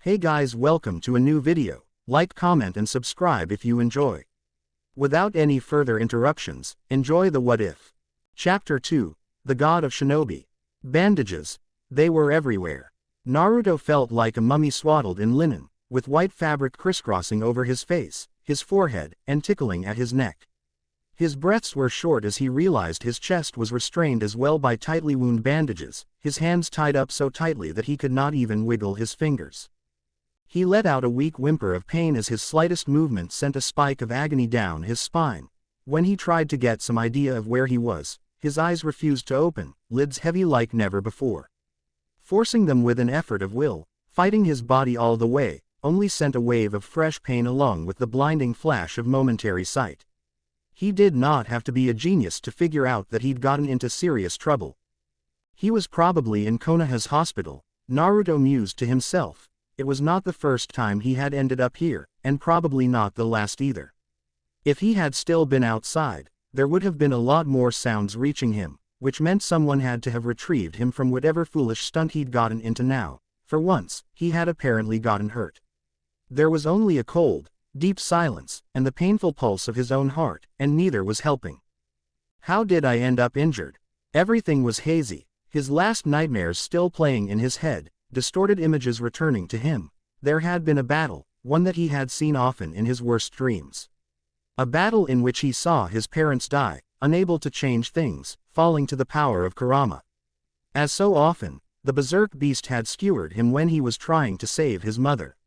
Hey guys, welcome to a new video. Like, comment and subscribe if you enjoy. Without any further interruptions, enjoy the What If. Chapter 2, The God of Shinobi. Bandages. They were everywhere. Naruto felt like a mummy swaddled in linen, with white fabric crisscrossing over his face, his forehead, and tickling at his neck. His breaths were short as he realized his chest was restrained as well by tightly wound bandages, his hands tied up so tightly that he could not even wiggle his fingers. He let out a weak whimper of pain as his slightest movement sent a spike of agony down his spine. When he tried to get some idea of where he was, his eyes refused to open, lids heavy like never before. Forcing them with an effort of will, fighting his body all the way, only sent a wave of fresh pain along with the blinding flash of momentary sight. He did not have to be a genius to figure out that he'd gotten into serious trouble. He was probably in Konoha's hospital, Naruto mused to himself. It was not the first time he had ended up here, and probably not the last either. If he had still been outside, there would have been a lot more sounds reaching him, which meant someone had to have retrieved him from whatever foolish stunt he'd gotten into now. For once, he had apparently gotten hurt. There was only a cold, deep silence, and the painful pulse of his own heart, and neither was helping. How did I end up injured? Everything was hazy, his last nightmares still playing in his head, distorted images returning to him. There had been a battle, one that he had seen often in his worst dreams. A battle in which he saw his parents die, unable to change things, falling to the power of Kurama. As so often, the berserk beast had skewered him when he was trying to save his mother.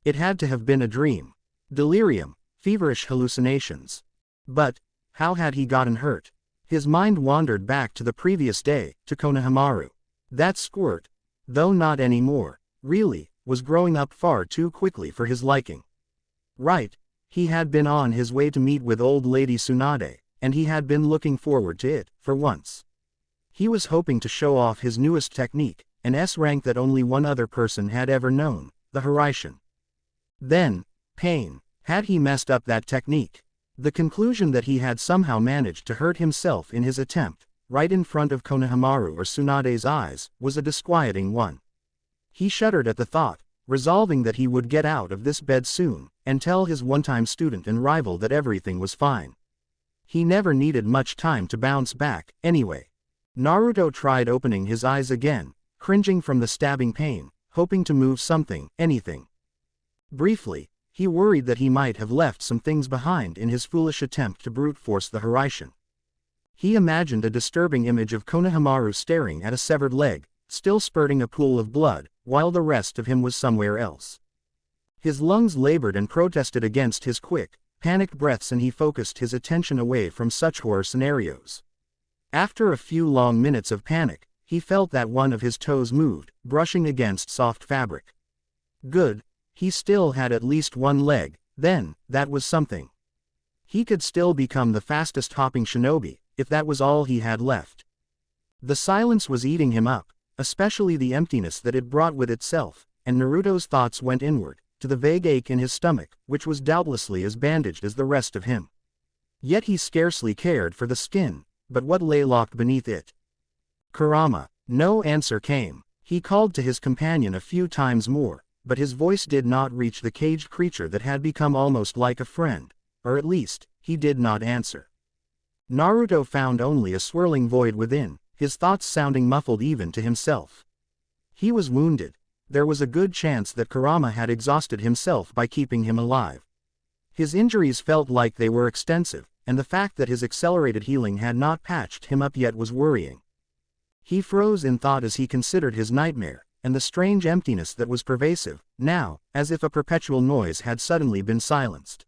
It had to have been a dream. Delirium, feverish hallucinations. But, how had he gotten hurt? His mind wandered back to the previous day, to Konohamaru. That squirt, though not anymore, really, was growing up far too quickly for his liking. Right, he had been on his way to meet with old lady Tsunade, and he had been looking forward to it, for once. He was hoping to show off his newest technique, an S-rank that only one other person had ever known, the Hiraishin. Then, pain. Had he messed up that technique? The conclusion that he had somehow managed to hurt himself in his attempt, right in front of Konohamaru or Tsunade's eyes, was a disquieting one. He shuddered at the thought, resolving that he would get out of this bed soon, and tell his one-time student and rival that everything was fine. He never needed much time to bounce back, anyway. Naruto tried opening his eyes again, cringing from the stabbing pain, hoping to move something, anything. Briefly, he worried that he might have left some things behind in his foolish attempt to brute force the Hiraishin. He imagined a disturbing image of Konohamaru staring at a severed leg, still spurting a pool of blood, while the rest of him was somewhere else. His lungs labored and protested against his quick, panicked breaths, and he focused his attention away from such horror scenarios. After a few long minutes of panic, he felt that one of his toes moved, brushing against soft fabric. Good, he still had at least one leg, then, that was something. He could still become the fastest hopping shinobi, if that was all he had left. The silence was eating him up, especially the emptiness that it brought with itself, and Naruto's thoughts went inward, to the vague ache in his stomach, which was doubtlessly as bandaged as the rest of him. Yet he scarcely cared for the skin, but what lay locked beneath it? Kurama. No answer came. He called to his companion a few times more, but his voice did not reach the caged creature that had become almost like a friend, or at least, he did not answer. Naruto found only a swirling void within, his thoughts sounding muffled even to himself. He was wounded. There was a good chance that Kurama had exhausted himself by keeping him alive. His injuries felt like they were extensive, and the fact that his accelerated healing had not patched him up yet was worrying. He froze in thought as he considered his nightmare, and the strange emptiness that was pervasive, now, as if a perpetual noise had suddenly been silenced.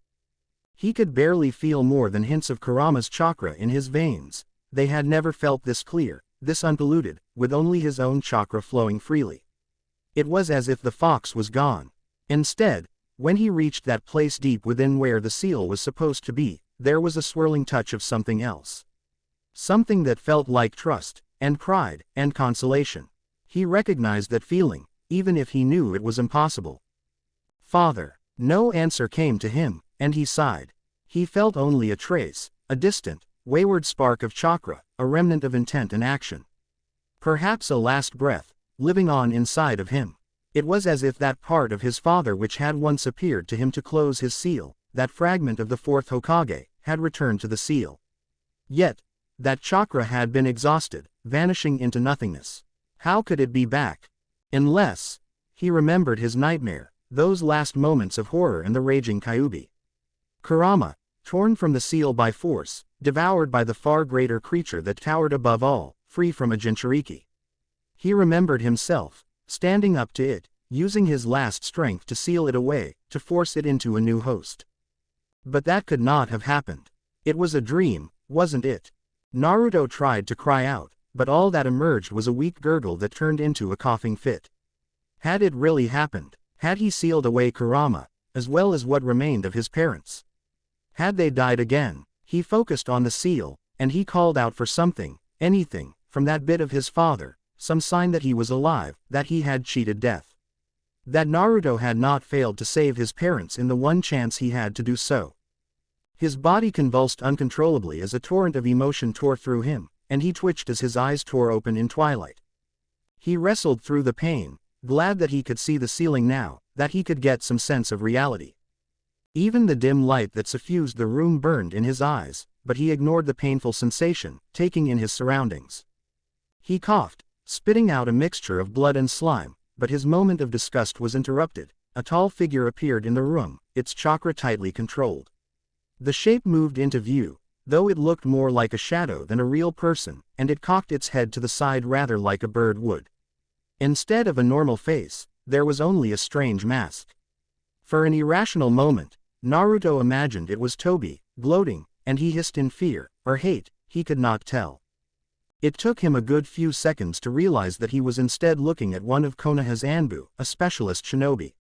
He could barely feel more than hints of Kurama's chakra in his veins. They had never felt this clear, this unpolluted, with only his own chakra flowing freely. It was as if the fox was gone. Instead, when he reached that place deep within where the seal was supposed to be, there was a swirling touch of something else. Something that felt like trust, and pride, and consolation. He recognized that feeling, even if he knew it was impossible. Father. No answer came to him, and he sighed. He felt only a trace, a distant, wayward spark of chakra, a remnant of intent and action. Perhaps a last breath, living on inside of him. It was as if that part of his father which had once appeared to him to close his seal, that fragment of the fourth Hokage, had returned to the seal. Yet, that chakra had been exhausted, vanishing into nothingness. How could it be back? Unless, he remembered his nightmare, those last moments of horror and the raging Kyuubi. Kurama, torn from the seal by force, devoured by the far greater creature that towered above all, free from a Jinchuriki. He remembered himself, standing up to it, using his last strength to seal it away, to force it into a new host. But that could not have happened. It was a dream, wasn't it? Naruto tried to cry out, but all that emerged was a weak gurgle that turned into a coughing fit. Had it really happened? Had he sealed away Kurama, as well as what remained of his parents? Had they died again? He focused on the seal, and he called out for something, anything, from that bit of his father, some sign that he was alive, that he had cheated death. That Naruto had not failed to save his parents in the one chance he had to do so. His body convulsed uncontrollably as a torrent of emotion tore through him, and he twitched as his eyes tore open in twilight. He wrestled through the pain, glad that he could see the ceiling now, that he could get some sense of reality. Even the dim light that suffused the room burned in his eyes, but he ignored the painful sensation, taking in his surroundings. He coughed, spitting out a mixture of blood and slime, but his moment of disgust was interrupted. A tall figure appeared in the room, its chakra tightly controlled. The shape moved into view, though it looked more like a shadow than a real person, and it cocked its head to the side rather like a bird would. Instead of a normal face, there was only a strange mask. For an irrational moment, Naruto imagined it was Tobi, gloating, and he hissed in fear, or hate, he could not tell. It took him a good few seconds to realize that he was instead looking at one of Konoha's Anbu, a specialist shinobi.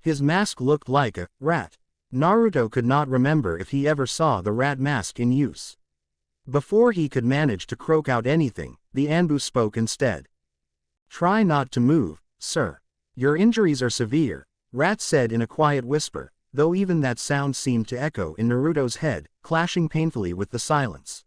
His mask looked like a rat. Naruto could not remember if he ever saw the rat mask in use. Before he could manage to croak out anything, the Anbu spoke instead. "Try not to move, sir. Your injuries are severe," Rat said in a quiet whisper, though even that sound seemed to echo in Naruto's head, clashing painfully with the silence.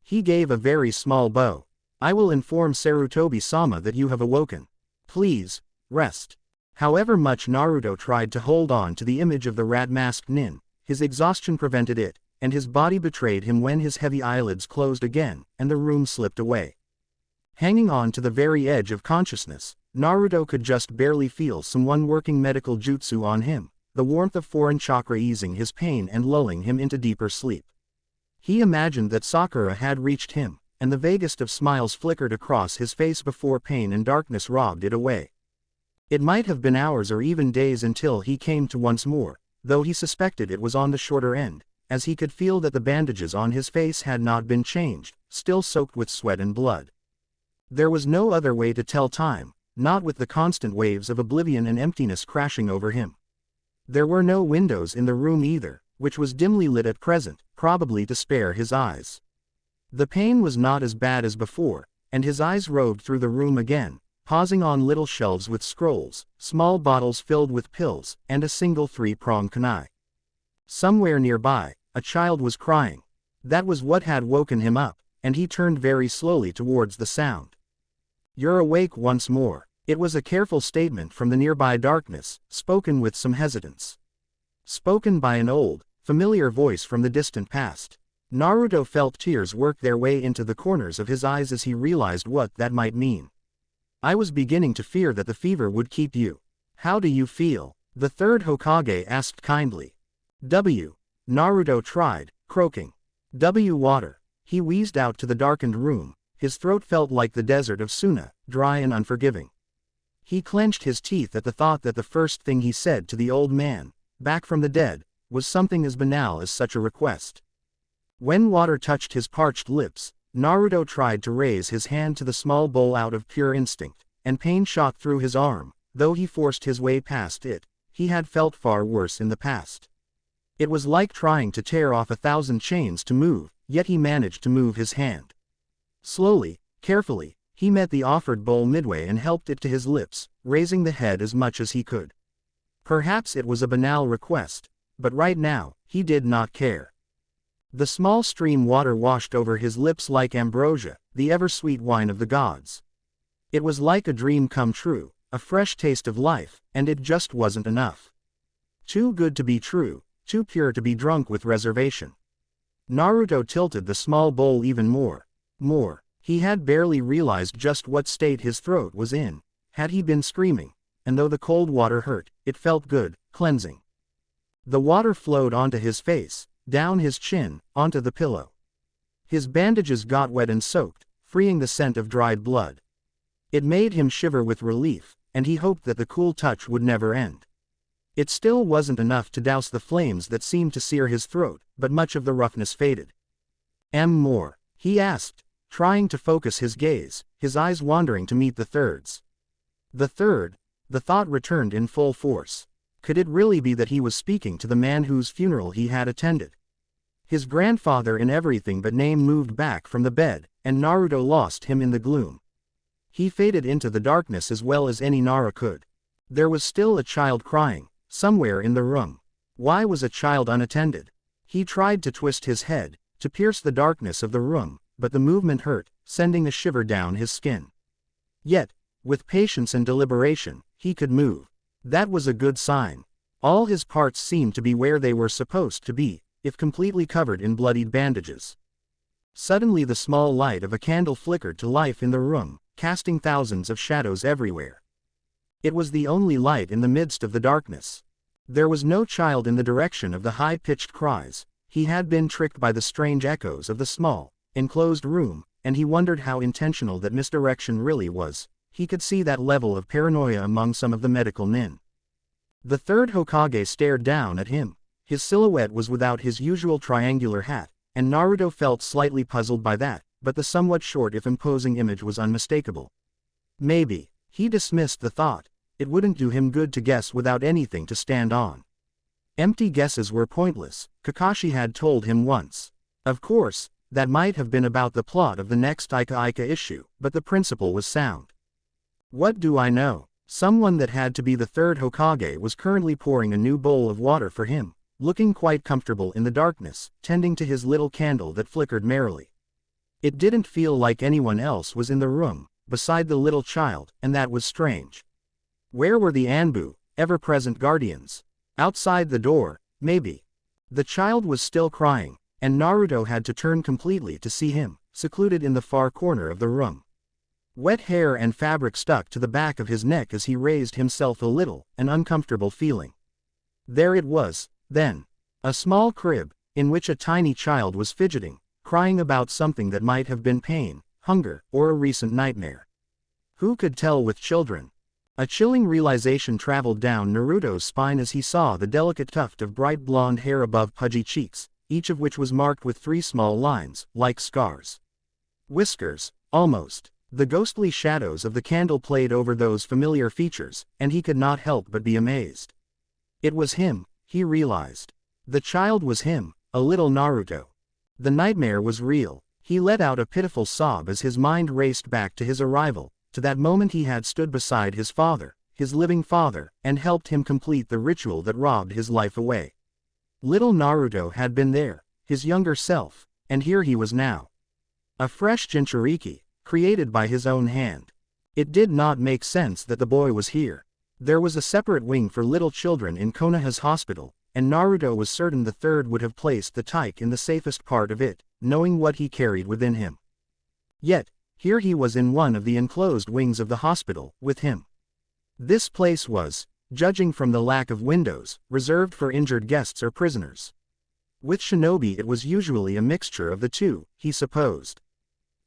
He gave a very small bow. "I will inform Sarutobi-sama that you have awoken. Please, rest." However much Naruto tried to hold on to the image of the rat-masked nin, his exhaustion prevented it, and his body betrayed him when his heavy eyelids closed again, and the room slipped away. Hanging on to the very edge of consciousness, Naruto could just barely feel someone working medical jutsu on him, the warmth of foreign chakra easing his pain and lulling him into deeper sleep. He imagined that Sakura had reached him, and the vaguest of smiles flickered across his face before pain and darkness robbed it away. It might have been hours or even days until he came to once more, though he suspected it was on the shorter end, as he could feel that the bandages on his face had not been changed, still soaked with sweat and blood. There was no other way to tell time, not with the constant waves of oblivion and emptiness crashing over him. There were no windows in the room either, which was dimly lit at present, probably to spare his eyes. The pain was not as bad as before, and his eyes roved through the room again, pausing on little shelves with scrolls, small bottles filled with pills, and a single three-pronged kunai. Somewhere nearby, a child was crying. That was what had woken him up, and he turned very slowly towards the sound. "You're awake once more." It was a careful statement from the nearby darkness, spoken with some hesitance. Spoken by an old, familiar voice from the distant past. Naruto felt tears work their way into the corners of his eyes as he realized what that might mean. "I was beginning to fear that the fever would keep you. How do you feel?" the third Hokage asked kindly. Naruto tried, croaking. Water." He wheezed out to the darkened room. His throat felt like the desert of Suna, dry and unforgiving. He clenched his teeth at the thought that the first thing he said to the old man, back from the dead, was something as banal as such a request. When water touched his parched lips, Naruto tried to raise his hand to the small bowl out of pure instinct, and pain shot through his arm. Though he forced his way past it, he had felt far worse in the past. It was like trying to tear off 1,000 chains to move, yet he managed to move his hand. Slowly, carefully, he met the offered bowl midway and helped it to his lips, raising the head as much as he could. Perhaps it was a banal request, but right now, he did not care. The small stream water washed over his lips like ambrosia, the ever-sweet wine of the gods. It was like a dream come true, a fresh taste of life, and it just wasn't enough. Too good to be true, too pure to be drunk with reservation. Naruto tilted the small bowl even more. He had barely realized just what state his throat was in, had he been screaming, and though the cold water hurt, it felt good, cleansing. The water flowed onto his face, down his chin, onto the pillow. His bandages got wet and soaked, freeing the scent of dried blood. It made him shiver with relief, and he hoped that the cool touch would never end. It still wasn't enough to douse the flames that seemed to sear his throat, but much of the roughness faded. More?" he asked, trying to focus his gaze, his eyes wandering to meet the third's. The third, the thought returned in full force. Could it really be that he was speaking to the man whose funeral he had attended? His grandfather in everything but name moved back from the bed, and Naruto lost him in the gloom. He faded into the darkness as well as any Naru could. There was still a child crying, somewhere in the room. Why was a child unattended? He tried to twist his head, to pierce the darkness of the room, but the movement hurt, sending a shiver down his skin. Yet, with patience and deliberation, he could move. That was a good sign. All his parts seemed to be where they were supposed to be, if completely covered in bloodied bandages. Suddenly the small light of a candle flickered to life in the room, casting thousands of shadows everywhere. It was the only light in the midst of the darkness. There was no child in the direction of the high-pitched cries. He had been tricked by the strange echoes of the small, enclosed room, and he wondered how intentional that misdirection really was. He could see that level of paranoia among some of the medical nin. The third Hokage stared down at him. His silhouette was without his usual triangular hat, and Naruto felt slightly puzzled by that, but the somewhat short if imposing image was unmistakable. Maybe, he dismissed the thought, it wouldn't do him good to guess without anything to stand on. Empty guesses were pointless, Kakashi had told him once. Of course, that might have been about the plot of the next Ika issue, but the principle was sound. What do I know? Someone that had to be the third Hokage was currently pouring a new bowl of water for him, looking quite comfortable in the darkness, tending to his little candle that flickered merrily. It didn't feel like anyone else was in the room, beside the little child, and that was strange. Where were the Anbu, ever-present guardians? Outside the door, maybe. The child was still crying, and Naruto had to turn completely to see him, secluded in the far corner of the room. Wet hair and fabric stuck to the back of his neck as he raised himself a little, an uncomfortable feeling. There it was, then. A small crib, in which a tiny child was fidgeting, crying about something that might have been pain, hunger, or a recent nightmare. Who could tell with children? A chilling realization traveled down Naruto's spine as he saw the delicate tuft of bright blonde hair above pudgy cheeks, each of which was marked with 3 small lines, like scars. Whiskers, almost. The ghostly shadows of the candle played over those familiar features, and he could not help but be amazed. It was him, he realized. The child was him, a little Naruto. The nightmare was real. He let out a pitiful sob as his mind raced back to his arrival, to that moment he had stood beside his father, his living father, and helped him complete the ritual that robbed his life away. Little Naruto had been there, his younger self, and here he was now. A fresh Jinchuriki, created by his own hand. It did not make sense that the boy was here. There was a separate wing for little children in Konoha's hospital, and Naruto was certain the third would have placed the Taike in the safest part of it, knowing what he carried within him. Yet, here he was in one of the enclosed wings of the hospital, with him. This place was, judging from the lack of windows, reserved for injured guests or prisoners. With shinobi it was usually a mixture of the two, he supposed.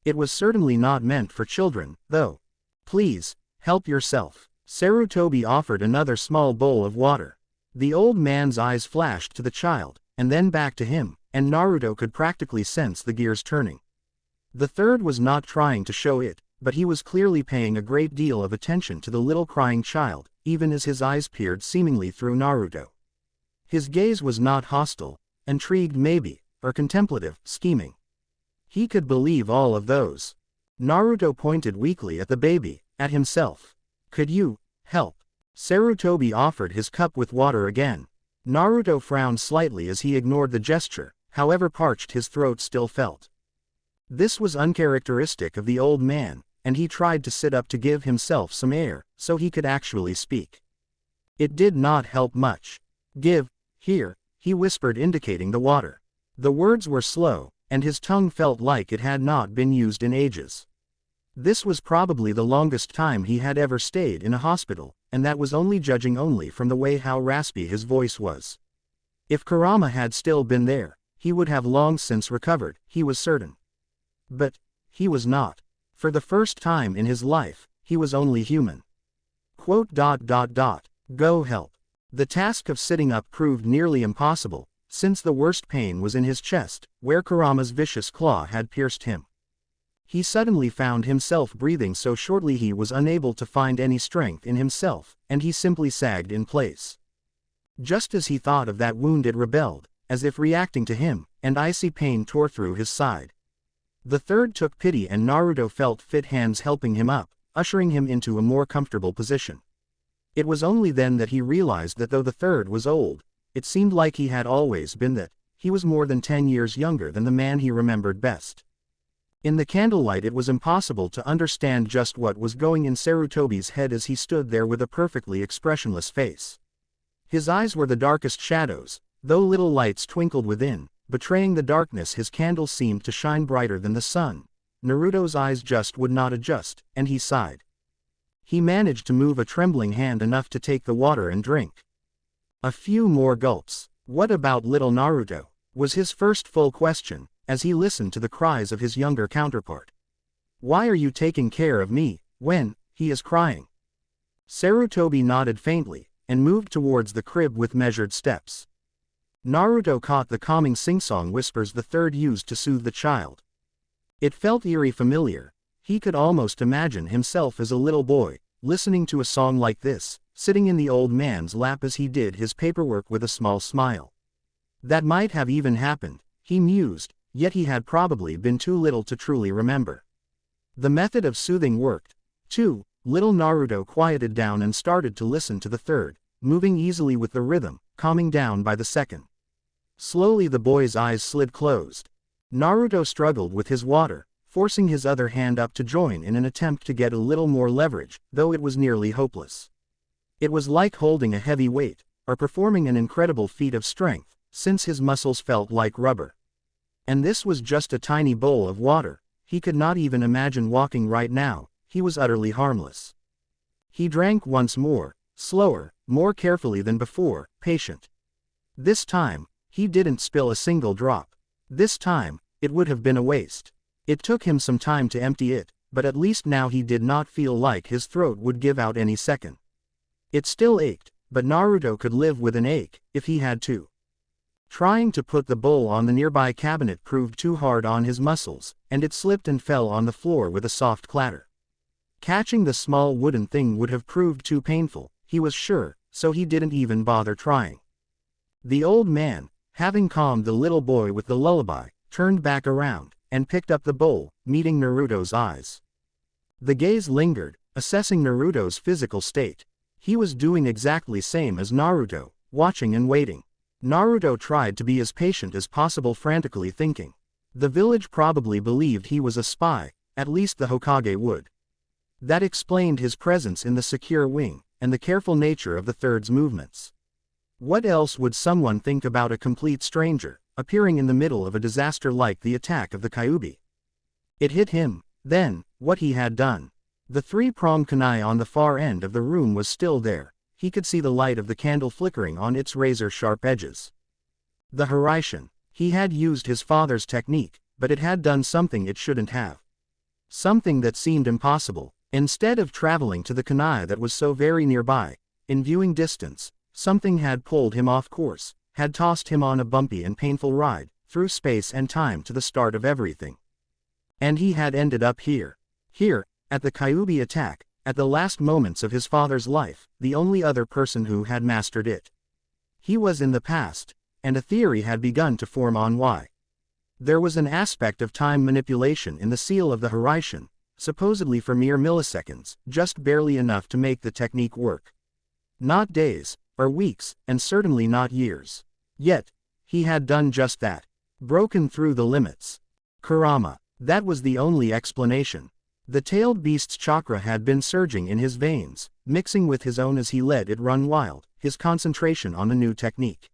It was certainly not meant for children, though. Please, help yourself. Sarutobi offered another small bowl of water. The old man's eyes flashed to the child, and then back to him, and Naruto could practically sense the gears turning. The third was not trying to show it, but he was clearly paying a great deal of attention to the little crying child, even as his eyes peered seemingly through Naruto. His gaze was not hostile, intrigued maybe, or contemplative, scheming. He could believe all of those. Naruto pointed weakly at the baby, at himself. Could you help? Sarutobi offered his cup with water again. Naruto frowned slightly as he ignored the gesture, however parched his throat still felt. This was uncharacteristic of the old man, and he tried to sit up to give himself some air, so he could actually speak. It did not help much. "Give, here," he whispered, indicating the water. The words were slow, and his tongue felt like it had not been used in ages. This was probably the longest time he had ever stayed in a hospital, and that was only judging only from the way how raspy his voice was. If Kurama had still been there, he would have long since recovered, he was certain. But he was not. For the first time in his life, he was only human. Go help. The task of sitting up proved nearly impossible, since the worst pain was in his chest, where Kurama's vicious claw had pierced him. He suddenly found himself breathing so shortly he was unable to find any strength in himself, and he simply sagged in place. Just as he thought of that wound, it rebelled, as if reacting to him, and icy pain tore through his side. The third took pity, and Naruto felt fit hands helping him up, ushering him into a more comfortable position. It was only then that he realized that though the third was old, it seemed like he had always been that. He was more than 10 years younger than the man he remembered best. In the candlelight it was impossible to understand just what was going in Sarutobi's head as he stood there with a perfectly expressionless face. His eyes were the darkest shadows, though little lights twinkled within, betraying the darkness. His candle seemed to shine brighter than the sun. Naruto's eyes just would not adjust, and he sighed. He managed to move a trembling hand enough to take the water and drink. A few more gulps. "What about little Naruto?" was his first full question, as he listened to the cries of his younger counterpart. "Why are you taking care of me, when he is crying?" Sarutobi nodded faintly, and moved towards the crib with measured steps. Naruto caught the calming sing-song whispers the third used to soothe the child. It felt eerie familiar. He could almost imagine himself as a little boy, listening to a song like this, sitting in the old man's lap as he did his paperwork with a small smile. That might have even happened, he mused, yet he had probably been too little to truly remember. The method of soothing worked, too. Little Naruto quieted down and started to listen to the third, moving easily with the rhythm, calming down by the second. Slowly the boy's eyes slid closed. Naruto struggled with his water, forcing his other hand up to join in an attempt to get a little more leverage, though it was nearly hopeless. It was like holding a heavy weight, or performing an incredible feat of strength, since his muscles felt like rubber. And this was just a tiny bowl of water. He could not even imagine walking right now. He was utterly harmless. He drank once more, slower, more carefully than before, patient. This time, he didn't spill a single drop. This time, it would have been a waste. It took him some time to empty it, but at least now he did not feel like his throat would give out any second. It still ached, but Naruto could live with an ache, if he had to. Trying to put the bowl on the nearby cabinet proved too hard on his muscles, and it slipped and fell on the floor with a soft clatter. Catching the small wooden thing would have proved too painful, he was sure, so he didn't even bother trying. The old man, having calmed the little boy with the lullaby, turned back around, and picked up the bowl, meeting Naruto's eyes. The gaze lingered, assessing Naruto's physical state. He was doing exactly same as Naruto, watching and waiting. Naruto tried to be as patient as possible, frantically thinking. The village probably believed he was a spy, at least the Hokage would. That explained his presence in the secure wing, and the careful nature of the third's movements. What else would someone think about a complete stranger, appearing in the middle of a disaster like the attack of the Kyuubi? It hit him, then, what he had done. The three-pronged kunai on the far end of the room was still there. He could see the light of the candle flickering on its razor-sharp edges. The Hiraishin. He had used his father's technique, but it had done something it shouldn't have. Something that seemed impossible. Instead of traveling to the kunai that was so very nearby, in viewing distance, something had pulled him off course, had tossed him on a bumpy and painful ride, through space and time to the start of everything. And he had ended up here. Here, at the Kyuubi attack, at the last moments of his father's life, the only other person who had mastered it. He was in the past, and a theory had begun to form on why. There was an aspect of time manipulation in the seal of the Hiraishin, supposedly for mere milliseconds, just barely enough to make the technique work. Not days, or weeks, and certainly not years. Yet, he had done just that. Broken through the limits. Kurama. That was the only explanation. The tailed beast's chakra had been surging in his veins, mixing with his own as he let it run wild, his concentration on the new technique.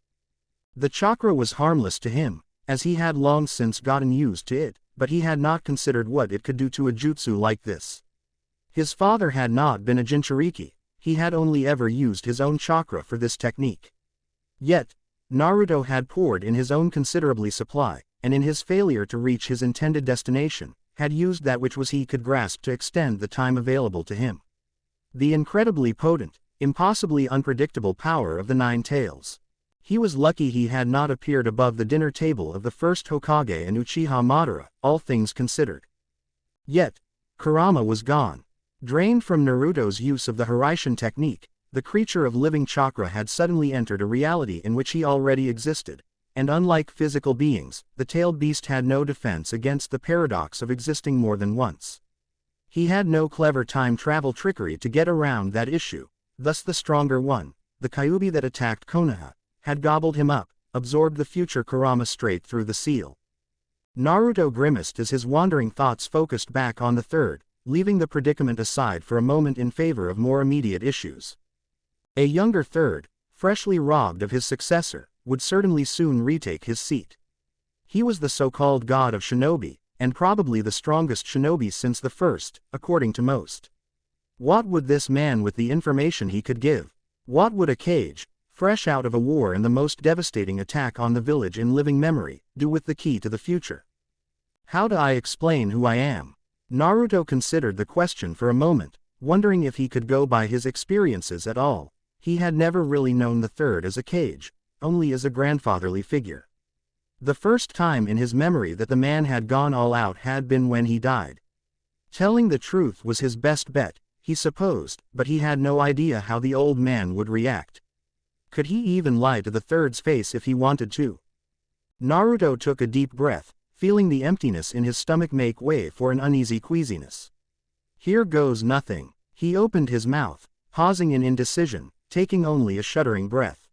The chakra was harmless to him, as he had long since gotten used to it, but he had not considered what it could do to a jutsu like this. His father had not been a Jinchuriki, he had only ever used his own chakra for this technique. Yet, Naruto had poured in his own considerably supply, and in his failure to reach his intended destination, had used that which he could grasp to extend the time available to him. The incredibly potent, impossibly unpredictable power of the Nine Tails. He was lucky he had not appeared above the dinner table of the first Hokage and Uchiha Madara, all things considered. Yet, Kurama was gone. Drained from Naruto's use of the Hiraishin technique, the creature of living chakra had suddenly entered a reality in which he already existed, and unlike physical beings, the tailed beast had no defense against the paradox of existing more than once. He had no clever time travel trickery to get around that issue, thus the stronger one, the Kyuubi that attacked Konoha, had gobbled him up, absorbed the future Kurama straight through the seal. Naruto grimaced as his wandering thoughts focused back on the third, leaving the predicament aside for a moment in favor of more immediate issues. A younger third, freshly robbed of his successor, would certainly soon retake his seat. He was the so-called god of shinobi, and probably the strongest shinobi since the first, according to most. What would this man with the information he could give? What would a Kage, fresh out of a war and the most devastating attack on the village in living memory, do with the key to the future? How do I explain who I am? Naruto considered the question for a moment, wondering if he could go by his experiences at all. He had never really known the third as a Kage, only as a grandfatherly figure. The first time in his memory that the man had gone all out had been when he died. Telling the truth was his best bet, he supposed, but he had no idea how the old man would react. Could he even lie to the third's face if he wanted to? Naruto took a deep breath, feeling the emptiness in his stomach make way for an uneasy queasiness. Here goes nothing. He opened his mouth, pausing in indecision, taking only a shuddering breath.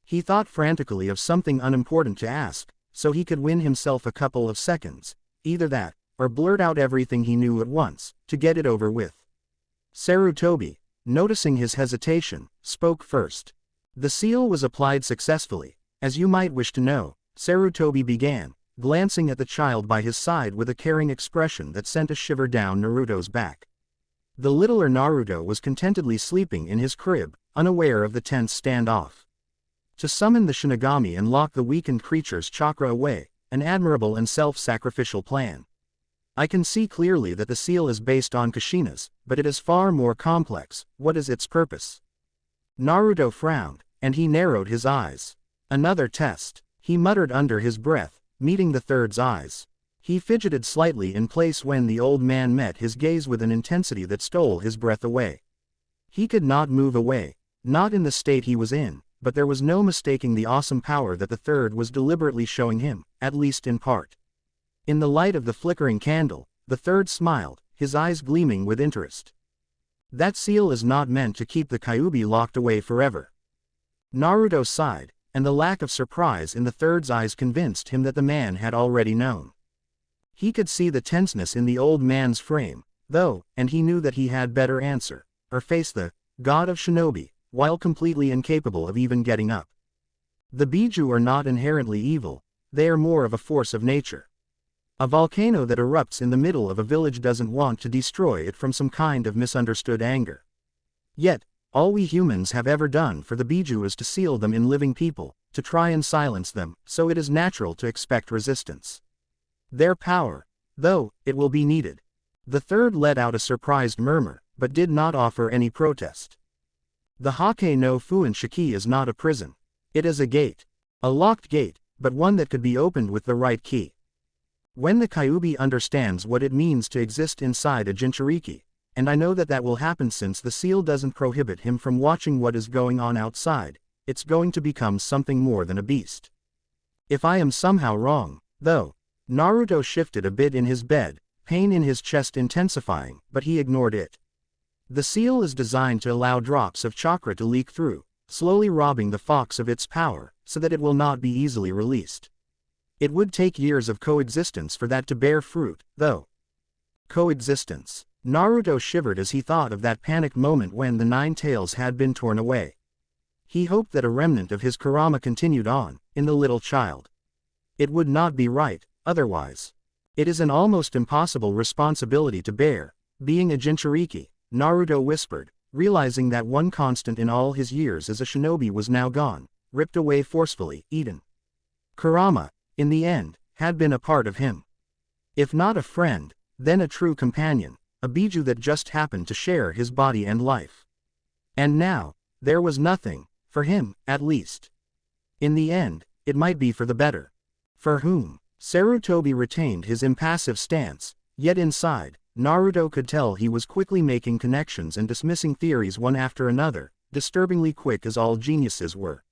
He thought frantically of something unimportant to ask, so he could win himself a couple of seconds, either that, or blurt out everything he knew at once, to get it over with. Sarutobi, noticing his hesitation, spoke first. The seal was applied successfully, as you might wish to know, Sarutobi began, glancing at the child by his side with a caring expression that sent a shiver down Naruto's back. The littler Naruto was contentedly sleeping in his crib, unaware of the tense standoff. To summon the Shinigami and lock the weakened creature's chakra away, an admirable and self-sacrificial plan. I can see clearly that the seal is based on Kushina's, but it is far more complex. What is its purpose? Naruto frowned, and he narrowed his eyes. Another test, he muttered under his breath, meeting the third's eyes. He fidgeted slightly in place when the old man met his gaze with an intensity that stole his breath away. He could not move away, not in the state he was in, but there was no mistaking the awesome power that the third was deliberately showing him, at least in part. In the light of the flickering candle, the third smiled, his eyes gleaming with interest. That seal is not meant to keep the Kyuubi locked away forever. Naruto sighed, and the lack of surprise in the third's eyes convinced him that the man had already known. He could see the tenseness in the old man's frame, though, and he knew that he had better answer, or face the god of shinobi, while completely incapable of even getting up. The Biju are not inherently evil, they are more of a force of nature. A volcano that erupts in the middle of a village doesn't want to destroy it from some kind of misunderstood anger. Yet, all we humans have ever done for the Biju is to seal them in living people, to try and silence them, so it is natural to expect resistance. Their power, though, it will be needed. The third let out a surprised murmur, but did not offer any protest. The Hake no Fuin Shiki is not a prison. It is a gate. A locked gate, but one that could be opened with the right key. When the Kyuubi understands what it means to exist inside a Jinchuriki, and I know that that will happen since the seal doesn't prohibit him from watching what is going on outside, it's going to become something more than a beast. If I am somehow wrong, though, Naruto shifted a bit in his bed, pain in his chest intensifying, but he ignored it. The seal is designed to allow drops of chakra to leak through, slowly robbing the fox of its power, so that it will not be easily released. It would take years of coexistence for that to bear fruit, though. Coexistence. Naruto shivered as he thought of that panicked moment when the nine tails had been torn away. He hoped that a remnant of his Kurama continued on, in the little child. It would not be right, otherwise. It is an almost impossible responsibility to bear, being a Jinchuriki, Naruto whispered, realizing that one constant in all his years as a shinobi was now gone, ripped away forcefully, eaten. Kurama, in the end, had been a part of him. If not a friend, then a true companion, a Biju that just happened to share his body and life. And now, there was nothing, for him, at least. In the end, it might be for the better. For whom? Sarutobi retained his impassive stance, yet inside, Naruto could tell he was quickly making connections and dismissing theories one after another, disturbingly quick as all geniuses were.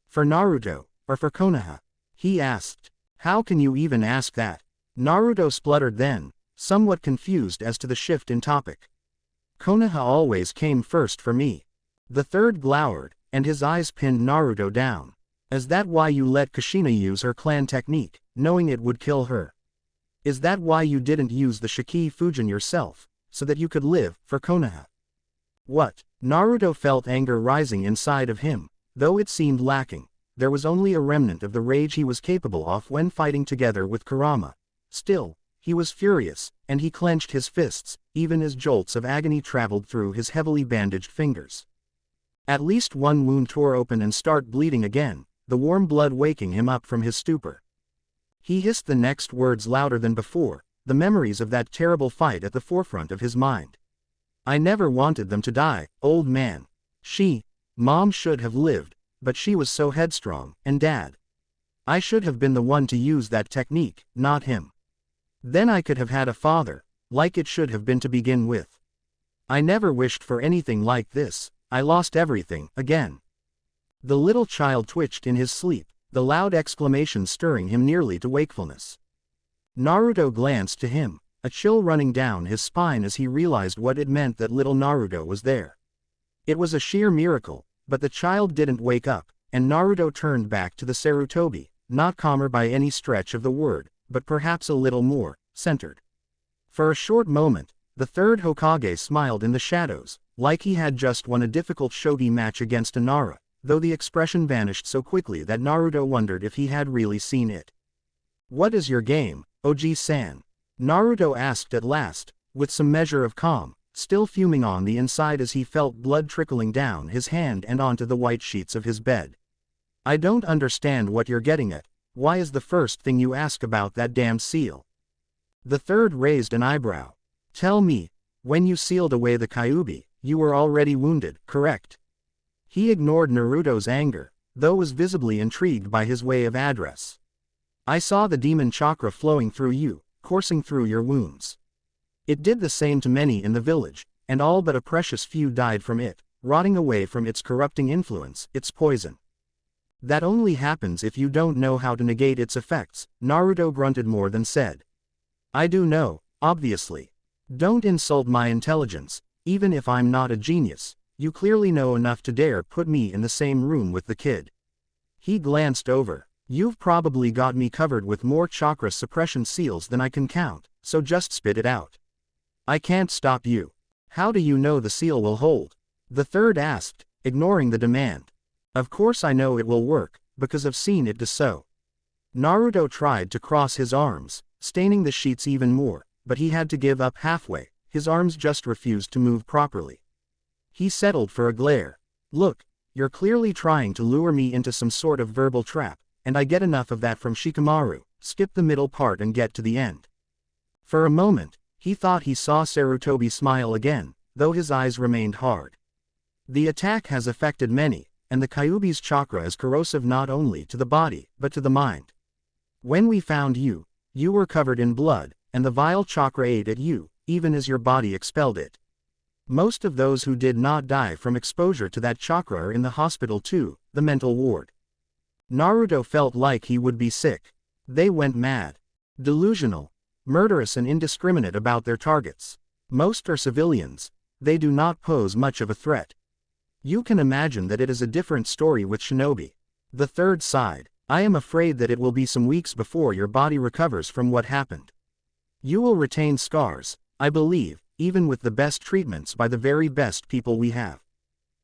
For Naruto, or for Konoha? He asked. How can you even ask that? Naruto spluttered then, somewhat confused as to the shift in topic. Konoha always came first for me. The third glowered, and his eyes pinned Naruto down. Is that why you let Kushina use her clan technique, knowing it would kill her? Is that why you didn't use the Shiki Fujin yourself, so that you could live, for Konoha? What? Naruto felt anger rising inside of him, though it seemed lacking. There was only a remnant of the rage he was capable of when fighting together with Kurama. Still, he was furious, and he clenched his fists, even as jolts of agony traveled through his heavily bandaged fingers. At least one wound tore open and started bleeding again, the warm blood waking him up from his stupor. He hissed the next words louder than before, the memories of that terrible fight at the forefront of his mind. I never wanted them to die, old man. Mom should have lived, but she was so headstrong, and Dad. I should have been the one to use that technique, not him. Then I could have had a father, like it should have been to begin with. I never wished for anything like this. I lost everything, again. The little child twitched in his sleep, the loud exclamation stirring him nearly to wakefulness. Naruto glanced to him, a chill running down his spine as he realized what it meant that little Naruto was there. It was a sheer miracle, but the child didn't wake up, and Naruto turned back to the Sarutobi, not calmer by any stretch of the word, but perhaps a little more centered. For a short moment, the third Hokage smiled in the shadows, like he had just won a difficult shogi match against a Nara, though the expression vanished so quickly that Naruto wondered if he had really seen it. What is your game, Oji-san? Naruto asked at last, with some measure of calm, still fuming on the inside as he felt blood trickling down his hand and onto the white sheets of his bed. I don't understand what you're getting at. Why is the first thing you ask about that damned seal? The third raised an eyebrow. Tell me, when you sealed away the Kyuubi, you were already wounded, correct? He ignored Naruto's anger, though was visibly intrigued by his way of address. I saw the demon chakra flowing through you, coursing through your wounds. It did the same to many in the village, and all but a precious few died from it, rotting away from its corrupting influence, its poison. That only happens if you don't know how to negate its effects, Naruto grunted more than said. I do know, obviously. Don't insult my intelligence, even if I'm not a genius. You clearly know enough to dare put me in the same room with the kid. He glanced over. You've probably got me covered with more chakra suppression seals than I can count, so just spit it out. I can't stop you. How do you know the seal will hold? The third asked, ignoring the demand. Of course I know it will work, because I've seen it do so. Naruto tried to cross his arms, staining the sheets even more, but he had to give up halfway. His arms just refused to move properly. He settled for a glare. Look, you're clearly trying to lure me into some sort of verbal trap, and I get enough of that from Shikamaru. Skip the middle part and get to the end. For a moment, he thought he saw Sarutobi smile again, though his eyes remained hard. The attack has affected many, and the Kyuubi's chakra is corrosive not only to the body, but to the mind. When we found you, you were covered in blood, and the vile chakra ate at you, even as your body expelled it. Most of those who did not die from exposure to that chakra are in the hospital too, the mental ward. Naruto felt like he would be sick. They went mad. Delusional. Murderous and indiscriminate about their targets. Most are civilians. They do not pose much of a threat. You can imagine that it is a different story with Shinobi. The third sighed. I am afraid that it will be some weeks before your body recovers from what happened. You will retain scars. I believe, even with the best treatments by the very best people we have.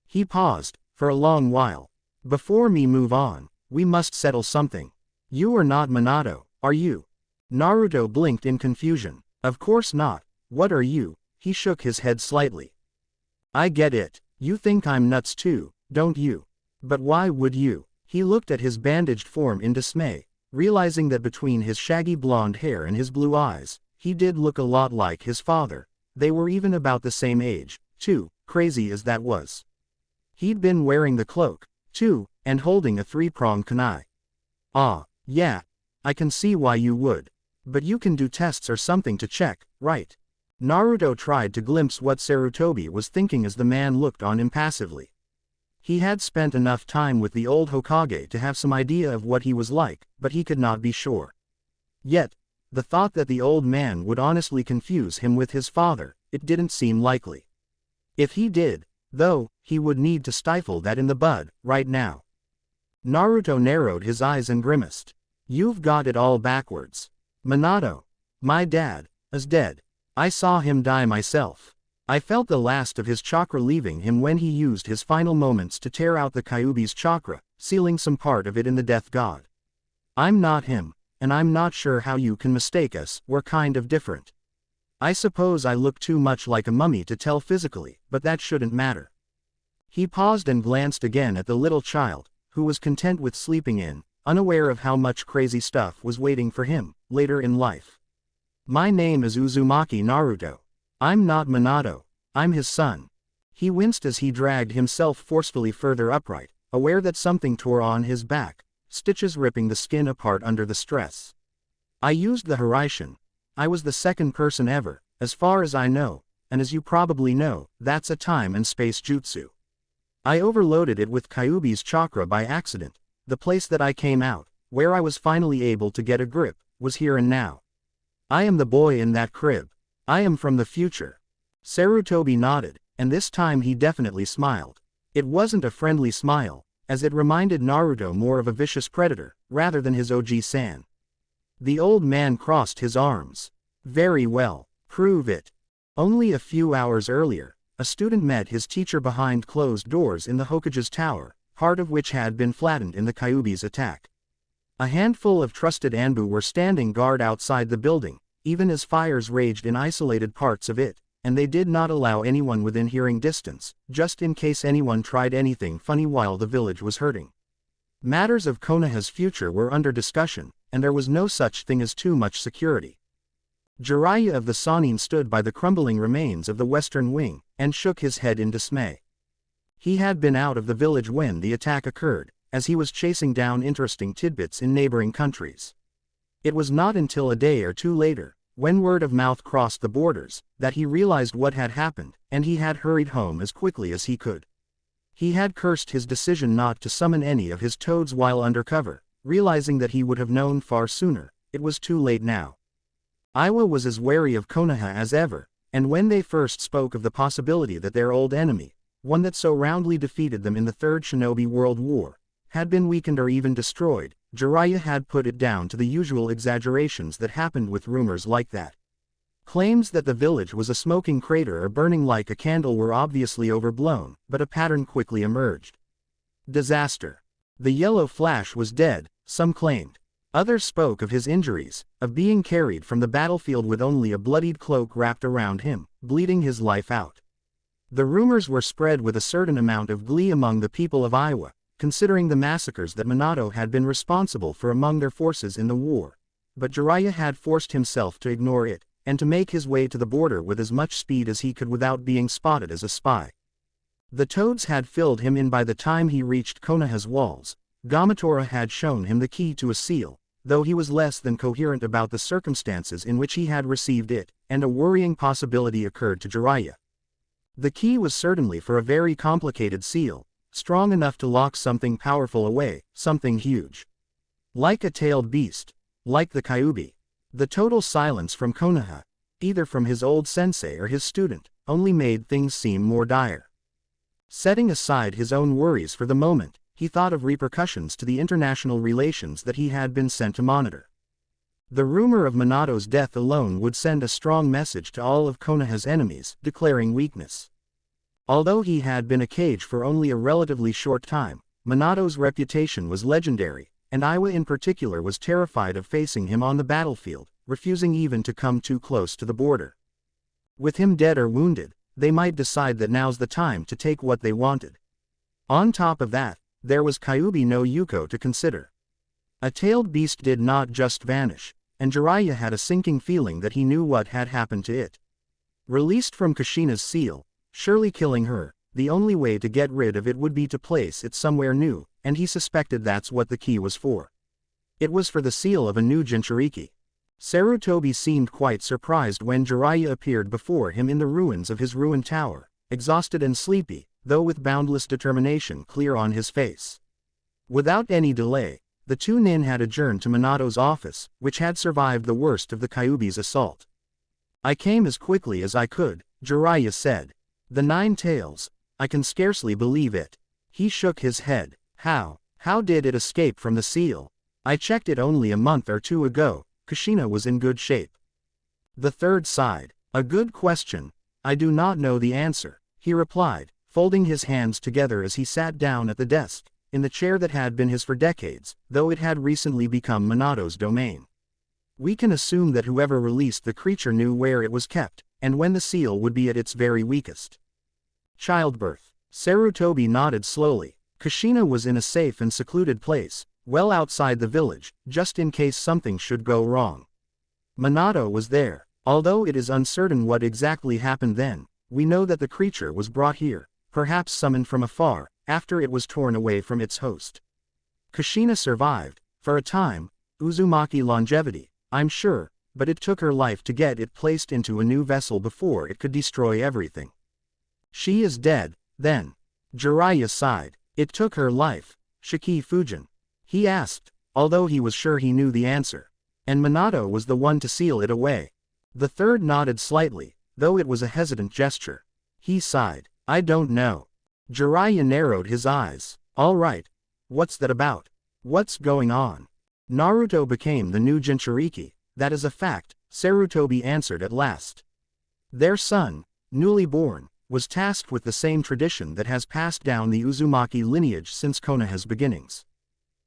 He paused, for a long while. Before me move on, we must settle something. You are not Minato, are you? Naruto blinked in confusion. Of course not. What are you? He shook his head slightly. I get it. You think I'm nuts too, don't you? But why would you? He looked at his bandaged form in dismay, realizing that between his shaggy blonde hair and his blue eyes, he did look a lot like his father. They were even about the same age, too, crazy as that was. He'd been wearing the cloak, too, and holding a three-pronged kunai. Ah, yeah. I can see why you would. But you can do tests or something to check, right? Naruto tried to glimpse what Sarutobi was thinking as the man looked on impassively. He had spent enough time with the old Hokage to have some idea of what he was like, but he could not be sure. Yet, the thought that the old man would honestly confuse him with his father, it didn't seem likely. If he did, though, he would need to stifle that in the bud, right now. Naruto narrowed his eyes and grimaced. You've got it all backwards. Minato, my dad, is dead. I saw him die myself. I felt the last of his chakra leaving him when he used his final moments to tear out the Kyuubi's chakra, sealing some part of it in the death god. I'm not him, and I'm not sure how you can mistake us, we're kind of different. I suppose I look too much like a mummy to tell physically, but that shouldn't matter. He paused and glanced again at the little child, who was content with sleeping in, unaware of how much crazy stuff was waiting for him, later in life. My name is Uzumaki Naruto. I'm not Minato, I'm his son. He winced as he dragged himself forcefully further upright, aware that something tore on his back, stitches ripping the skin apart under the stress. I used the Hiraishin. I was the second person ever, as far as I know, and as you probably know, that's a time and space jutsu. I overloaded it with Kyuubi's chakra by accident. The place that I came out, where I was finally able to get a grip, was here and now. I am the boy in that crib. I am from the future. Sarutobi nodded, and this time he definitely smiled. It wasn't a friendly smile, as it reminded Naruto more of a vicious predator, rather than his Oji-san. The old man crossed his arms. Very well, prove it. Only a few hours earlier, a student met his teacher behind closed doors in the Hokage's tower, part of which had been flattened in the Kyuubi's attack. A handful of trusted Anbu were standing guard outside the building, even as fires raged in isolated parts of it, and they did not allow anyone within hearing distance, just in case anyone tried anything funny while the village was hurting. Matters of Konoha's future were under discussion, and there was no such thing as too much security. Jiraiya of the Sannin stood by the crumbling remains of the western wing, and shook his head in dismay. He had been out of the village when the attack occurred, as he was chasing down interesting tidbits in neighboring countries. It was not until a day or two later, when word of mouth crossed the borders, that he realized what had happened, and he had hurried home as quickly as he could. He had cursed his decision not to summon any of his toads while undercover, realizing that he would have known far sooner. It was too late now. Iwa was as wary of Konoha as ever, and when they first spoke of the possibility that their old enemy, one that so roundly defeated them in the Third Shinobi World War, had been weakened or even destroyed, Jiraiya had put it down to the usual exaggerations that happened with rumors like that. Claims that the village was a smoking crater or burning like a candle were obviously overblown, but a pattern quickly emerged. Disaster. The Yellow Flash was dead, some claimed. Others spoke of his injuries, of being carried from the battlefield with only a bloodied cloak wrapped around him, bleeding his life out. The rumors were spread with a certain amount of glee among the people of Iowa, considering the massacres that Minato had been responsible for among their forces in the war. But Jiraiya had forced himself to ignore it, and to make his way to the border with as much speed as he could without being spotted as a spy. The toads had filled him in by the time he reached Konoha's walls. Gamatora had shown him the key to a seal, though he was less than coherent about the circumstances in which he had received it, and a worrying possibility occurred to Jiraiya. The key was certainly for a very complicated seal, strong enough to lock something powerful away, something huge. Like a tailed beast. Like the Kyuubi. The total silence from Konoha, either from his old sensei or his student, only made things seem more dire. Setting aside his own worries for the moment, he thought of repercussions to the international relations that he had been sent to monitor. The rumor of Minato's death alone would send a strong message to all of Konoha's enemies, declaring weakness. Although he had been a cage for only a relatively short time, Minato's reputation was legendary, and Iwa in particular was terrified of facing him on the battlefield, refusing even to come too close to the border. With him dead or wounded, they might decide that now's the time to take what they wanted. On top of that, there was Kyuubi no Yuko to consider. A tailed beast did not just vanish, and Jiraiya had a sinking feeling that he knew what had happened to it. Released from Kushina's seal, surely killing her, the only way to get rid of it would be to place it somewhere new, and he suspected that's what the key was for. It was for the seal of a new Jinchuriki. Sarutobi seemed quite surprised when Jiraiya appeared before him in the ruins of his ruined tower, exhausted and sleepy, though with boundless determination clear on his face. Without any delay, the two nin had adjourned to Minato's office, which had survived the worst of the Kyuubi's assault. "I came as quickly as I could," Jiraiya said. "The 9 tails, I can scarcely believe it." He shook his head. How did it escape from the seal? I checked it only a month or two ago." Kushina was in good shape. The third sighed. "A good question. I do not know the answer," he replied, folding his hands together as he sat down at the desk, in the chair that had been his for decades, though it had recently become Minato's domain. "We can assume that whoever released the creature knew where it was kept, and when the seal would be at its very weakest." Childbirth. Sarutobi nodded slowly. Kushina was in a safe and secluded place, well outside the village, just in case something should go wrong. Minato was there. Although it is uncertain what exactly happened then, we know that the creature was brought here, perhaps summoned from afar, after it was torn away from its host. Kushina survived, for a time, Uzumaki longevity, I'm sure, but it took her life to get it placed into a new vessel before it could destroy everything. She is dead, then. Jiraiya sighed. It took her life, Shiki Fujin? He asked, although he was sure he knew the answer. And Minato was the one to seal it away. The third nodded slightly, though it was a hesitant gesture. He sighed. I don't know. Jiraiya narrowed his eyes. All right. What's that about? What's going on? Naruto became the new Jinchuriki, that is a fact, Sarutobi answered at last. Their son, newly born, was tasked with the same tradition that has passed down the Uzumaki lineage since Konoha's beginnings.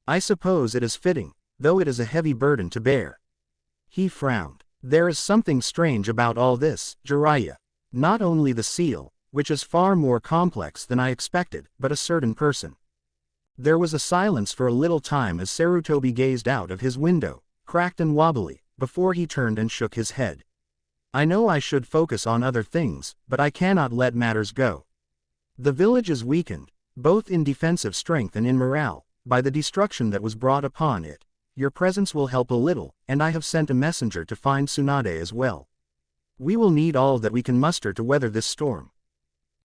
I suppose it is fitting, though it is a heavy burden to bear. He frowned. There is something strange about all this, Jiraiya. Not only the seal, which is far more complex than I expected, but a certain person. There was a silence for a little time as Sarutobi gazed out of his window, cracked and wobbly, before he turned and shook his head. I know I should focus on other things, but I cannot let matters go. The village is weakened, both in defensive strength and in morale, by the destruction that was brought upon it. Your presence will help a little, and I have sent a messenger to find Tsunade as well. We will need all that we can muster to weather this storm.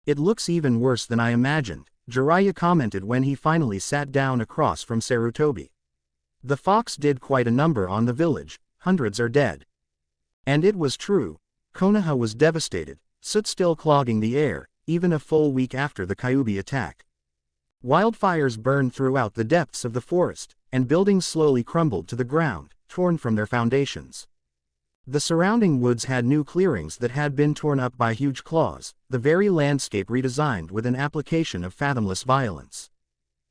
It looks even worse than I imagined, Jiraiya commented when he finally sat down across from Sarutobi. The fox did quite a number on the village, hundreds are dead. And it was true. Konoha was devastated, soot still clogging the air, even a full week after the Kyuubi attack. Wildfires burned throughout the depths of the forest, and buildings slowly crumbled to the ground, torn from their foundations. The surrounding woods had new clearings that had been torn up by huge claws, the very landscape redesigned with an application of fathomless violence.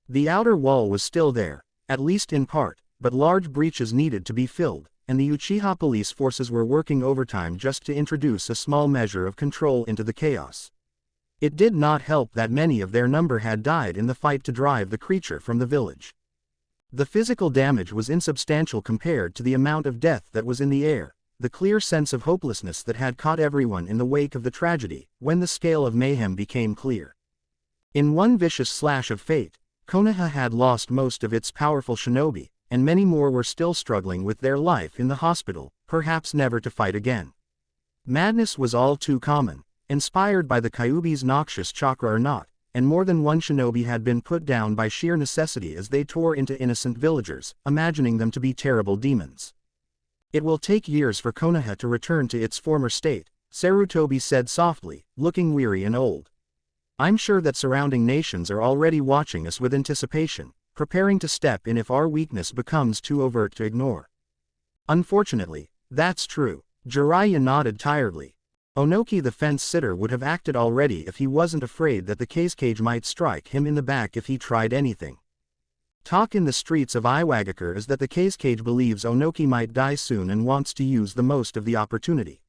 The outer wall was still there, at least in part, but large breaches needed to be filled, and the Uchiha police forces were working overtime just to introduce a small measure of control into the chaos. It did not help that many of their number had died in the fight to drive the creature from the village. The physical damage was insubstantial compared to the amount of death that was in the air, the clear sense of hopelessness that had caught everyone in the wake of the tragedy, when the scale of mayhem became clear. In one vicious slash of fate, Konoha had lost most of its powerful shinobi, and many more were still struggling with their life in the hospital, perhaps never to fight again. Madness was all too common, inspired by the Kyuubi's noxious chakra or not, and more than one shinobi had been put down by sheer necessity as they tore into innocent villagers, imagining them to be terrible demons. It will take years for Konoha to return to its former state, Sarutobi said softly, looking weary and old. I'm sure that surrounding nations are already watching us with anticipation, preparing to step in if our weakness becomes too overt to ignore. Unfortunately, that's true. Jiraiya nodded tiredly. Onoki the fence-sitter would have acted already if he wasn't afraid that the cage might strike him in the back if he tried anything. Talk in the streets of Iwagakure is that the cage believes Onoki might die soon and wants to use the most of the opportunity.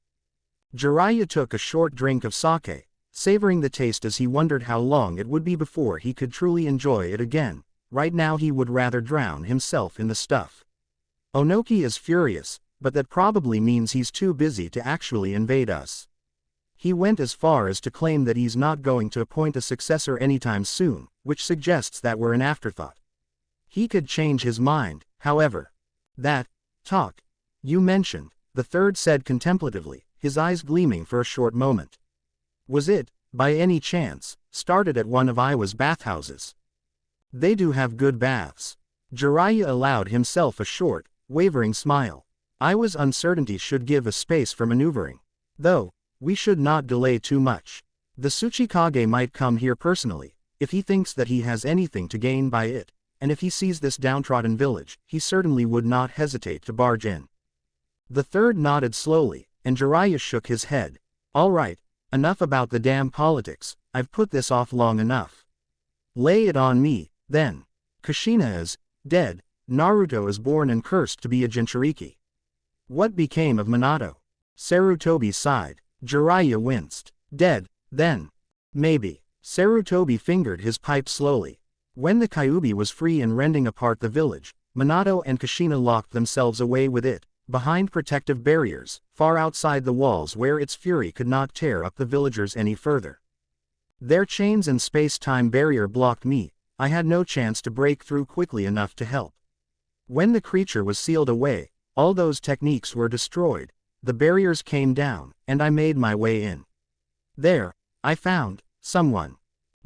Jiraiya took a short drink of sake, savoring the taste as he wondered how long it would be before he could truly enjoy it again. Right now he would rather drown himself in the stuff. Onoki is furious, but that probably means he's too busy to actually invade us. He went as far as to claim that he's not going to appoint a successor anytime soon, which suggests that we're an afterthought. He could change his mind, however. That talk you mentioned, the third said contemplatively, his eyes gleaming for a short moment. Was it, by any chance, started at one of Iwa's bathhouses? They do have good baths. Jiraiya allowed himself a short, wavering smile. Iwa's uncertainty should give a space for maneuvering. Though, we should not delay too much. The Tsuchikage might come here personally, if he thinks that he has anything to gain by it, and if he sees this downtrodden village, he certainly would not hesitate to barge in. The third nodded slowly, and Jiraiya shook his head. All right, enough about the damn politics, I've put this off long enough. Lay it on me, then. Kushina is dead, Naruto is born and cursed to be a Jinchuriki. What became of Minato? Sarutobi sighed. Jiraiya winced. Dead, then. Maybe. Sarutobi fingered his pipe slowly. When the Kyuubi was free and rending apart the village, Minato and Kushina locked themselves away with it, behind protective barriers, far outside the walls where its fury could not tear up the villagers any further. Their chains and space-time barrier blocked me, I had no chance to break through quickly enough to help. When the creature was sealed away, all those techniques were destroyed, the barriers came down, and I made my way in. There, I found someone.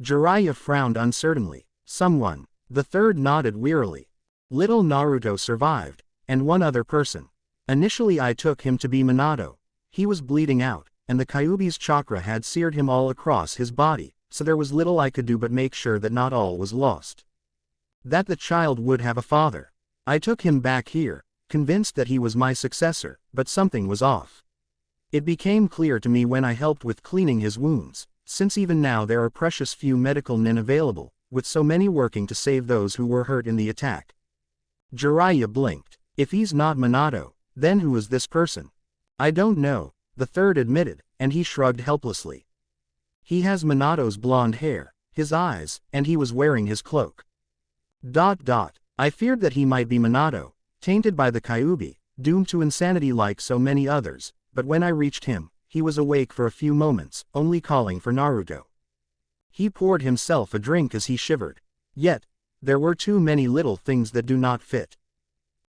Jiraiya frowned uncertainly. Someone. The third nodded wearily. Little Naruto survived, and one other person. Initially I took him to be Minato. He was bleeding out, and the Kyuubi's chakra had seared him all across his body, so there was little I could do but make sure that not all was lost. That the child would have a father. I took him back here, convinced that he was my successor, but something was off. It became clear to me when I helped with cleaning his wounds, since even now there are precious few medical nin available, with so many working to save those who were hurt in the attack. Jiraiya blinked. If he's not Minato, then who is this person? I don't know, the third admitted, and he shrugged helplessly. He has Minato's blonde hair, his eyes, and he was wearing his cloak. I feared that he might be Minato, tainted by the Kyuubi, doomed to insanity like so many others, but when I reached him, he was awake for a few moments, only calling for Naruto. He poured himself a drink as he shivered. Yet, there were too many little things that do not fit.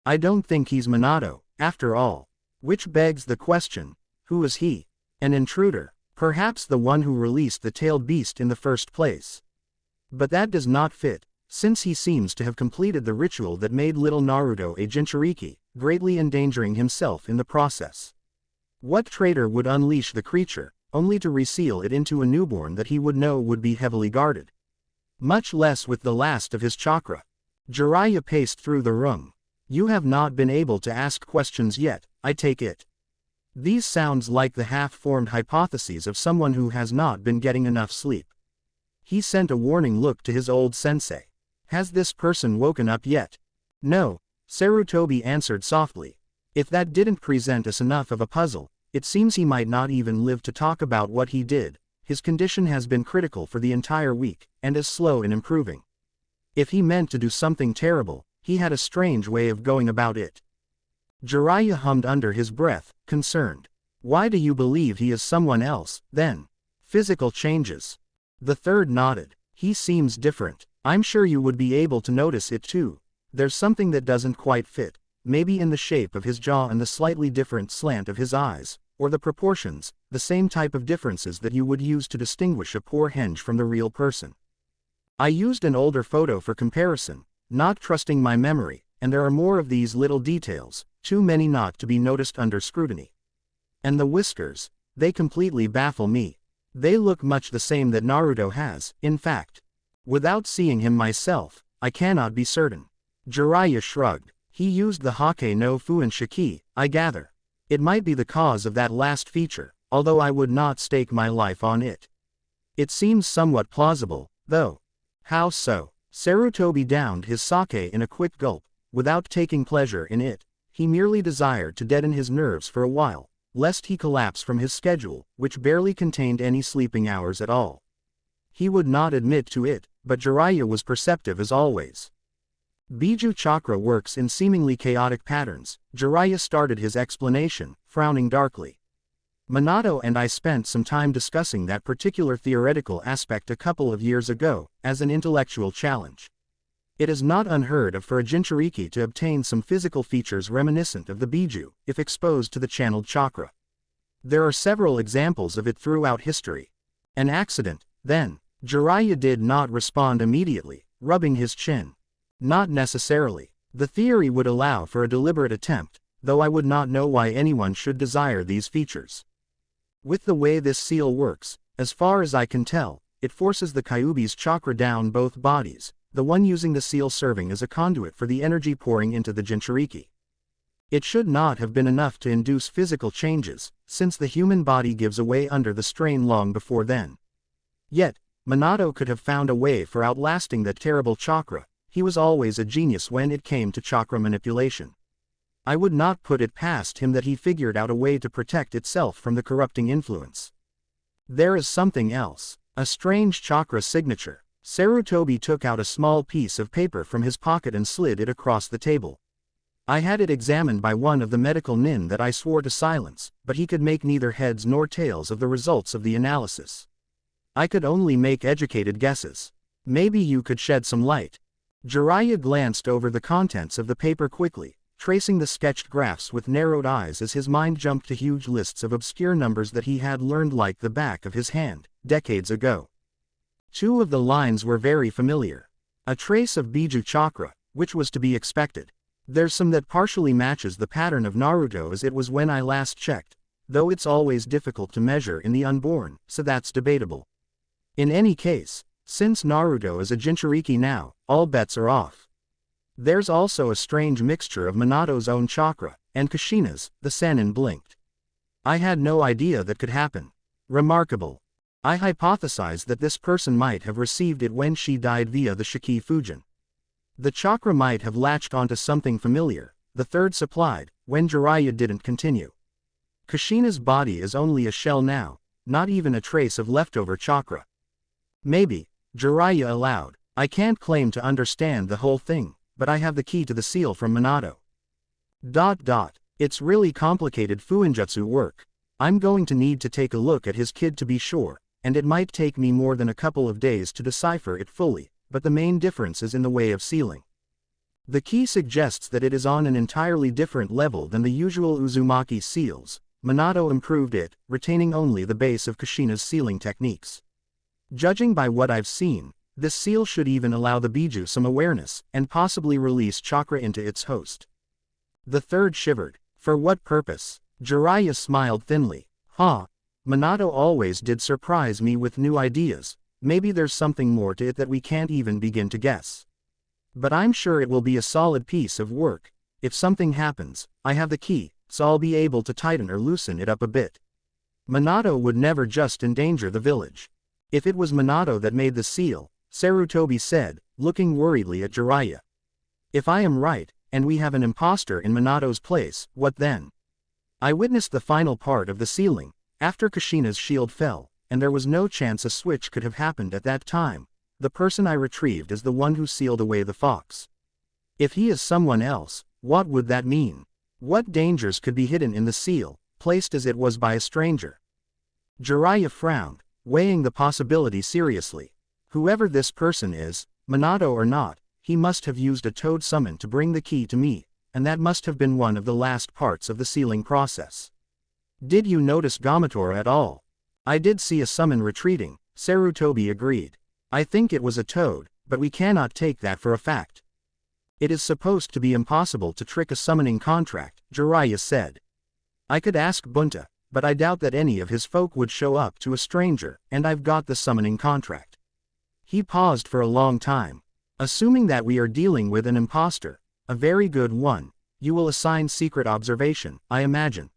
I don't think he's Minato, after all. Which begs the question, who is he? An intruder, perhaps the one who released the tailed beast in the first place. But that does not fit, since he seems to have completed the ritual that made little Naruto a Jinchuriki, greatly endangering himself in the process. What traitor would unleash the creature, only to reseal it into a newborn that he would know would be heavily guarded? Much less with the last of his chakra. Jiraiya paced through the room. You have not been able to ask questions yet, I take it. These sounds like the half-formed hypotheses of someone who has not been getting enough sleep. He sent a warning look to his old sensei. Has this person woken up yet? No, Sarutobi answered softly. If that didn't present us enough of a puzzle, it seems he might not even live to talk about what he did. His condition has been critical for the entire week, and is slow in improving. If he meant to do something terrible, he had a strange way of going about it. Jiraiya hummed under his breath, concerned. Why do you believe he is someone else, then? Physical changes. The third nodded. He seems different. I'm sure you would be able to notice it too. There's something that doesn't quite fit, maybe in the shape of his jaw and the slightly different slant of his eyes, or the proportions, the same type of differences that you would use to distinguish a poor henge from the real person. I used an older photo for comparison, not trusting my memory, and there are more of these little details, too many not to be noticed under scrutiny. And the whiskers, they completely baffle me. They look much the same that Naruto has, in fact. Without seeing him myself, I cannot be certain. Jiraiya shrugged. He used the Hake no Fuin Shiki, I gather. It might be the cause of that last feature, although I would not stake my life on it. It seems somewhat plausible, though. How so? Sarutobi downed his sake in a quick gulp, without taking pleasure in it. He merely desired to deaden his nerves for a while, lest he collapse from his schedule, which barely contained any sleeping hours at all. He would not admit to it, but Jiraiya was perceptive as always. Biju chakra works in seemingly chaotic patterns. Jiraiya started his explanation, frowning darkly. Minato and I spent some time discussing that particular theoretical aspect a couple of years ago, as an intellectual challenge. It is not unheard of for a Jinchuriki to obtain some physical features reminiscent of the Biju, if exposed to the channeled chakra. There are several examples of it throughout history. An accident, then? Jiraiya did not respond immediately, rubbing his chin. Not necessarily. The theory would allow for a deliberate attempt, though I would not know why anyone should desire these features. With the way this seal works, as far as I can tell, it forces the Kyuubi's chakra down both bodies, the one using the seal serving as a conduit for the energy pouring into the Jinchuriki. It should not have been enough to induce physical changes, since the human body gives away under the strain long before then. Yet, Minato could have found a way for outlasting that terrible chakra. He was always a genius when it came to chakra manipulation. I would not put it past him that he figured out a way to protect itself from the corrupting influence. There is something else. A strange chakra signature. Sarutobi took out a small piece of paper from his pocket and slid it across the table. I had it examined by one of the medical nin that I swore to silence, but he could make neither heads nor tails of the results of the analysis. I could only make educated guesses. Maybe you could shed some light. Jiraiya glanced over the contents of the paper quickly, tracing the sketched graphs with narrowed eyes as his mind jumped to huge lists of obscure numbers that he had learned like the back of his hand, decades ago. Two of the lines were very familiar. A trace of Biju chakra, which was to be expected. There's some that partially matches the pattern of Naruto as it was when I last checked, though it's always difficult to measure in the unborn, so that's debatable. In any case, since Naruto is a Jinchuriki now, all bets are off. There's also a strange mixture of Minato's own chakra, and Kushina's. The Sannin blinked. I had no idea that could happen. Remarkable. I hypothesized that this person might have received it when she died via the Shiki Fujin. The chakra might have latched onto something familiar, the third supplied, when Jiraiya didn't continue. Kushina's body is only a shell now, not even a trace of leftover chakra. Maybe, Jiraiya allowed. I can't claim to understand the whole thing, but I have the key to the seal from Minato. It's really complicated fuinjutsu work. I'm going to need to take a look at his kid to be sure, and it might take me more than a couple of days to decipher it fully, but the main difference is in the way of sealing. The key suggests that it is on an entirely different level than the usual Uzumaki seals. Minato improved it, retaining only the base of Kushina's sealing techniques. Judging by what I've seen, this seal should even allow the Biju some awareness, and possibly release chakra into its host. The third shivered. For what purpose? Jiraiya smiled thinly. Minato always did surprise me with new ideas. Maybe there's something more to it that we can't even begin to guess. But I'm sure it will be a solid piece of work. If something happens, I have the key, so I'll be able to tighten or loosen it up a bit. Minato would never just endanger the village. If it was Minato that made the seal, Sarutobi said, looking worriedly at Jiraiya. If I am right, and we have an imposter in Minato's place, what then? I witnessed the final part of the sealing, after Kushina's shield fell, and there was no chance a switch could have happened at that time. The person I retrieved is the one who sealed away the fox. If he is someone else, what would that mean? What dangers could be hidden in the seal, placed as it was by a stranger? Jiraiya frowned, weighing the possibility seriously. Whoever this person is, Minato or not, he must have used a toad summon to bring the key to me, and that must have been one of the last parts of the sealing process. Did you notice Gamatora at all? I did see a summon retreating, Sarutobi agreed. I think it was a toad, but we cannot take that for a fact. It is supposed to be impossible to trick a summoning contract, Jiraiya said. I could ask Bunta, but I doubt that any of his folk would show up to a stranger, and I've got the summoning contract. He paused for a long time. Assuming that we are dealing with an imposter, A very good one. You will assign secret observation, I imagine.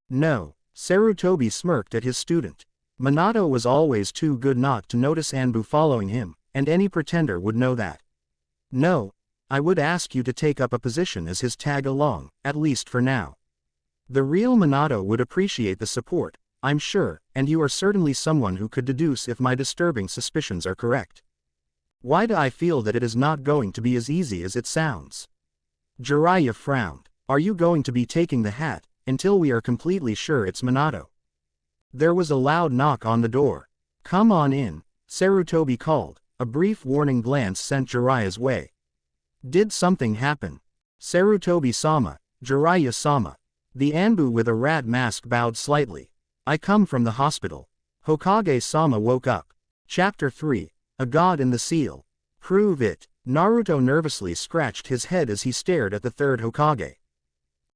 No. Sarutobi smirked at his student. Minato was always too good not to notice Anbu following him, and any pretender would know that. No. I would ask you to take up a position as his tag-along, at least for now. The real Minato would appreciate the support, I'm sure, and you are certainly someone who could deduce if my disturbing suspicions are correct. Why do I feel that it is not going to be as easy as it sounds? Jiraiya frowned. Are you going to be taking the hat, until we are completely sure it's Minato? There was a loud knock on the door. Come on in, Sarutobi called. A brief warning glance sent Jiraiya's way. Did something happen? Sarutobi-sama, Jiraiya-sama. The Anbu with a rat mask bowed slightly. I come from the hospital. Hokage-sama woke up. Chapter 3. A God in the Seal. Prove it. Naruto nervously scratched his head as he stared at the third Hokage.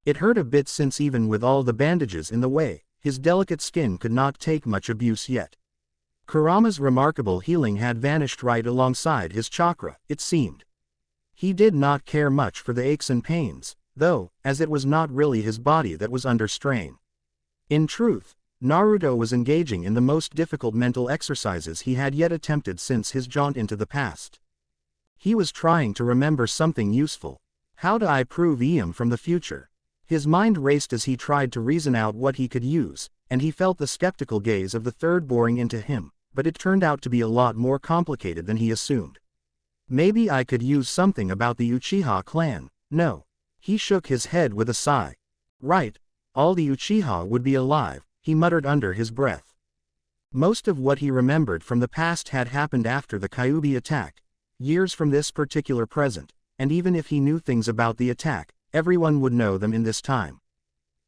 It hurt a bit since even with all the bandages in the way, his delicate skin could not take much abuse yet. Kurama's remarkable healing had vanished right alongside his chakra, it seemed. He did not care much for the aches and pains, though, as it was not really his body that was under strain. In truth, Naruto was engaging in the most difficult mental exercises he had yet attempted since his jaunt into the past. He was trying to remember something useful. How do I prove Iam from the future? His mind raced as he tried to reason out what he could use, and he felt the skeptical gaze of the third boring into him, but it turned out to be a lot more complicated than he assumed. Maybe I could use something about the Uchiha clan. No. He shook his head with a sigh. Right, all the Uchiha would be alive, he muttered under his breath. Most of what he remembered from the past had happened after the Kyuubi attack, years from this particular present, and even if he knew things about the attack, everyone would know them in this time.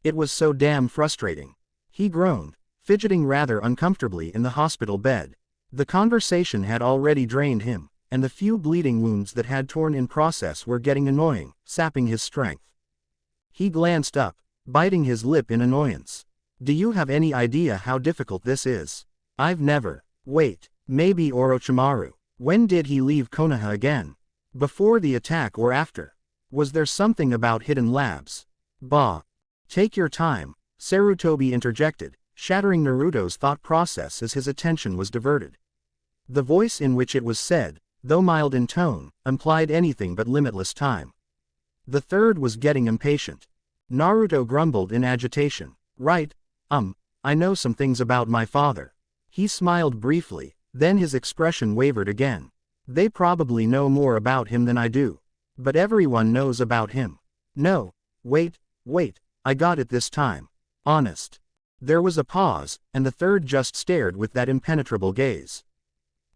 It was so damn frustrating. He groaned, fidgeting rather uncomfortably in the hospital bed. The conversation had already drained him, and the few bleeding wounds that had torn in process were getting annoying, sapping his strength. He glanced up, biting his lip in annoyance. Do you have any idea how difficult this is? I've never. Wait, maybe Orochimaru. When did he leave Konoha again? Before the attack or after? Was there something about hidden labs? Bah. Take your time, Sarutobi interjected, shattering Naruto's thought process as his attention was diverted. The voice in which it was said, though mild in tone, implied anything but limitless time. The third was getting impatient. Naruto grumbled in agitation. Right, I know some things about my father. He smiled briefly, then his expression wavered again. They probably know more about him than I do. But everyone knows about him. No, wait, I got it this time. Honest. There was a pause, and the third just stared with that impenetrable gaze.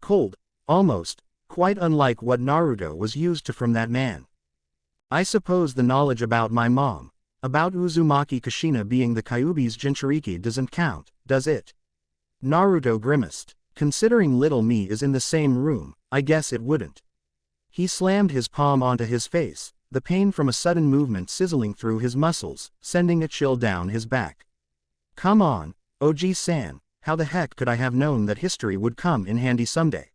Cold, almost, quite unlike what Naruto was used to from that man. I suppose the knowledge about my mom, about Uzumaki Kushina being the Kyuubi's Jinchuriki doesn't count, does it? Naruto grimaced. Considering little me is in the same room, I guess it wouldn't. He slammed his palm onto his face, the pain from a sudden movement sizzling through his muscles, sending a chill down his back. Come on, Oji-san, how the heck could I have known that history would come in handy someday?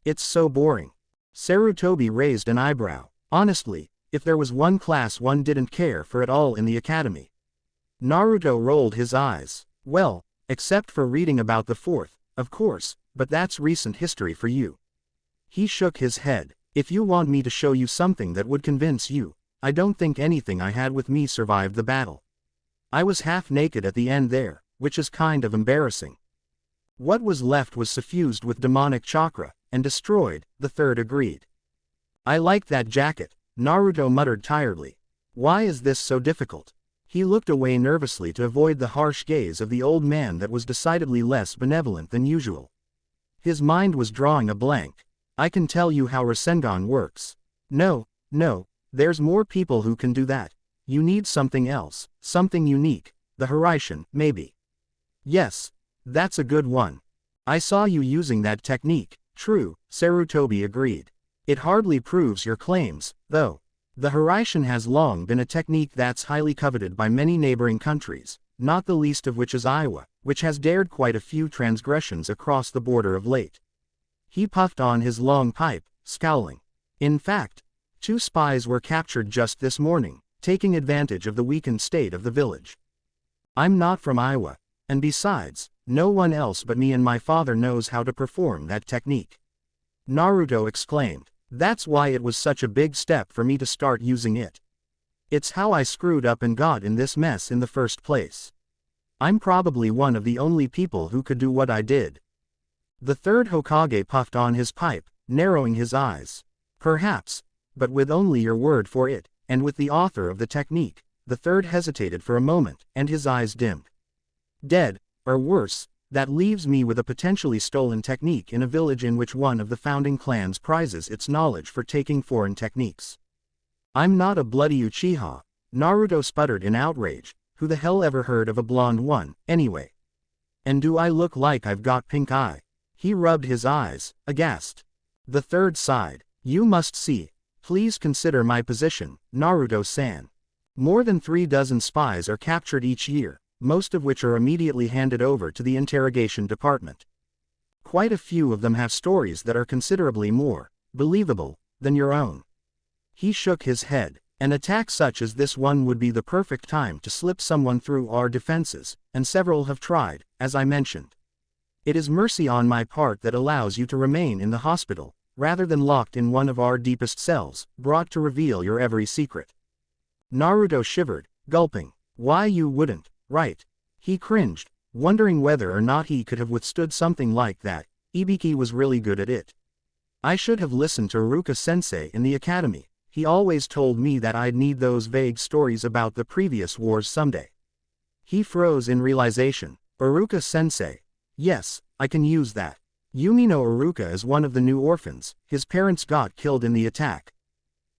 It's so boring. Sarutobi raised an eyebrow. Honestly, if there was one class one didn't care for at all in the academy. Naruto rolled his eyes. Well, except for reading about the fourth, of course, but that's recent history for you. He shook his head. If you want me to show you something that would convince you, I don't think anything I had with me survived the battle. I was half naked at the end there, which is kind of embarrassing. What was left was suffused with demonic chakra, and destroyed, the third agreed. I like that jacket, Naruto muttered tiredly. Why is this so difficult? He looked away nervously to avoid the harsh gaze of the old man that was decidedly less benevolent than usual. His mind was drawing a blank. I can tell you how Rasengan works. No, there's more people who can do that. You need something else, something unique, the Hiraishin, maybe. Yes, that's a good one. I saw you using that technique. True, Sarutobi agreed. It hardly proves your claims, though. The Hiraishin has long been a technique that's highly coveted by many neighboring countries, not the least of which is Iowa, which has dared quite a few transgressions across the border of late. He puffed on his long pipe, scowling. In fact, 2 spies were captured just this morning, taking advantage of the weakened state of the village. I'm not from Iowa, and besides, no one else but me and my father knows how to perform that technique. Naruto exclaimed. That's why it was such a big step for me to start using it. It's how I screwed up and got in this mess in the first place. I'm probably one of the only people who could do what I did. The third Hokage puffed on his pipe, narrowing his eyes. Perhaps, but with only your word for it, and with the author of the technique. The third hesitated for a moment, and his eyes dimmed. Dead, or worse, that leaves me with a potentially stolen technique in a village in which one of the founding clans prizes its knowledge for taking foreign techniques. I'm not a bloody Uchiha, Naruto sputtered in outrage. Who the hell ever heard of a blonde one, anyway? And do I look like I've got pink eye? He rubbed his eyes, aghast. The third sighed. You must see. Please consider my position, Naruto-san. More than 36 spies are captured each year, most of which are immediately handed over to the interrogation department. Quite a few of them have stories that are considerably more believable than your own. He shook his head. An attack such as this one would be the perfect time to slip someone through our defenses, and several have tried, as I mentioned. It is mercy on my part that allows you to remain in the hospital, rather than locked in one of our deepest cells, brought to reveal your every secret. Naruto shivered, gulping. Why you wouldn't, right? He cringed, wondering whether or not he could have withstood something like that. Ibiki was really good at it. I should have listened to Iruka-sensei in the academy. He always told me that I'd need those vague stories about the previous wars someday. He froze in realization. Iruka-sensei. Yes, I can use that. Yumi no Iruka is one of the new orphans. His parents got killed in the attack.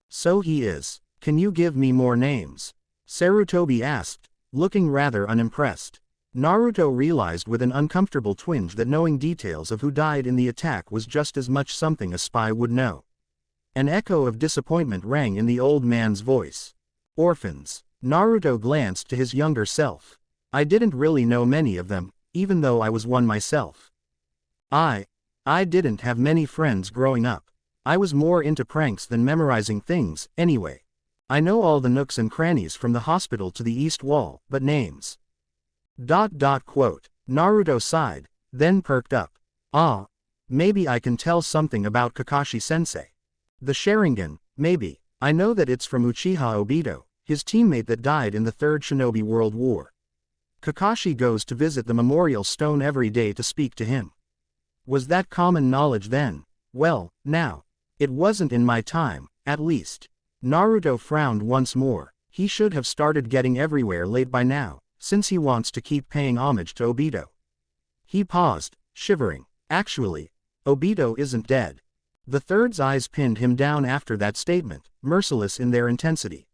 So he is. Can you give me more names? Sarutobi asked, looking rather unimpressed. Naruto realized with an uncomfortable twinge that knowing details of who died in the attack was just as much something a spy would know. An echo of disappointment rang in the old man's voice. Orphans. Naruto glanced to his younger self. I didn't really know many of them, even though I was one myself. I didn't have many friends growing up. I was more into pranks than memorizing things, anyway. I know all the nooks and crannies from the hospital to the east wall, but names. Naruto sighed, then perked up. Ah, maybe I can tell something about Kakashi-sensei. The Sharingan, maybe. I know that it's from Uchiha Obito, his teammate that died in the Third Shinobi World War. Kakashi goes to visit the memorial stone every day to speak to him. Was that common knowledge then? Well, now. It wasn't in my time, at least. Naruto frowned once more. He should have started getting everywhere late by now, since he wants to keep paying homage to Obito. He paused, shivering. Actually, Obito isn't dead. The third's eyes pinned him down after that statement, merciless in their intensity.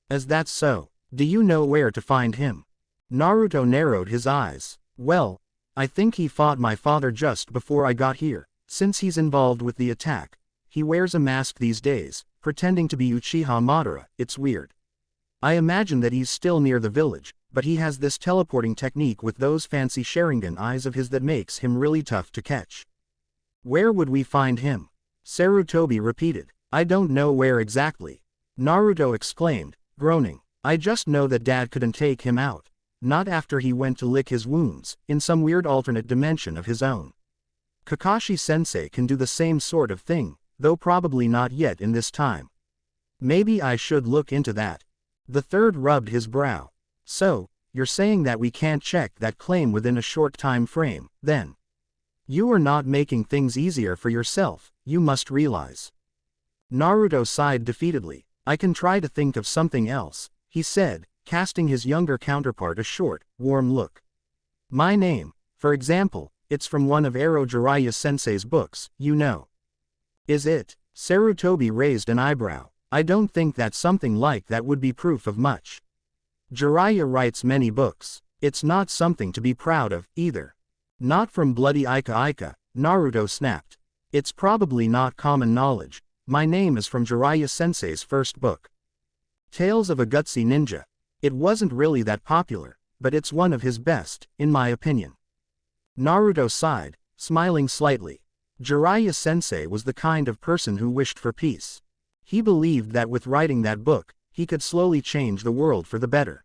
As that's so, do you know where to find him? Naruto narrowed his eyes. Well, I think he fought my father just before I got here. Since he's involved with the attack, he wears a mask these days, pretending to be Uchiha Madara. It's weird. I imagine that he's still near the village, but he has this teleporting technique with those fancy Sharingan eyes of his that makes him really tough to catch. Where would we find him? Sarutobi repeated. I don't know where exactly. Naruto exclaimed, groaning. I just know that Dad couldn't take him out. Not after he went to lick his wounds, in some weird alternate dimension of his own. Kakashi-sensei can do the same sort of thing, though probably not yet in this time. Maybe I should look into that. The third rubbed his brow. So, you're saying that we can't check that claim within a short time frame, then? You are not making things easier for yourself, you must realize. Naruto sighed defeatedly. I can try to think of something else, he said, casting his younger counterpart a short, warm look. My name, for example, it's from one of Ero Jiraiya-sensei's books, you know. Is it? Sarutobi raised an eyebrow. I don't think that something like that would be proof of much. Jiraiya writes many books. It's not something to be proud of, either. Not from bloody Ika Ika, Naruto snapped. It's probably not common knowledge. My name is from Jiraiya-sensei's first book. Tales of a Gutsy Ninja. It wasn't really that popular, but it's one of his best, in my opinion. Naruto sighed, smiling slightly. Jiraiya-sensei was the kind of person who wished for peace. He believed that with writing that book, he could slowly change the world for the better.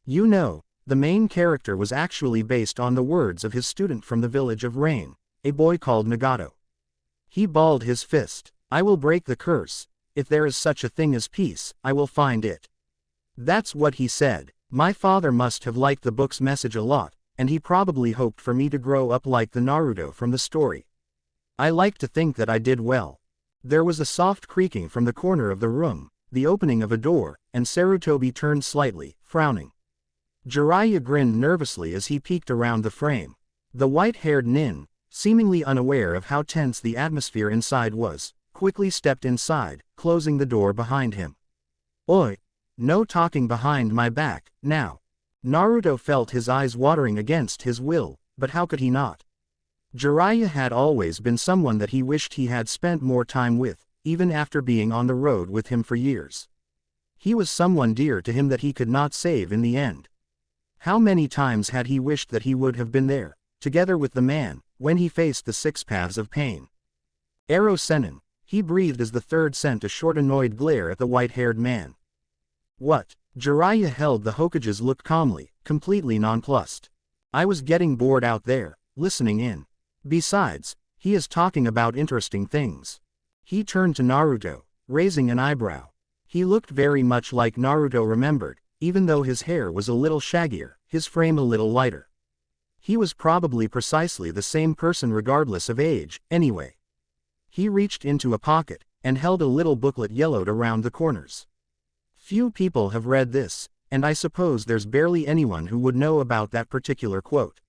You know, the main character was actually based on the words of his student from the village of Rain, a boy called Nagato. He balled his fist. I will break the curse. If there is such a thing as peace, I will find it. That's what he said. My father must have liked the book's message a lot, and he probably hoped for me to grow up like the Naruto from the story. I like to think that I did well. There was a soft creaking from the corner of the room, the opening of a door, and Sarutobi turned slightly, frowning. Jiraiya grinned nervously as he peeked around the frame. The white-haired nin, seemingly unaware of how tense the atmosphere inside was, quickly stepped inside, closing the door behind him. Oi! No talking behind my back, now. Naruto felt his eyes watering against his will, but how could he not? Jiraiya had always been someone that he wished he had spent more time with, even after being on the road with him for years. He was someone dear to him that he could not save in the end. How many times had he wished that he would have been there, together with the man, when he faced the 6 paths of pain. Ero Sennin, he breathed as the third sent a short annoyed glare at the white-haired man. What? Jiraiya held the Hokage's look calmly, completely nonplussed. I was getting bored out there, listening in. Besides, he is talking about interesting things. He turned to Naruto, raising an eyebrow. He looked very much like Naruto remembered, even though his hair was a little shaggier, his frame a little lighter. He was probably precisely the same person regardless of age, anyway. He reached into a pocket, and held a little booklet yellowed around the corners. Few people have read this, and I suppose there's barely anyone who would know about that particular quote.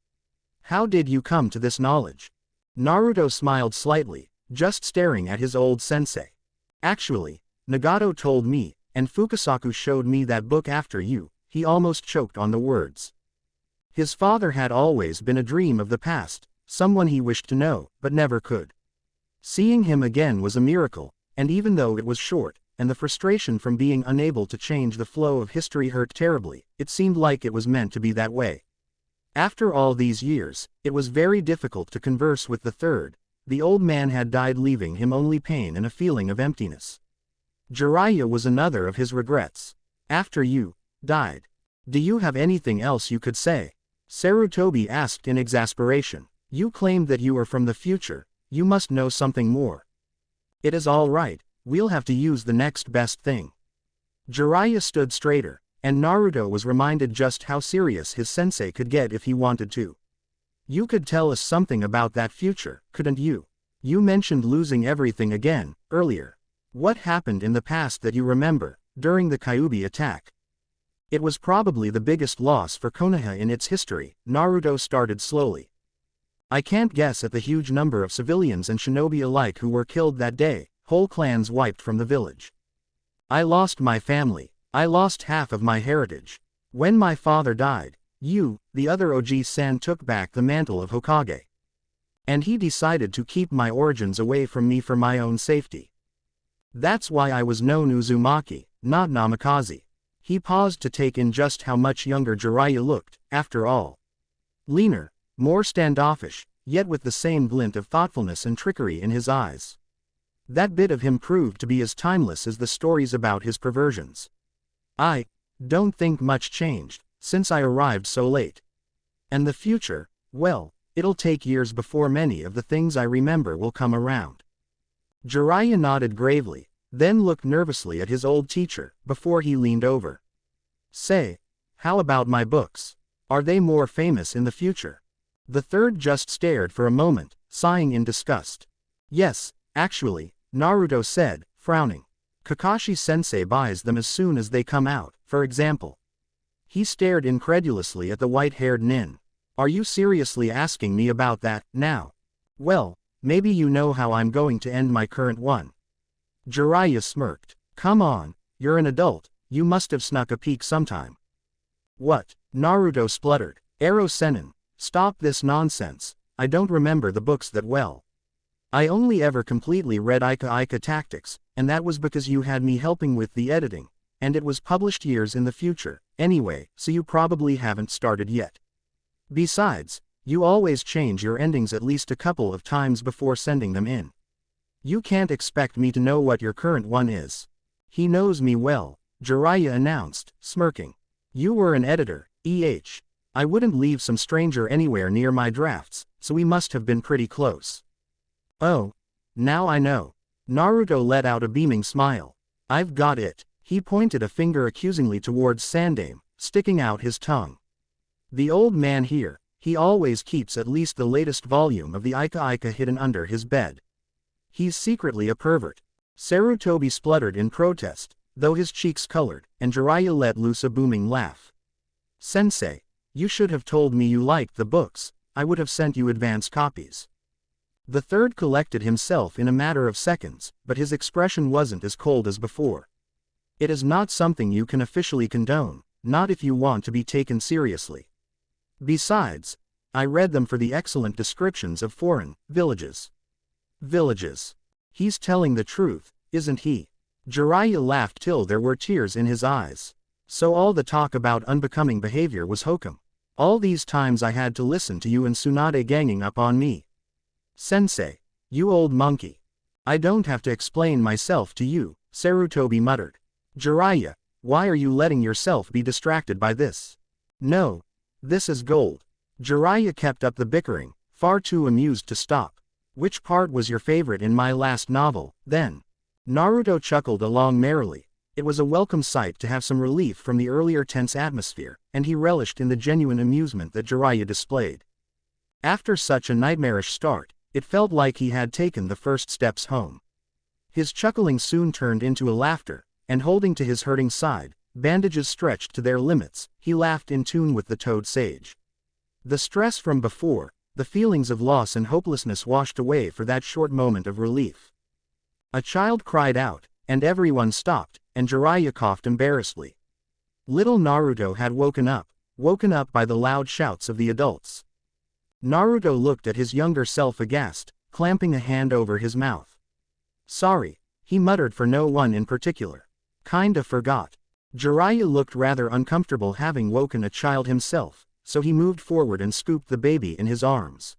How did you come to this knowledge? Naruto smiled slightly, just staring at his old sensei. Actually, Nagato told me, and Fukasaku showed me that book after you. He almost choked on the words. His father had always been a dream of the past, someone he wished to know, but never could. Seeing him again was a miracle, and even though it was short, and the frustration from being unable to change the flow of history hurt terribly, it seemed like it was meant to be that way. After all these years, it was very difficult to converse with the third. The old man had died, leaving him only pain and a feeling of emptiness. Jiraiya was another of his regrets. After you died, do you have anything else you could say? Sarutobi asked in exasperation. You claimed that you are from the future, you must know something more. It is all right, we'll have to use the next best thing. Jiraiya stood straighter, and Naruto was reminded just how serious his sensei could get if he wanted to. You could tell us something about that future, couldn't you? You mentioned losing everything again, earlier. What happened in the past that you remember, during the Kyuubi attack? It was probably the biggest loss for Konoha in its history, Naruto started slowly. I can't guess at the huge number of civilians and shinobi alike who were killed that day, whole clans wiped from the village. I lost my family, I lost half of my heritage. When my father died, you, the other Oji-san, took back the mantle of Hokage. And he decided to keep my origins away from me for my own safety. That's why I was known Uzumaki, not Namikaze. He paused to take in just how much younger Jiraiya looked, after all. Leaner, more standoffish, yet with the same glint of thoughtfulness and trickery in his eyes. That bit of him proved to be as timeless as the stories about his perversions. I don't think much changed, since I arrived so late. And the future, well, it'll take years before many of the things I remember will come around. Jiraiya nodded gravely, then looked nervously at his old teacher, before he leaned over. Say, how about my books? Are they more famous in the future? The third just stared for a moment, sighing in disgust. Yes, actually, Naruto said, frowning. Kakashi-sensei buys them as soon as they come out, for example. He stared incredulously at the white-haired nin. Are you seriously asking me about that, now? Well, maybe you know how I'm going to end my current one. Jiraiya smirked. Come on, you're an adult, you must have snuck a peek sometime. What? Naruto spluttered. Ero Sennin, stop this nonsense, I don't remember the books that well. I only ever completely read Ika Tactics, and that was because you had me helping with the editing, and it was published years in the future, anyway, so you probably haven't started yet. Besides, you always change your endings at least a couple of times before sending them in. You can't expect me to know what your current one is. He knows me well, Jiraiya announced, smirking. You were an editor, I wouldn't leave some stranger anywhere near my drafts, so we must have been pretty close. Oh. Now I know. Naruto let out a beaming smile. I've got it. He pointed a finger accusingly towards Sandaime, sticking out his tongue. The old man here, he always keeps at least the latest volume of the Ika hidden under his bed. He's secretly a pervert. Sarutobi spluttered in protest, though his cheeks colored, and Jiraiya let loose a booming laugh. Sensei, you should have told me you liked the books, I would have sent you advance copies. The third collected himself in a matter of seconds, but his expression wasn't as cold as before. It is not something you can officially condone, not if you want to be taken seriously. Besides, I read them for the excellent descriptions of foreign villages. Villages. He's telling the truth, isn't he? Jiraiya laughed till there were tears in his eyes. So all the talk about unbecoming behavior was hokum. All these times I had to listen to you and Tsunade ganging up on me. Sensei, you old monkey. I don't have to explain myself to you, Sarutobi muttered. Jiraiya, why are you letting yourself be distracted by this? No. This is gold. Jiraiya kept up the bickering, far too amused to stop. Which part was your favorite in my last novel, then? Naruto chuckled along merrily. It was a welcome sight to have some relief from the earlier tense atmosphere, and he relished in the genuine amusement that Jiraiya displayed. After such a nightmarish start, it felt like he had taken the first steps home. His chuckling soon turned into a laughter, and holding to his hurting side, bandages stretched to their limits, he laughed in tune with the toad sage. The stress from before, the feelings of loss and hopelessness washed away for that short moment of relief. A child cried out, and everyone stopped, and Jiraiya coughed embarrassedly. Little Naruto had woken up by the loud shouts of the adults. Naruto looked at his younger self aghast, clamping a hand over his mouth. Sorry, he muttered for no one in particular. Kinda forgot. Jiraiya looked rather uncomfortable having woken a child himself, so he moved forward and scooped the baby in his arms.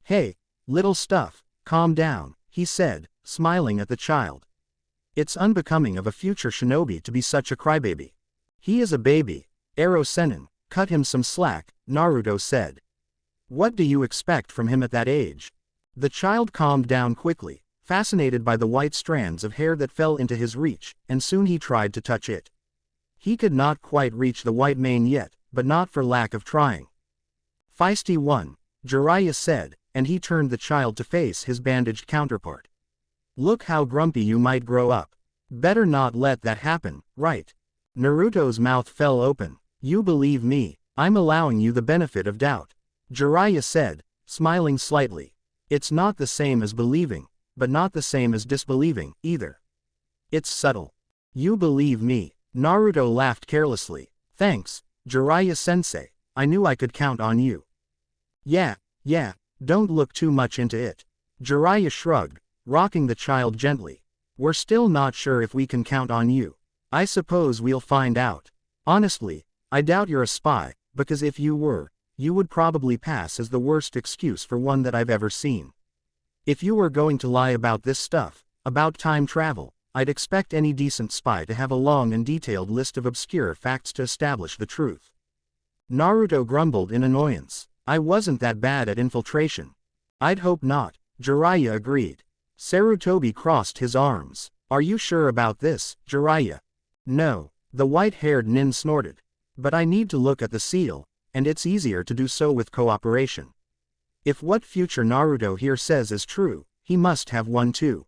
Hey, little stuff, calm down, he said, smiling at the child. It's unbecoming of a future shinobi to be such a crybaby. He is a baby. Ero Sennin, cut him some slack, Naruto said. What do you expect from him at that age? The child calmed down quickly, fascinated by the white strands of hair that fell into his reach, and soon he tried to touch it. He could not quite reach the white mane yet, but not for lack of trying. Feisty one, Jiraiya said, and he turned the child to face his bandaged counterpart. Look how grumpy you might grow up. Better not let that happen, right? Naruto's mouth fell open. You believe me, I'm allowing you the benefit of doubt. Jiraiya said, smiling slightly. It's not the same as believing, but not the same as disbelieving, either. It's subtle. You believe me. Naruto laughed carelessly. Thanks, Jiraiya-sensei, I knew I could count on you. Yeah, don't look too much into it. Jiraiya shrugged, rocking the child gently. We're still not sure if we can count on you. I suppose we'll find out. Honestly, I doubt you're a spy, because if you were, you would probably pass as the worst excuse for one that I've ever seen. If you were going to lie about this stuff, about time travel, I'd expect any decent spy to have a long and detailed list of obscure facts to establish the truth. Naruto grumbled in annoyance. I wasn't that bad at infiltration. I'd hope not, Jiraiya agreed. Sarutobi crossed his arms. Are you sure about this, Jiraiya? No, the white-haired nin snorted. But I need to look at the seal, and it's easier to do so with cooperation. If what future Naruto here says is true, he must have one too.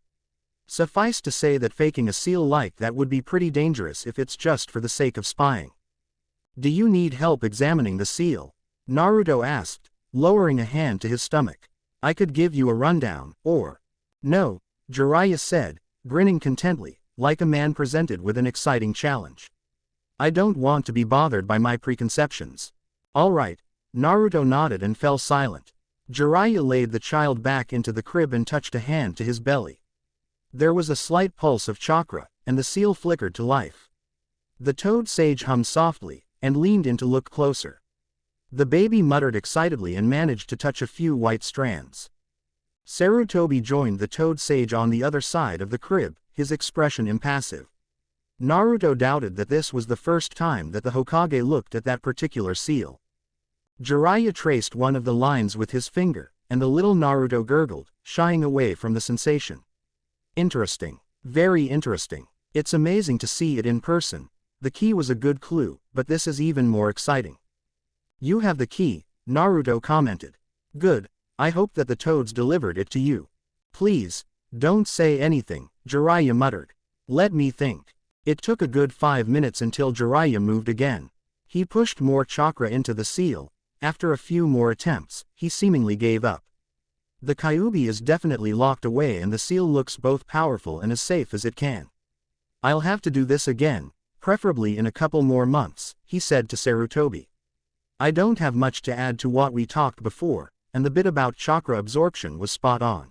Suffice to say that faking a seal like that would be pretty dangerous if it's just for the sake of spying. Do you need help examining the seal? Naruto asked, lowering a hand to his stomach. I could give you a rundown, or... No, Jiraiya said, grinning contentedly, like a man presented with an exciting challenge. I don't want to be bothered by my preconceptions. All right, Naruto nodded and fell silent. Jiraiya laid the child back into the crib and touched a hand to his belly. There was a slight pulse of chakra, and the seal flickered to life. The toad sage hummed softly, and leaned in to look closer. The baby muttered excitedly and managed to touch a few white strands. Sarutobi joined the Toad Sage on the other side of the crib, his expression impassive. Naruto doubted that this was the first time that the Hokage looked at that particular seal. Jiraiya traced one of the lines with his finger, and the little Naruto gurgled, shying away from the sensation. Interesting. Very interesting. It's amazing to see it in person. The key was a good clue, but this is even more exciting. You have the key, Naruto commented. Good, I hope that the toads delivered it to you. Please, don't say anything, Jiraiya muttered. Let me think. It took a good 5 minutes until Jiraiya moved again. He pushed more chakra into the seal. After a few more attempts, he seemingly gave up. The Kyuubi is definitely locked away and the seal looks both powerful and as safe as it can. I'll have to do this again, preferably in a couple more months, he said to Sarutobi. I don't have much to add to what we talked before, and the bit about chakra absorption was spot on.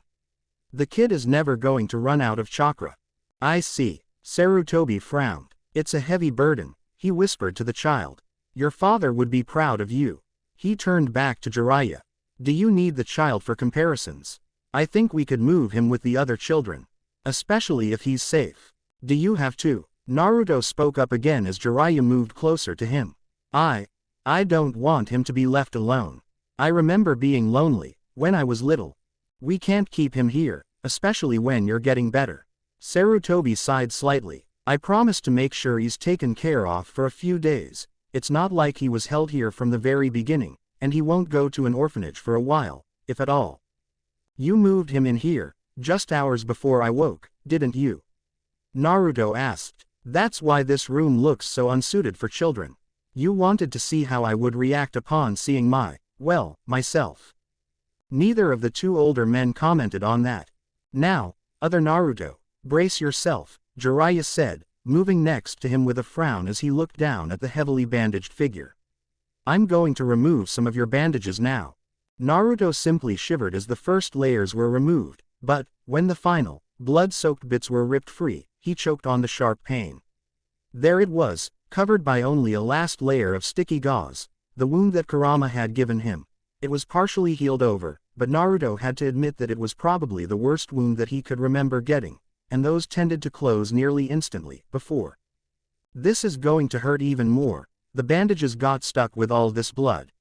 The kid is never going to run out of chakra. I see. Sarutobi frowned. It's a heavy burden, he whispered to the child. Your father would be proud of you. He turned back to Jiraiya. Do you need the child for comparisons? I think we could move him with the other children. Especially if he's safe. Do you have to? Naruto spoke up again as Jiraiya moved closer to him. I don't want him to be left alone. I remember being lonely, when I was little. We can't keep him here, especially when you're getting better. Sarutobi sighed slightly. I promise to make sure he's taken care of for a few days. It's not like he was held here from the very beginning, and he won't go to an orphanage for a while, if at all. You moved him in here, just hours before I woke, didn't you? Naruto asked. That's why this room looks so unsuited for children. You wanted to see how I would react upon seeing myself. Neither of the two older men commented on that. Now, other Naruto, brace yourself, Jiraiya said, moving next to him with a frown as he looked down at the heavily bandaged figure. I'm going to remove some of your bandages now. Naruto simply shivered as the first layers were removed, but, when the final, blood-soaked bits were ripped free, he choked on the sharp pain. There it was, covered by only a last layer of sticky gauze, the wound that Kurama had given him. It was partially healed over, but Naruto had to admit that it was probably the worst wound that he could remember getting, and those tended to close nearly instantly, before. This is going to hurt even more, the bandages got stuck with all this blood.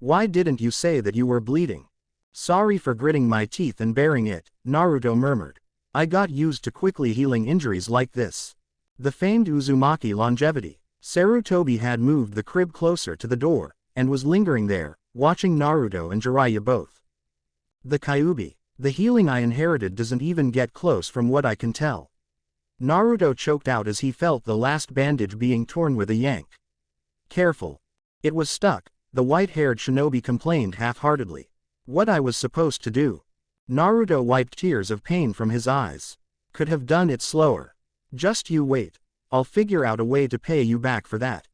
Why didn't you say that you were bleeding? Sorry for gritting my teeth and bearing it, Naruto murmured. I got used to quickly healing injuries like this. The famed Uzumaki longevity. Sarutobi had moved the crib closer to the door, and was lingering there, watching Naruto and Jiraiya both. The Kyuubi. The healing I inherited doesn't even get close from what I can tell. Naruto choked out as he felt the last bandage being torn with a yank. Careful. It was stuck, the white-haired shinobi complained half-heartedly. What I was supposed to do? Naruto wiped tears of pain from his eyes. Could have done it slower. Just you wait. I'll figure out a way to pay you back for that.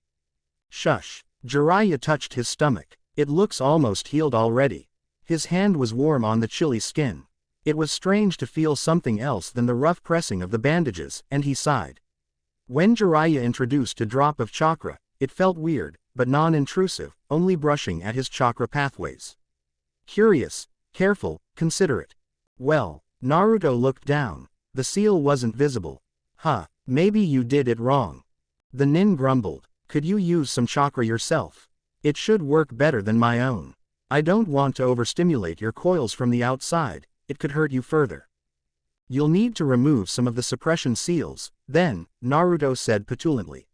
Shush. Jiraiya touched his stomach. It looks almost healed already. His hand was warm on the chilly skin. It was strange to feel something else than the rough pressing of the bandages, and he sighed. When Jiraiya introduced a drop of chakra, it felt weird, but non-intrusive, only brushing at his chakra pathways. Curious, careful, considerate. Well, Naruto looked down. The seal wasn't visible. Maybe you did it wrong. The nin grumbled. Could you use some chakra yourself? It should work better than my own. I don't want to overstimulate your coils from the outside, it could hurt you further. You'll need to remove some of the suppression seals, then, Naruto said petulantly.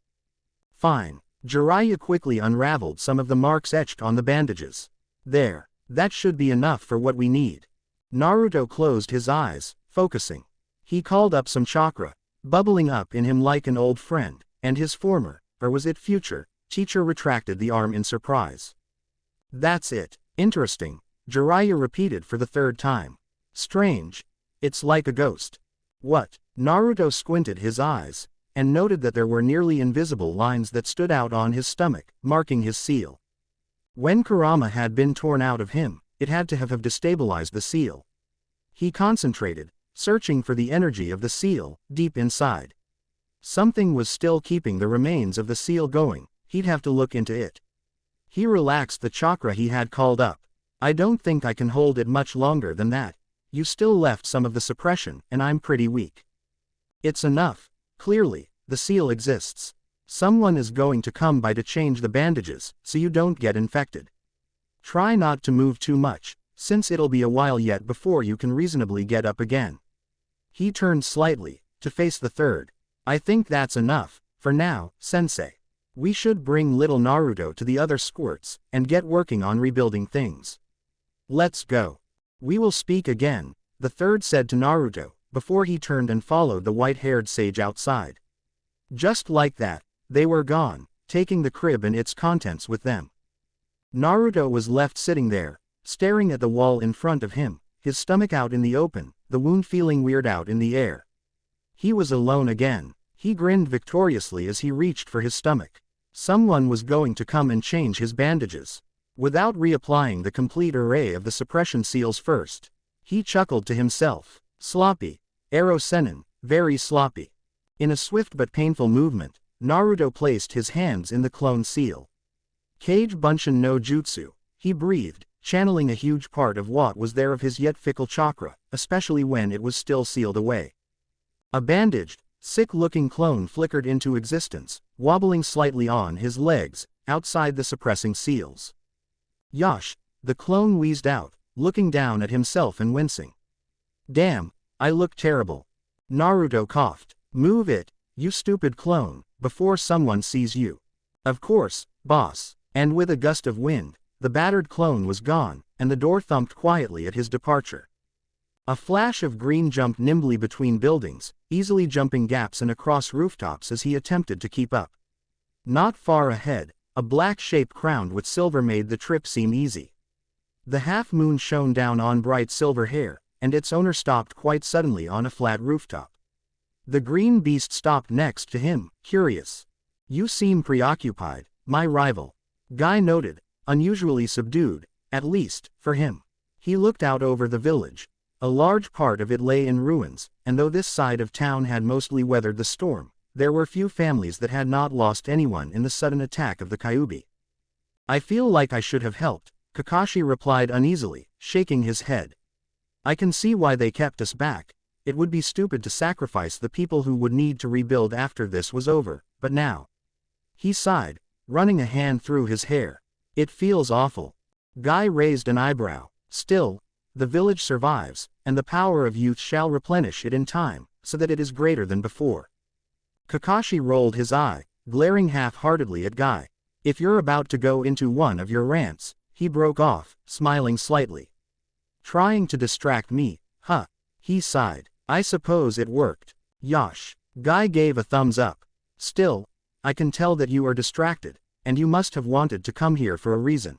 Fine. Jiraiya quickly unraveled some of the marks etched on the bandages. There. That should be enough for what we need. Naruto closed his eyes, focusing. He called up some chakra, bubbling up in him like an old friend, and his former, or was it future, teacher retracted the arm in surprise. That's it. Interesting, Jiraiya repeated for the third time. Strange. It's like a ghost. What? Naruto squinted his eyes, and noted that there were nearly invisible lines that stood out on his stomach, marking his seal. When Kurama had been torn out of him, it had to have destabilized the seal. He concentrated, searching for the energy of the seal, deep inside. Something was still keeping the remains of the seal going, he'd have to look into it. He relaxed the chakra he had called up. I don't think I can hold it much longer than that, You still left some of the suppression, and I'm pretty weak. It's enough. Clearly, the seal exists. Someone is going to come by to change the bandages, so you don't get infected. Try not to move too much, since it'll be a while yet before you can reasonably get up again. He turned slightly, to face the third. I think that's enough, for now, sensei. We should bring little Naruto to the other squirts, and get working on rebuilding things. Let's go. We will speak again, the third said to Naruto, before he turned and followed the white-haired sage outside. Just like that, they were gone, taking the crib and its contents with them. Naruto was left sitting there, staring at the wall in front of him, his stomach out in the open, the wound feeling weird out in the air. He was alone again. He grinned victoriously as he reached for his stomach. Someone was going to come and change his bandages. Without reapplying the complete array of the suppression seals first, he chuckled to himself. Sloppy. Arrow Sennin, very sloppy. In a swift but painful movement, Naruto placed his hands in the clone seal. Kage Bunshin no Jutsu, he breathed, channeling a huge part of what was there of his yet fickle chakra, especially when it was still sealed away. A bandaged, sick-looking clone flickered into existence, wobbling slightly on his legs, outside the suppressing seals. Yosh, the clone wheezed out, looking down at himself and wincing. Damn, I look terrible. Naruto coughed. Move it, you stupid clone, before someone sees you. Of course, boss. And with a gust of wind, the battered clone was gone, and the door thumped quietly at his departure. A flash of green jumped nimbly between buildings, easily jumping gaps and across rooftops as he attempted to keep up. Not far ahead, a black shape crowned with silver made the trip seem easy. The half-moon shone down on bright silver hair, and its owner stopped quite suddenly on a flat rooftop. The green beast stopped next to him, curious. You seem preoccupied, my rival. Guy noted, unusually subdued, at least, for him. He looked out over the village. A large part of it lay in ruins, and though this side of town had mostly weathered the storm, there were few families that had not lost anyone in the sudden attack of the Kyuubi. I feel like I should have helped, Kakashi replied uneasily, shaking his head. I can see why they kept us back. It would be stupid to sacrifice the people who would need to rebuild after this was over, but now. He sighed, running a hand through his hair. It feels awful. Guy raised an eyebrow. Still, the village survives, and the power of youth shall replenish it in time, so that it is greater than before. Kakashi rolled his eye, glaring half-heartedly at Guy. If you're about to go into one of your rants, he broke off, smiling slightly. Trying to distract me, huh? He sighed. I suppose it worked. Yosh. Guy gave a thumbs up. Still, I can tell that you are distracted, and you must have wanted to come here for a reason.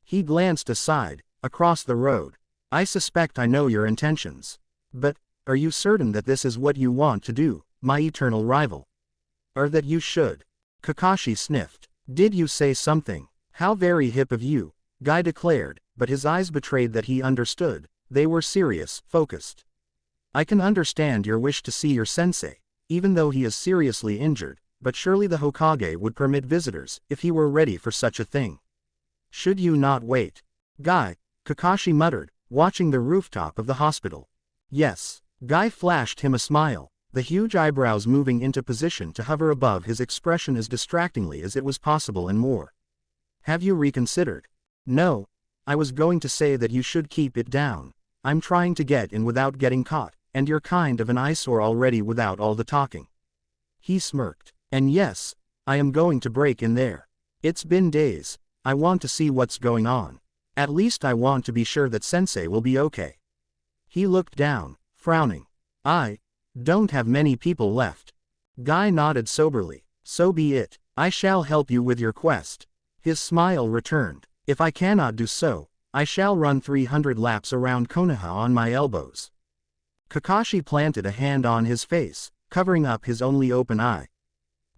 He glanced aside, across the road. I suspect I know your intentions. But, are you certain that this is what you want to do, my eternal rival? Or that you should? Kakashi sniffed. Did you say something? How very hip of you, Guy declared, but his eyes betrayed that he understood. They were serious, focused. I can understand your wish to see your sensei, even though he is seriously injured, but surely the Hokage would permit visitors, if he were ready for such a thing. Should you not wait? Guy, Kakashi muttered, watching the rooftop of the hospital. Yes. Guy flashed him a smile, the huge eyebrows moving into position to hover above his expression as distractingly as it was possible and more. Have you reconsidered? No. I was going to say that you should keep it down. I'm trying to get in without getting caught, and you're kind of an eyesore already without all the talking. He smirked. And yes, I am going to break in there. It's been days. I want to see what's going on. At least I want to be sure that sensei will be okay. He looked down, frowning. I don't have many people left. Guy nodded soberly. So be it. I shall help you with your quest. His smile returned. If I cannot do so, I shall run 300 laps around Konoha on my elbows. Kakashi planted a hand on his face, covering up his only open eye.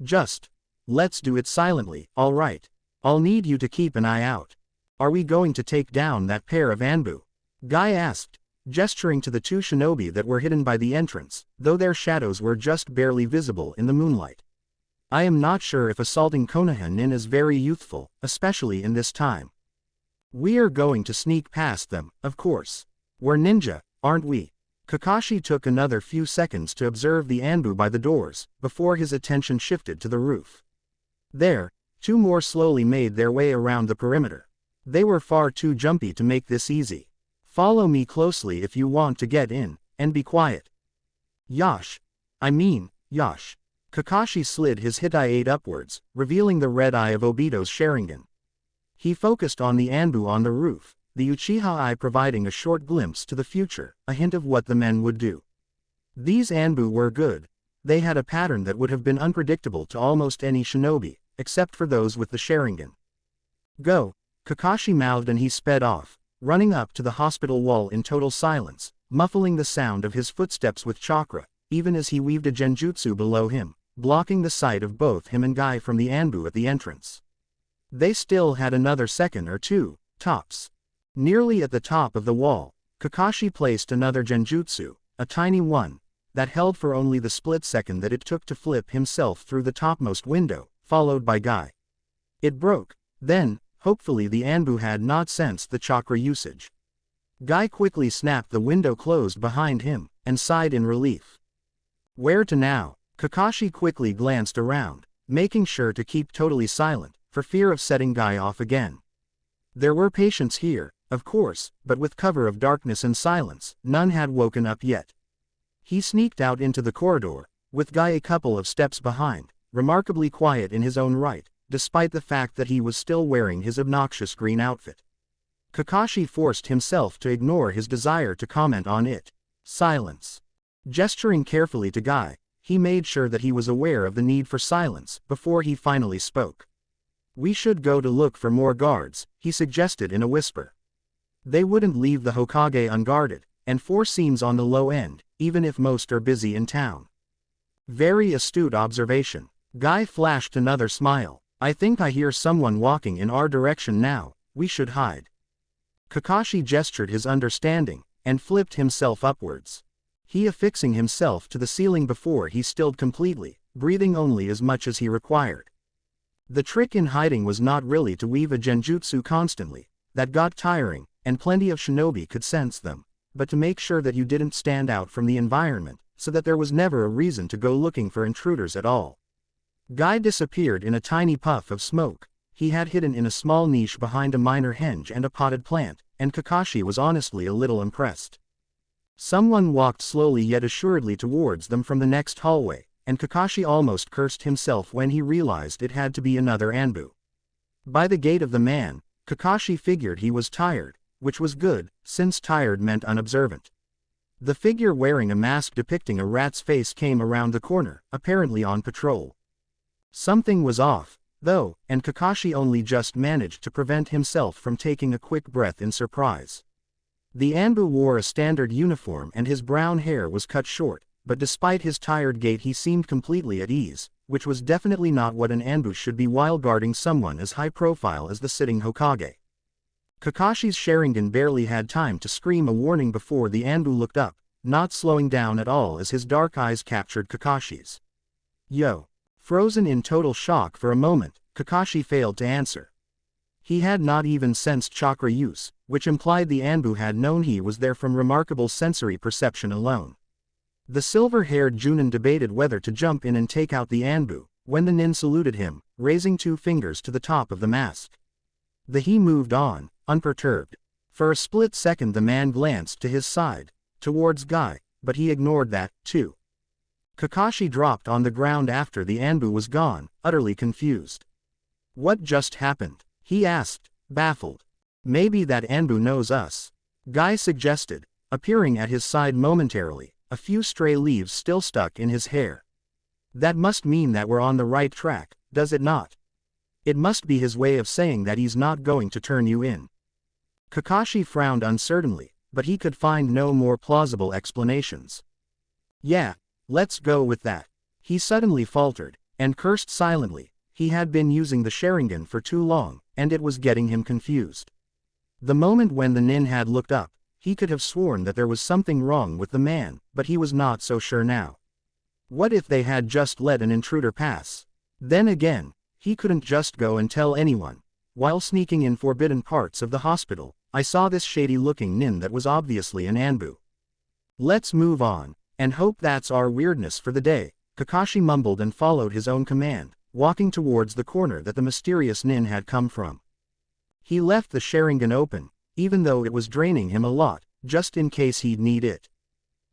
Just, let's do it silently, all right. I'll need you to keep an eye out. Are we going to take down that pair of Anbu? Guy asked, gesturing to the two shinobi that were hidden by the entrance, though their shadows were just barely visible in the moonlight. I am not sure if assaulting Konoha-nin is very youthful, especially in this time. We are going to sneak past them, of course. We're ninja, aren't we? Kakashi took another few seconds to observe the Anbu by the doors, before his attention shifted to the roof. There, two more slowly made their way around the perimeter. They were far too jumpy to make this easy. Follow me closely if you want to get in, and be quiet. Yash. Kakashi slid his Hitai-8 upwards, revealing the red eye of Obito's Sharingan. He focused on the Anbu on the roof, the Uchiha eye providing a short glimpse to the future, a hint of what the men would do. These Anbu were good. They had a pattern that would have been unpredictable to almost any shinobi, except for those with the Sharingan. Go, Kakashi mouthed and he sped off, running up to the hospital wall in total silence, muffling the sound of his footsteps with chakra, even as he weaved a genjutsu below him, blocking the sight of both him and Guy from the Anbu at the entrance. They still had another second or two, tops. Nearly at the top of the wall, Kakashi placed another genjutsu, a tiny one, that held for only the split second that it took to flip himself through the topmost window, followed by Guy. It broke. Then, hopefully the Anbu had not sensed the chakra usage. Guy quickly snapped the window closed behind him, and sighed in relief. Where to now? Kakashi quickly glanced around, making sure to keep totally silent, for fear of setting Guy off again. There were patients here, of course, but with cover of darkness and silence, none had woken up yet. He sneaked out into the corridor, with Guy a couple of steps behind, remarkably quiet in his own right, despite the fact that he was still wearing his obnoxious green outfit. Kakashi forced himself to ignore his desire to comment on it. Silence. Gesturing carefully to Guy, he made sure that he was aware of the need for silence before he finally spoke. We should go to look for more guards, he suggested in a whisper. They wouldn't leave the Hokage unguarded, and 4 seems on the low end, even if most are busy in town. Very astute observation. Guy flashed another smile. I think I hear someone walking in our direction now, we should hide. Kakashi gestured his understanding, and flipped himself upwards. He affixing himself to the ceiling before he stilled completely, breathing only as much as he required. The trick in hiding was not really to weave a genjutsu constantly, that got tiring, and plenty of shinobi could sense them, but to make sure that you didn't stand out from the environment, so that there was never a reason to go looking for intruders at all. Guy disappeared in a tiny puff of smoke. He had hidden in a small niche behind a minor henge and a potted plant, and Kakashi was honestly a little impressed. Someone walked slowly yet assuredly towards them from the next hallway, and Kakashi almost cursed himself when he realized it had to be another Anbu. By the gait of the man, Kakashi figured he was tired, which was good, since tired meant unobservant. The figure wearing a mask depicting a rat's face came around the corner, apparently on patrol. Something was off, though, and Kakashi only just managed to prevent himself from taking a quick breath in surprise. The Anbu wore a standard uniform and his brown hair was cut short, but despite his tired gait he seemed completely at ease, which was definitely not what an Anbu should be while guarding someone as high profile as the sitting Hokage. Kakashi's Sharingan barely had time to scream a warning before the Anbu looked up, not slowing down at all as his dark eyes captured Kakashi's. Yo! Frozen in total shock for a moment, Kakashi failed to answer. He had not even sensed chakra use, which implied the Anbu had known he was there from remarkable sensory perception alone. The silver-haired Junin debated whether to jump in and take out the Anbu, when the nin saluted him, raising 2 fingers to the top of the mask. He moved on, unperturbed. For a split second the man glanced to his side, towards Guy, but he ignored that, too. Kakashi dropped on the ground after the Anbu was gone, utterly confused. What just happened? He asked, baffled. Maybe that Anbu knows us. Guy suggested, appearing at his side momentarily, a few stray leaves still stuck in his hair. That must mean that we're on the right track, does it not? It must be his way of saying that he's not going to turn you in. Kakashi frowned uncertainly, but he could find no more plausible explanations. Yeah, let's go with that. He suddenly faltered, and cursed silently. He had been using the Sharingan for too long, and it was getting him confused. The moment when the nin had looked up, he could have sworn that there was something wrong with the man, but he was not so sure now. What if they had just let an intruder pass? Then again, he couldn't just go and tell anyone. While sneaking in forbidden parts of the hospital, I saw this shady-looking nin that was obviously an Anbu. Let's move on, and hope that's our weirdness for the day, Kakashi mumbled and followed his own command, walking towards the corner that the mysterious nin had come from. He left the Sharingan open, even though it was draining him a lot, just in case he'd need it.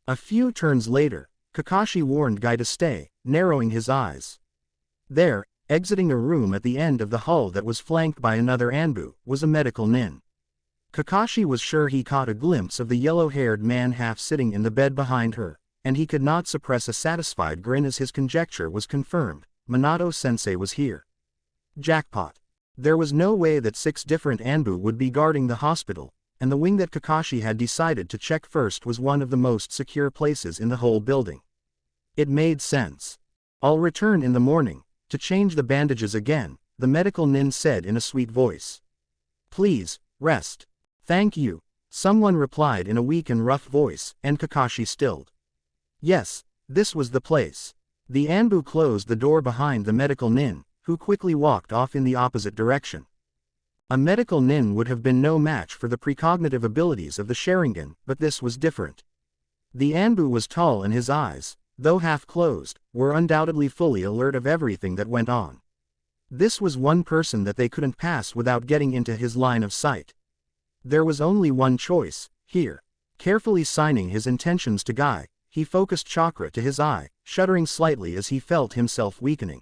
A few turns later, Kakashi warned Guy to stay, narrowing his eyes. There, exiting a room at the end of the hall that was flanked by another Anbu, was a medical nin. Kakashi was sure he caught a glimpse of the yellow-haired man half sitting in the bed behind her, and he could not suppress a satisfied grin as his conjecture was confirmed. Minato-sensei was here. Jackpot. There was no way that 6 different Anbu would be guarding the hospital, and the wing that Kakashi had decided to check first was one of the most secure places in the whole building. It made sense. I'll return in the morning, to change the bandages again, the medical nin said in a sweet voice. Please, rest. Thank you, someone replied in a weak and rough voice, and Kakashi stilled. Yes, this was the place. The Anbu closed the door behind the medical nin, who quickly walked off in the opposite direction. A medical nin would have been no match for the precognitive abilities of the Sharingan, but this was different. The Anbu was tall and his eyes, though half closed, were undoubtedly fully alert of everything that went on. This was one person that they couldn't pass without getting into his line of sight. There was only one choice, here. Carefully signing his intentions to Guy, he focused chakra to his eye, shuddering slightly as he felt himself weakening.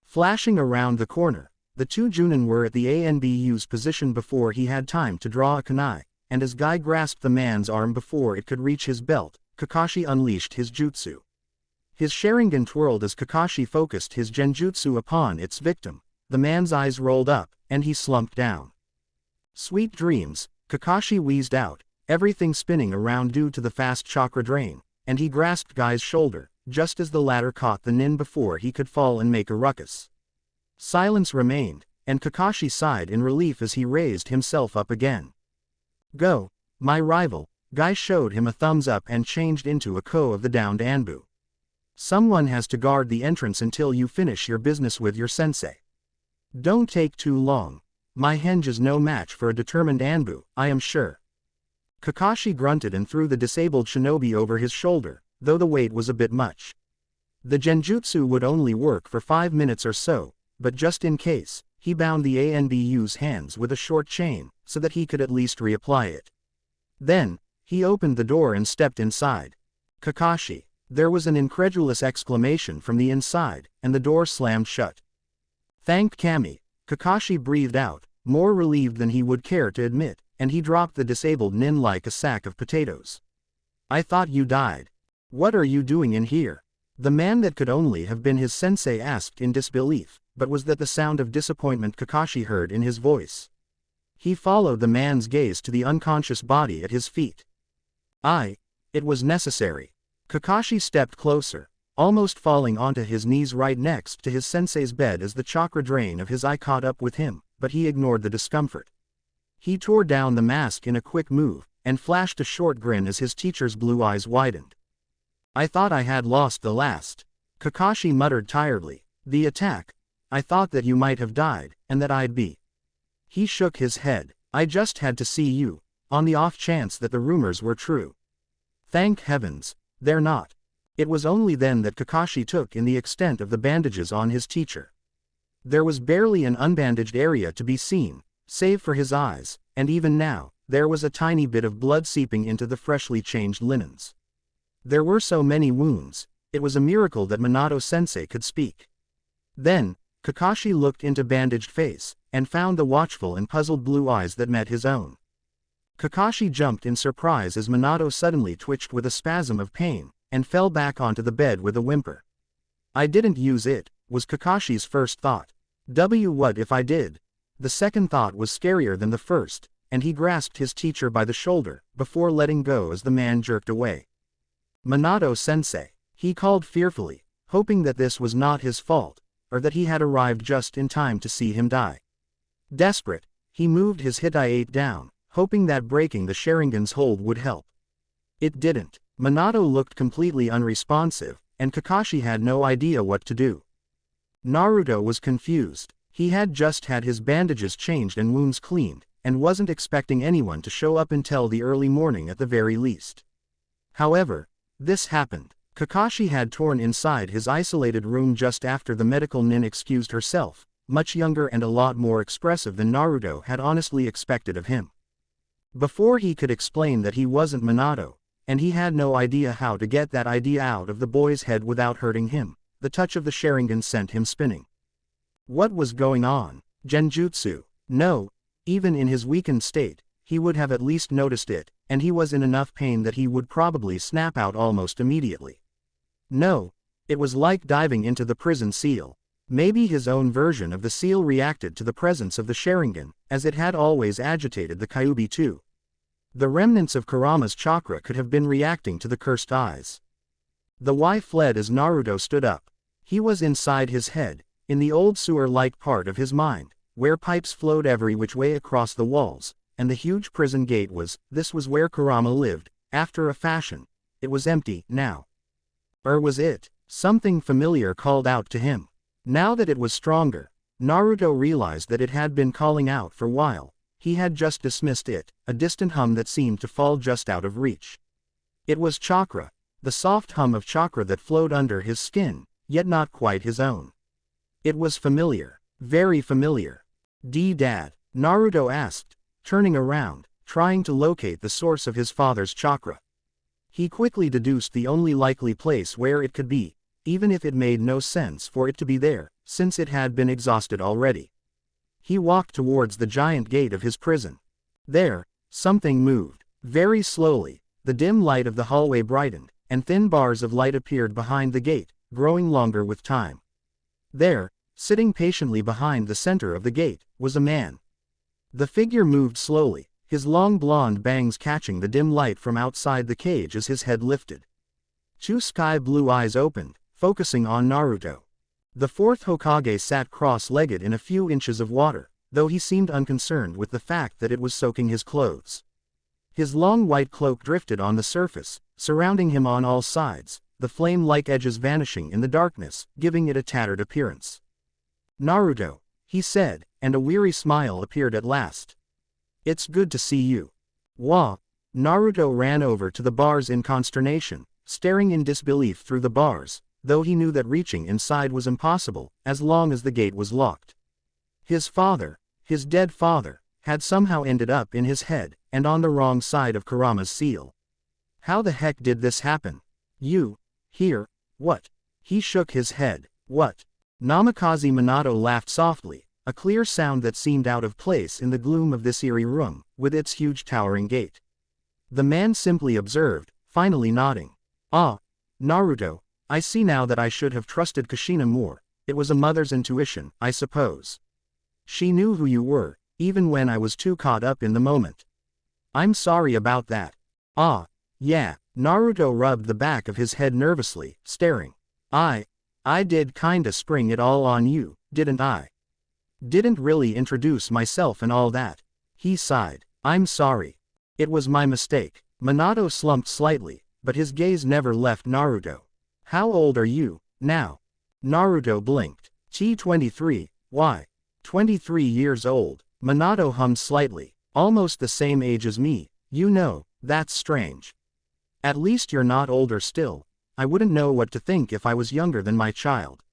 Flashing around the corner, the 2 Junin were at the ANBU's position before he had time to draw a kunai, and as Guy grasped the man's arm before it could reach his belt, Kakashi unleashed his jutsu. His Sharingan twirled as Kakashi focused his genjutsu upon its victim. The man's eyes rolled up, and he slumped down. Sweet dreams, Kakashi wheezed out, everything spinning around due to the fast chakra drain, and he grasped Guy's shoulder, just as the latter caught the nin before he could fall and make a ruckus. Silence remained, and Kakashi sighed in relief as he raised himself up again. Go, my rival, Guy showed him a thumbs up and changed into a ko of the downed Anbu. Someone has to guard the entrance until you finish your business with your sensei. Don't take too long. My henge is no match for a determined Anbu, I am sure. Kakashi grunted and threw the disabled shinobi over his shoulder, though the weight was a bit much. The genjutsu would only work for 5 minutes or so, but just in case, he bound the ANBU's hands with a short chain, so that he could at least reapply it. Then, he opened the door and stepped inside. Kakashi. There was an incredulous exclamation from the inside, and the door slammed shut. Thank Kami, Kakashi breathed out, more relieved than he would care to admit, and he dropped the disabled nin like a sack of potatoes. I thought you died. What are you doing in here? The man that could only have been his sensei asked in disbelief, but was that the sound of disappointment Kakashi heard in his voice. He followed the man's gaze to the unconscious body at his feet. It was necessary. Kakashi stepped closer, almost falling onto his knees right next to his sensei's bed as the chakra drain of his eye caught up with him, but he ignored the discomfort. He tore down the mask in a quick move, and flashed a short grin as his teacher's blue eyes widened. I thought I had lost the last. Kakashi muttered tiredly. The attack. I thought that you might have died, and that I'd be. He shook his head. I just had to see you, on the off chance that the rumors were true. Thank heavens, they're not. It was only then that Kakashi took in the extent of the bandages on his teacher. There was barely an unbandaged area to be seen, save for his eyes, and even now, there was a tiny bit of blood seeping into the freshly changed linens. There were so many wounds, it was a miracle that Minato-sensei could speak. Then, Kakashi looked into bandaged face, and found the watchful and puzzled blue eyes that met his own. Kakashi jumped in surprise as Minato suddenly twitched with a spasm of pain, and fell back onto the bed with a whimper. I didn't use it, was Kakashi's first thought. What if I did? The second thought was scarier than the first, and he grasped his teacher by the shoulder, before letting go as the man jerked away. Minato-sensei, he called fearfully, hoping that this was not his fault, or that he had arrived just in time to see him die. Desperate, he moved his Hitai-8 down, hoping that breaking the Sharingan's hold would help. It didn't. Minato looked completely unresponsive, and Kakashi had no idea what to do. Naruto was confused. He had just had his bandages changed and wounds cleaned, and wasn't expecting anyone to show up until the early morning at the very least. However, this happened. Kakashi had torn inside his isolated room just after the medical nin excused herself, much younger and a lot more expressive than Naruto had honestly expected of him. Before he could explain that he wasn't Minato, and he had no idea how to get that idea out of the boy's head without hurting him, the touch of the Sharingan sent him spinning. What was going on? Genjutsu? No, even in his weakened state, he would have at least noticed it, and he was in enough pain that he would probably snap out almost immediately. No, it was like diving into the prison seal. Maybe his own version of the seal reacted to the presence of the Sharingan, as it had always agitated the Kyuubi too. The remnants of Kurama's chakra could have been reacting to the cursed eyes. The Y fled as Naruto stood up. He was inside his head, in the old sewer-like part of his mind, where pipes flowed every which way across the walls, and the huge prison gate was. This was where Kurama lived, after a fashion. It was empty, now. Or was it? Something familiar called out to him. Now that it was stronger, Naruto realized that it had been calling out for a while. He had just dismissed it, a distant hum that seemed to fall just out of reach. It was chakra, the soft hum of chakra that flowed under his skin, yet not quite his own. It was familiar, very familiar. Dad? Naruto asked, turning around, trying to locate the source of his father's chakra. He quickly deduced the only likely place where it could be, even if it made no sense for it to be there, since it had been exhausted already. He walked towards the giant gate of his prison. There, something moved. Very slowly, the dim light of the hallway brightened, and thin bars of light appeared behind the gate, growing longer with time. There, sitting patiently behind the center of the gate, was a man. The figure moved slowly, his long blonde bangs catching the dim light from outside the cage as his head lifted. Two sky-blue eyes opened, focusing on Naruto. The fourth Hokage sat cross-legged in a few inches of water, though he seemed unconcerned with the fact that it was soaking his clothes. His long white cloak drifted on the surface, surrounding him on all sides, the flame-like edges vanishing in the darkness, giving it a tattered appearance. Naruto, he said, and a weary smile appeared at last. It's good to see you. Wah! Naruto ran over to the bars in consternation, staring in disbelief through the bars, though he knew that reaching inside was impossible, as long as the gate was locked. His father, his dead father, had somehow ended up in his head, and on the wrong side of Kurama's seal. How the heck did this happen? You, here, what? He shook his head. What? Namikaze Minato laughed softly, a clear sound that seemed out of place in the gloom of this eerie room, with its huge towering gate. The man simply observed, finally nodding. Ah, Naruto, I see now that I should have trusted Kushina more. It was a mother's intuition, I suppose. She knew who you were, even when I was too caught up in the moment. I'm sorry about that. Ah, yeah, Naruto rubbed the back of his head nervously, staring. I did kinda spring it all on you, didn't I? Didn't really introduce myself and all that. He sighed. I'm sorry. It was my mistake. Minato slumped slightly, but his gaze never left Naruto. How old are you, now? Naruto blinked. T23, why? 23 years old. Minato hummed slightly. Almost the same age as me, you know, that's strange. At least you're not older still. I wouldn't know what to think if I was younger than my child.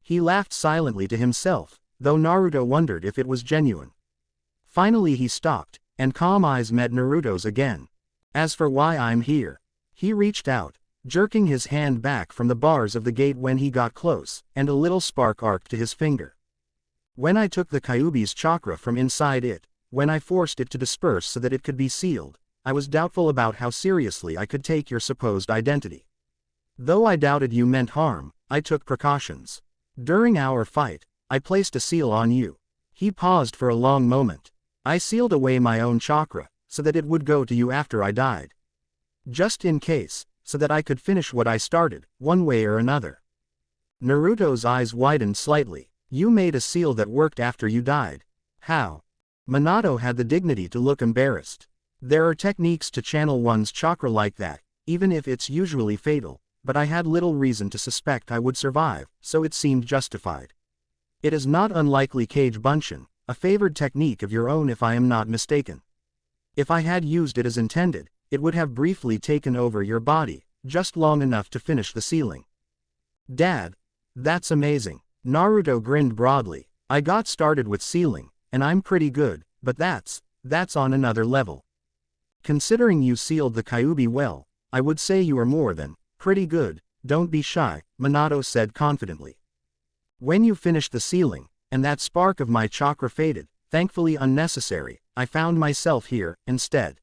He laughed silently to himself, though Naruto wondered if it was genuine. Finally he stopped, and calm eyes met Naruto's again. As for why I'm here, he reached out, jerking his hand back from the bars of the gate when he got close, and a little spark arced to his finger. When I took the Kyuubi's chakra from inside it, when I forced it to disperse so that it could be sealed, I was doubtful about how seriously I could take your supposed identity. Though I doubted you meant harm, I took precautions. During our fight, I placed a seal on you. He paused for a long moment. I sealed away my own chakra, so that it would go to you after I died. Just in case, so that I could finish what I started, one way or another. Naruto's eyes widened slightly. You made a seal that worked after you died. How? Minato had the dignity to look embarrassed. There are techniques to channel one's chakra like that, even if it's usually fatal, but I had little reason to suspect I would survive, so it seemed justified. It is not unlikely Kage Bunshin, a favored technique of your own if I am not mistaken. If I had used it as intended, it would have briefly taken over your body, just long enough to finish the sealing. Dad, that's amazing. Naruto grinned broadly. I got started with sealing, and I'm pretty good, but that's on another level. Considering you sealed the Kyuubi well, I would say you are more than pretty good. Don't be shy, Minato said confidently. When you finished the sealing, and that spark of my chakra faded, thankfully unnecessary, I found myself here, instead.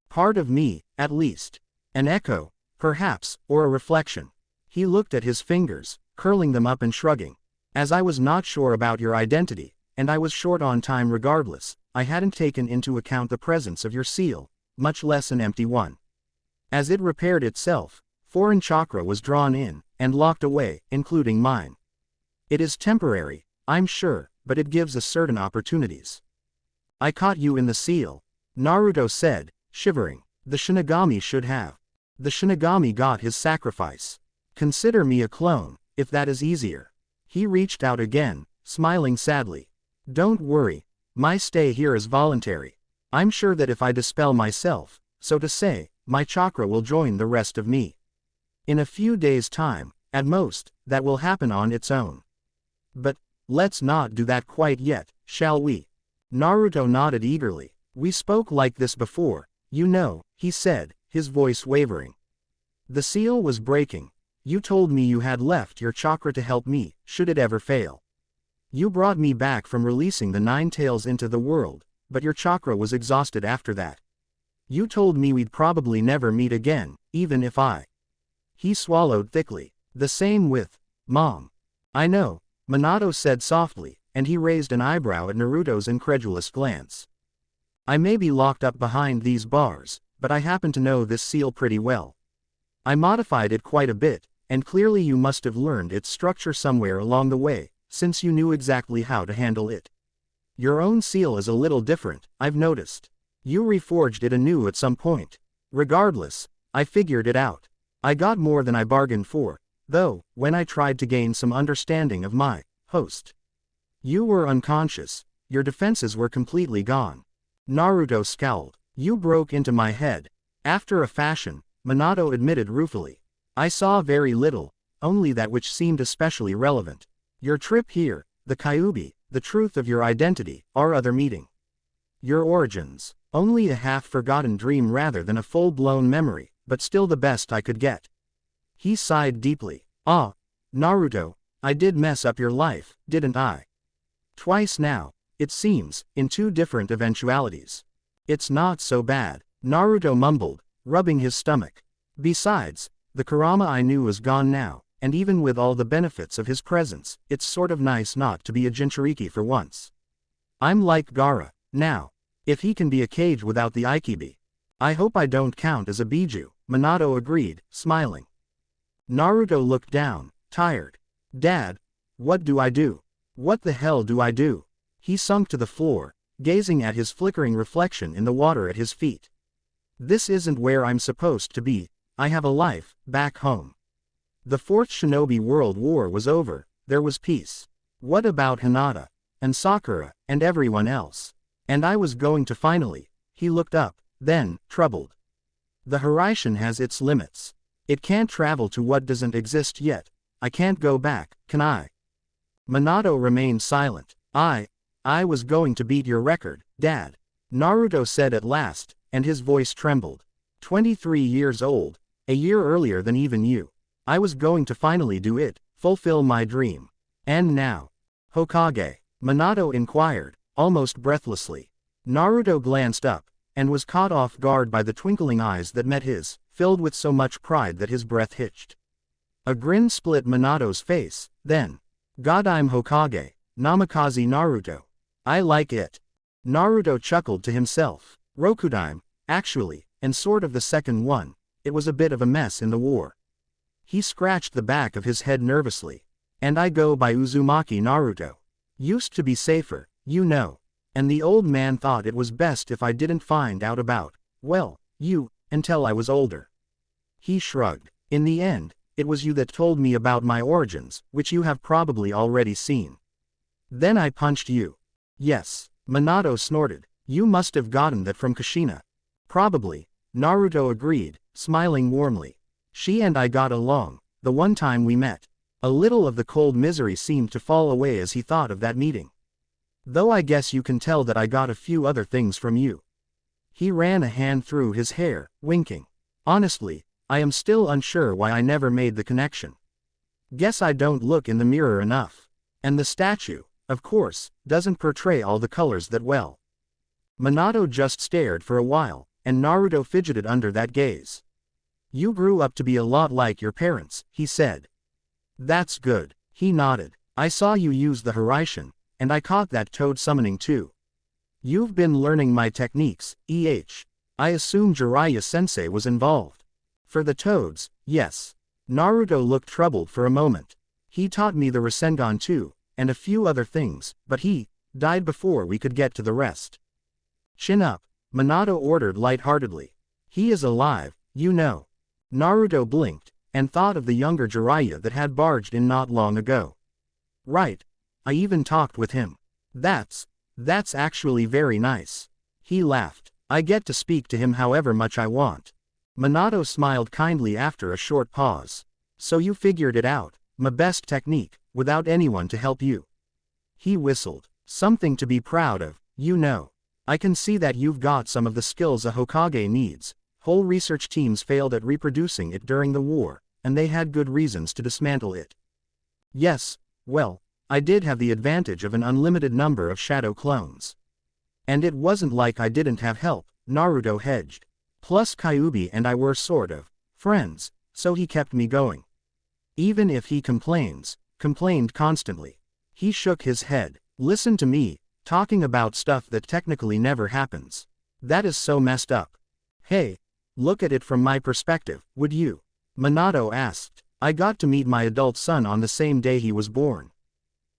Part of me, at least. An echo, perhaps, or a reflection. He looked at his fingers, curling them up and shrugging. As I was not sure about your identity, and I was short on time regardless, I hadn't taken into account the presence of your seal, much less an empty one. As it repaired itself, foreign chakra was drawn in, and locked away, including mine. It is temporary, I'm sure, but it gives us certain opportunities. I caught you in the seal, Naruto said, shivering. The Shinigami should have. The Shinigami got his sacrifice. Consider me a clone, if that is easier. He reached out again, smiling sadly. Don't worry, my stay here is voluntary. I'm sure that if I dispel myself, so to say, my chakra will join the rest of me. In a few days' time, at most, that will happen on its own. But, let's not do that quite yet, shall we? Naruto nodded eagerly. We spoke like this before, you know, he said, his voice wavering. The seal was breaking. You told me you had left your chakra to help me, should it ever fail. You brought me back from releasing the 9 tails into the world, but your chakra was exhausted after that. You told me we'd probably never meet again, even if I. He swallowed thickly. The same with Mom. I know, Minato said softly, and he raised an eyebrow at Naruto's incredulous glance. I may be locked up behind these bars, but I happen to know this seal pretty well. I modified it quite a bit, and clearly you must have learned its structure somewhere along the way, since you knew exactly how to handle it. Your own seal is a little different, I've noticed. You reforged it anew at some point. Regardless, I figured it out. I got more than I bargained for, though, when I tried to gain some understanding of my host. You were unconscious, your defenses were completely gone. Naruto scowled. You broke into my head. After a fashion, Minato admitted ruefully. I saw very little, only that which seemed especially relevant. Your trip here, the Kyuubi, the truth of your identity, our other meeting. Your origins, only a half-forgotten dream rather than a full-blown memory, but still the best I could get. He sighed deeply. Ah, Naruto, I did mess up your life, didn't I? Twice now, it seems, in 2 different eventualities. It's not so bad, Naruto mumbled, rubbing his stomach. Besides, the Kurama I knew is gone now, and even with all the benefits of his presence, it's sort of nice not to be a Jinchuriki for once. I'm like Gaara, now. If he can be a Kage without the Aikibi. I hope I don't count as a Biju, Minato agreed, smiling. Naruto looked down, tired. Dad, what do I do? What the hell do I do? He sunk to the floor, gazing at his flickering reflection in the water at his feet. This isn't where I'm supposed to be. I have a life, back home. The 4th Shinobi World War was over, there was peace. What about Hinata, and Sakura, and everyone else? And I was going to finally. He looked up, then, troubled. The Hiraishin has its limits. It can't travel to what doesn't exist yet. I can't go back, can I? Minato remained silent. I was going to beat your record, Dad. Naruto said at last, and his voice trembled. 23 years old, a year earlier than even you. I was going to finally do it, fulfill my dream. And now? Hokage? Minato inquired, almost breathlessly. Naruto glanced up, and was caught off guard by the twinkling eyes that met his, filled with so much pride that his breath hitched. A grin split Minato's face, then. God, I'm Hokage, Namikaze Naruto. I like it. Naruto chuckled to himself. Rokudaime, actually, and sort of the second one. It was a bit of a mess in the war. He scratched the back of his head nervously. And I go by Uzumaki Naruto. Used to be safer, you know. And the old man thought it was best if I didn't find out about, well, you, until I was older. He shrugged. In the end, it was you that told me about my origins, which you have probably already seen. Then I punched you. Yes, Minato snorted. You must have gotten that from Kushina. Probably, Naruto agreed, smiling warmly. She and I got along, the one time we met. A little of the cold misery seemed to fall away as he thought of that meeting. Though I guess you can tell that I got a few other things from you. He ran a hand through his hair, winking. Honestly, I am still unsure why I never made the connection. Guess I don't look in the mirror enough. And the statue, of course, doesn't portray all the colors that well. Minato just stared for a while, and Naruto fidgeted under that gaze. You grew up to be a lot like your parents, he said. That's good, he nodded. I saw you use the Hiraishin, and I caught that toad summoning too. You've been learning my techniques, I assume Jiraiya-sensei was involved. For the toads, yes. Naruto looked troubled for a moment. He taught me the Rasengan too, and a few other things, but he died before we could get to the rest. Chin up, Minato ordered lightheartedly. He is alive, you know. Naruto blinked, and thought of the younger Jiraiya that had barged in not long ago. Right. I even talked with him. That's actually very nice. He laughed. I get to speak to him however much I want. Minato smiled kindly after a short pause. So you figured it out, my best technique, without anyone to help you. He whistled. Something to be proud of, you know. I can see that you've got some of the skills a Hokage needs. Whole research teams failed at reproducing it during the war, and they had good reasons to dismantle it. Yes, well, I did have the advantage of an unlimited number of shadow clones. And it wasn't like I didn't have help, Naruto hedged. Plus Kyuubi and I were sort of friends, so he kept me going. Even if he complained constantly. He shook his head. Listen to me, talking about stuff that technically never happens. That is so messed up. Hey, look at it from my perspective, would you? Minato asked. I got to meet my adult son on the same day he was born.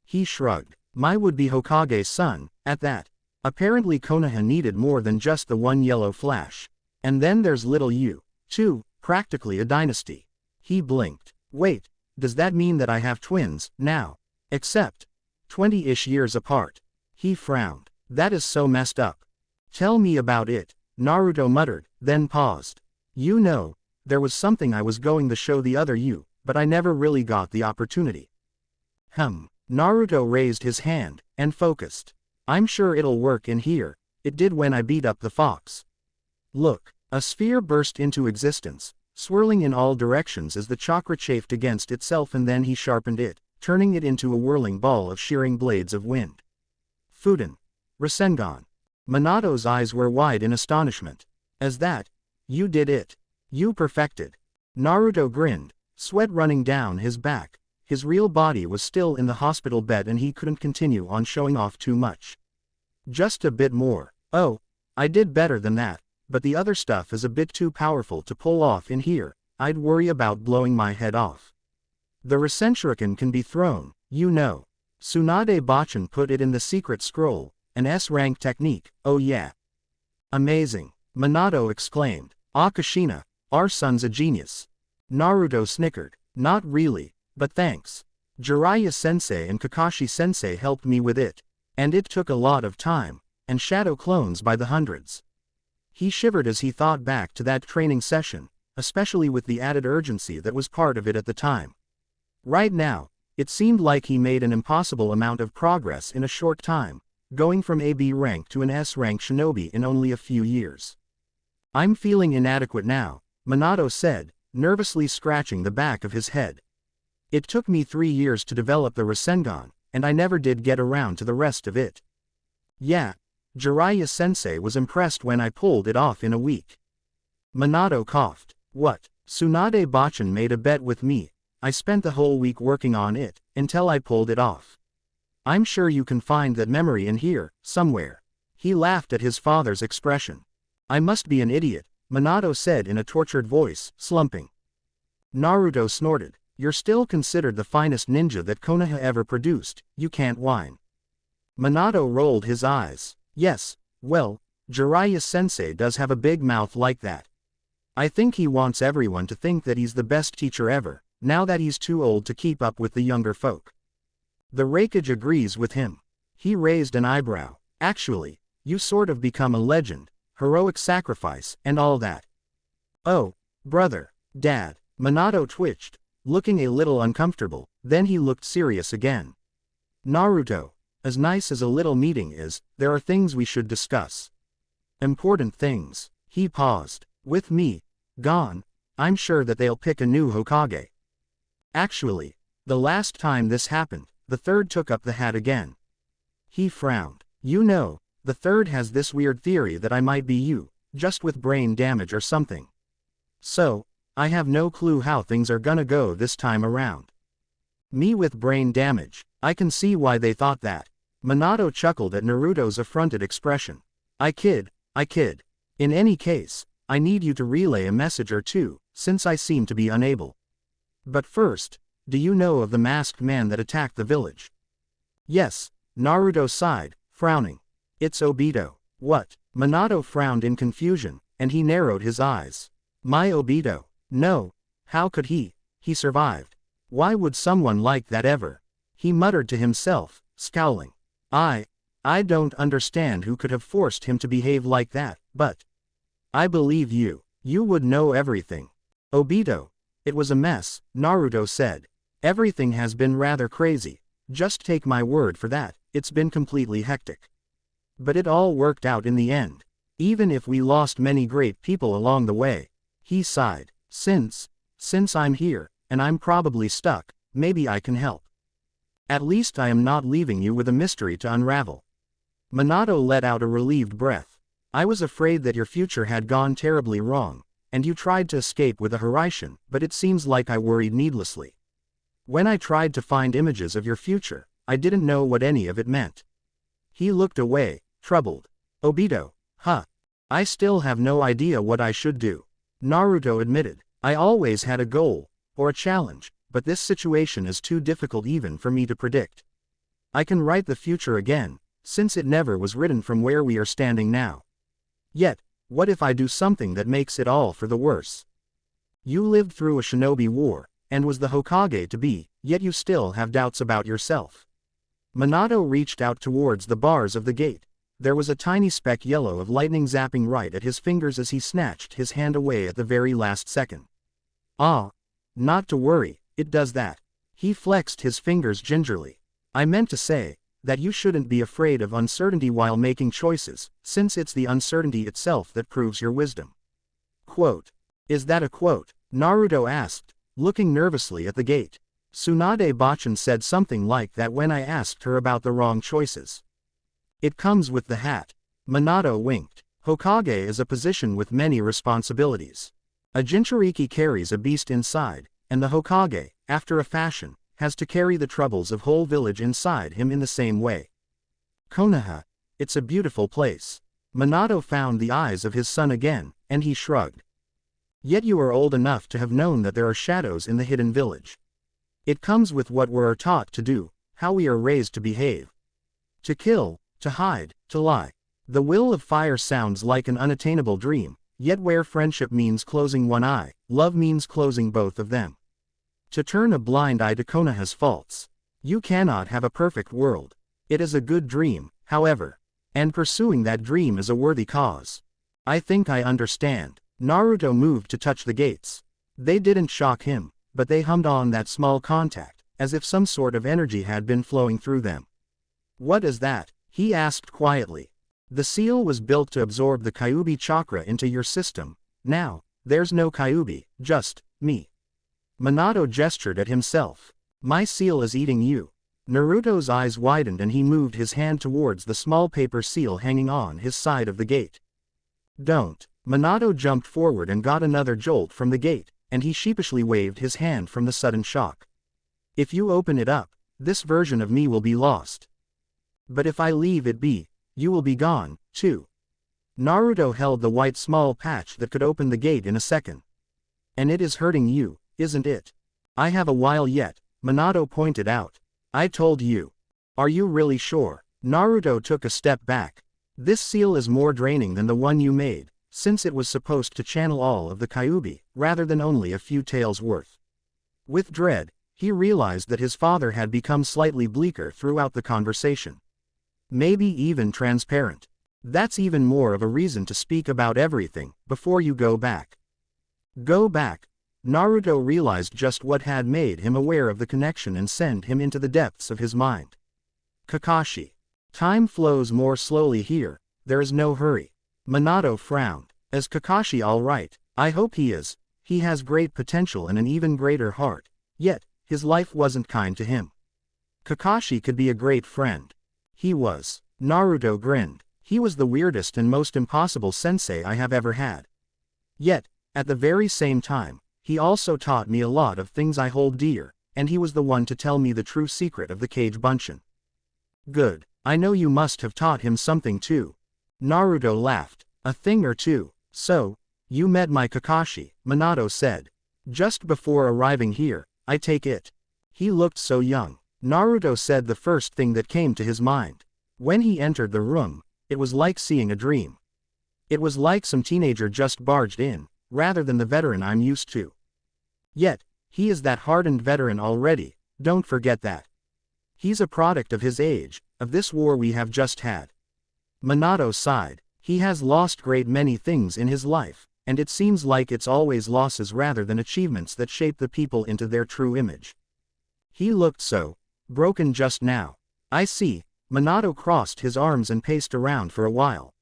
He shrugged. My would-be Hokage's son, at that. Apparently Konoha needed more than just the one yellow flash. And then there's little you, too, practically a dynasty. He blinked. Wait, does that mean that I have twins, now? Except 20-ish years apart. He frowned. That is so messed up. Tell me about it, Naruto muttered, then paused. You know, there was something I was going to show the other you, but I never really got the opportunity. Naruto raised his hand, and focused. I'm sure it'll work in here. It did when I beat up the fox. Look, a sphere burst into existence, swirling in all directions as the chakra chafed against itself, and then he sharpened it, turning it into a whirling ball of shearing blades of wind. Fuden. Rasengan. Minato's eyes were wide in astonishment. As that? You did it. You perfected. Naruto grinned, sweat running down his back. His real body was still in the hospital bed and he couldn't continue on showing off too much. Just a bit more. Oh, I did better than that, but the other stuff is a bit too powerful to pull off in here. I'd worry about blowing my head off. The Rasenshuriken can be thrown, you know. Tsunade Bachan put it in the secret scroll, an S-rank technique, oh yeah. Amazing, Minato exclaimed. Akashina, our son's a genius. Naruto snickered. Not really, but thanks. Jiraiya-sensei and Kakashi-sensei helped me with it. And it took a lot of time, and shadow clones by the hundreds. He shivered as he thought back to that training session, especially with the added urgency that was part of it at the time. Right now, it seemed like he made an impossible amount of progress in a short time, going from AB rank to an S rank shinobi in only a few years. I'm feeling inadequate now, Minato said, nervously scratching the back of his head. It took me 3 years to develop the Rasengan, and I never did get around to the rest of it. Yeah, Jiraiya-sensei was impressed when I pulled it off in a week. Minato coughed. What? Tsunade Bachan made a bet with me. I spent the whole week working on it, until I pulled it off. I'm sure you can find that memory in here, somewhere. He laughed at his father's expression. I must be an idiot, Minato said in a tortured voice, slumping. Naruto snorted. You're still considered the finest ninja that Konoha ever produced, you can't whine. Minato rolled his eyes. Yes, well, Jiraiya-sensei does have a big mouth like that. I think he wants everyone to think that he's the best teacher ever, now that he's too old to keep up with the younger folk. The Raikage agrees with him. He raised an eyebrow. Actually, you sort of become a legend, heroic sacrifice, and all that. Oh, brother, Dad. Minato twitched, looking a little uncomfortable, then he looked serious again. Naruto, as nice as a little meeting is, there are things we should discuss. Important things. He paused. With me gone, I'm sure that they'll pick a new Hokage. Actually, the last time this happened, the third took up the hat again. He frowned. You know, the third has this weird theory that I might be you, just with brain damage or something. So, I have no clue how things are gonna go this time around. Me with brain damage, I can see why they thought that. Minato chuckled at Naruto's affronted expression. I kid. In any case, I need you to relay a message or two, since I seem to be unable. But first, do you know of the masked man that attacked the village? Yes, Naruto sighed, frowning. It's Obito. What? Minato frowned in confusion, and he narrowed his eyes. My Obito. No. How could he? He survived. Why would someone like that ever? He muttered to himself, scowling. I don't understand who could have forced him to behave like that, but I believe you. You would know everything. Obito. It was a mess, Naruto said. Everything has been rather crazy. Just take my word for that, it's been completely hectic. But it all worked out in the end. Even if we lost many great people along the way. He sighed. Since I'm here, and I'm probably stuck, maybe I can help. At least I am not leaving you with a mystery to unravel. Minato let out a relieved breath. I was afraid that your future had gone terribly wrong, and you tried to escape with a Hiraishin, but it seems like I worried needlessly. When I tried to find images of your future, I didn't know what any of it meant. He looked away, troubled. Obito, I still have no idea what I should do. Naruto admitted. I always had a goal, or a challenge, but this situation is too difficult even for me to predict. I can write the future again, since it never was written from where we are standing now. Yet, what if I do something that makes it all for the worse? You lived through a shinobi war, and was the Hokage to be, yet you still have doubts about yourself. Minato reached out towards the bars of the gate. There was a tiny speck yellow of lightning zapping right at his fingers as he snatched his hand away at the very last second. Not to worry, it does that. He flexed his fingers gingerly. I meant to say, that you shouldn't be afraid of uncertainty while making choices, since it's the uncertainty itself that proves your wisdom. Quote. Is that a quote? Naruto asked, looking nervously at the gate. Tsunade Bachan said something like that when I asked her about the wrong choices. It comes with the hat. Minato winked. Hokage is a position with many responsibilities. A Jinchuriki carries a beast inside, and the Hokage, after a fashion, has to carry the troubles of whole village inside him in the same way. Konoha, it's a beautiful place. Minato found the eyes of his son again, and he shrugged. Yet you are old enough to have known that there are shadows in the hidden village. It comes with what we are taught to do, how we are raised to behave. To kill, to hide, to lie. The will of fire sounds like an unattainable dream, yet where friendship means closing one eye, love means closing both of them. To turn a blind eye to Konoha's faults. You cannot have a perfect world. It is a good dream, however. And pursuing that dream is a worthy cause. I think I understand. Naruto moved to touch the gates. They didn't shock him, but they hummed on that small contact, as if some sort of energy had been flowing through them. What is that? He asked quietly. The seal was built to absorb the Kyuubi chakra into your system. Now, there's no Kyuubi, just me. Minato gestured at himself. My seal is eating you. Naruto's eyes widened and he moved his hand towards the small paper seal hanging on his side of the gate. Don't. Minato jumped forward and got another jolt from the gate, and he sheepishly waved his hand from the sudden shock. If you open it up, this version of me will be lost. But if I leave it be, you will be gone, too. Naruto held the white small patch that could open the gate in a second. And it is hurting you, isn't it? I have a while yet, Minato pointed out. I told you. Are you really sure? Naruto took a step back. This seal is more draining than the one you made, since it was supposed to channel all of the Kyuubi, rather than only a few taels worth. With dread, he realized that his father had become slightly bleaker throughout the conversation. Maybe even transparent. That's even more of a reason to speak about everything, before you go back. Go back. Naruto realized just what had made him aware of the connection and sent him into the depths of his mind. Kakashi. Time flows more slowly here, there is no hurry. Minato frowned. Is Kakashi alright? I hope he is. He has great potential and an even greater heart. Yet, his life wasn't kind to him. Kakashi could be a great friend. He was. Naruto grinned. He was the weirdest and most impossible sensei I have ever had. Yet, at the very same time, he also taught me a lot of things I hold dear, and he was the one to tell me the true secret of the Kage Bunshin. Good. I know you must have taught him something too. Naruto laughed. A thing or two. So, you met my Kakashi, Minato said. Just before arriving here, I take it. He looked so young. Naruto said the first thing that came to his mind. When he entered the room, it was like seeing a dream. It was like some teenager just barged in, rather than the veteran I'm used to. Yet, he is that hardened veteran already, don't forget that. He's a product of his age, of this war we have just had. Minato sighed. He has lost great many things in his life, and it seems like it's always losses rather than achievements that shape the people into their true image. He looked so broken just now. I see. Minato crossed his arms and paced around for a while.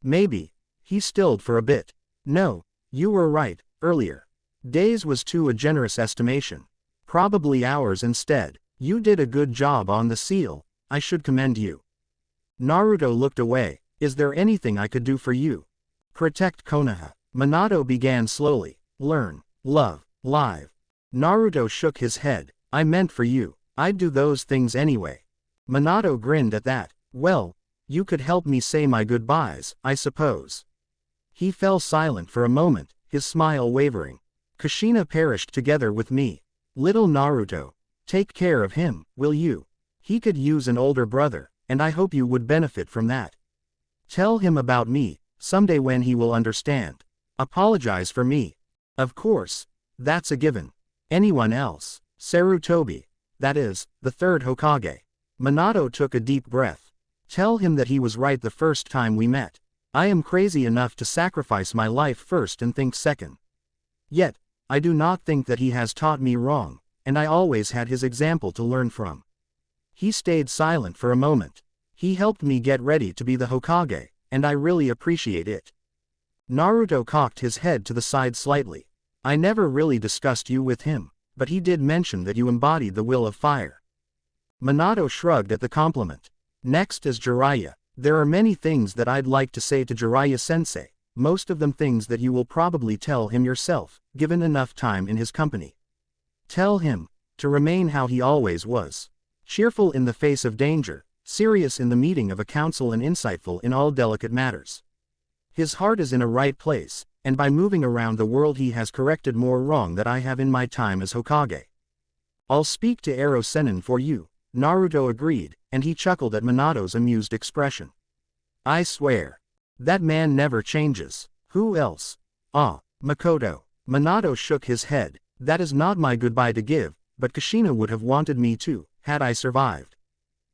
Maybe. He stilled for a bit. No, you were right, earlier. Days was too a generous estimation. Probably hours instead. You did a good job on the seal, I should commend you. Naruto looked away. Is there anything I could do for you? Protect Konoha. Minato began slowly. Learn, love, live. Naruto shook his head. I meant for you. I'd do those things anyway. Minato grinned at that. Well, you could help me say my goodbyes, I suppose. He fell silent for a moment, his smile wavering. Kushina perished together with me. Little Naruto. Take care of him, will you? He could use an older brother, and I hope you would benefit from that. Tell him about me, someday when he will understand. Apologize for me. Of course. That's a given. Anyone else? Sarutobi. That is, the third Hokage. Minato took a deep breath. Tell him that he was right the first time we met. I am crazy enough to sacrifice my life first and think second. Yet, I do not think that he has taught me wrong, and I always had his example to learn from. He stayed silent for a moment. He helped me get ready to be the Hokage, and I really appreciate it. Naruto cocked his head to the side slightly. I never really discussed you with him, but he did mention that you embodied the will of fire. Minato shrugged at the compliment. Next is Jiraiya. There are many things that I'd like to say to Jiraiya-sensei, most of them things that you will probably tell him yourself, given enough time in his company. Tell him to remain how he always was. Cheerful in the face of danger, serious in the meeting of a council and insightful in all delicate matters. His heart is in a right place, and by moving around the world he has corrected more wrong that I have in my time as Hokage. I'll speak to Ero Sennin for you, Naruto agreed, and he chuckled at Minato's amused expression. I swear. That man never changes. Who else? Ah, Makoto. Minato shook his head. That is not my goodbye to give, but Kushina would have wanted me to, had I survived.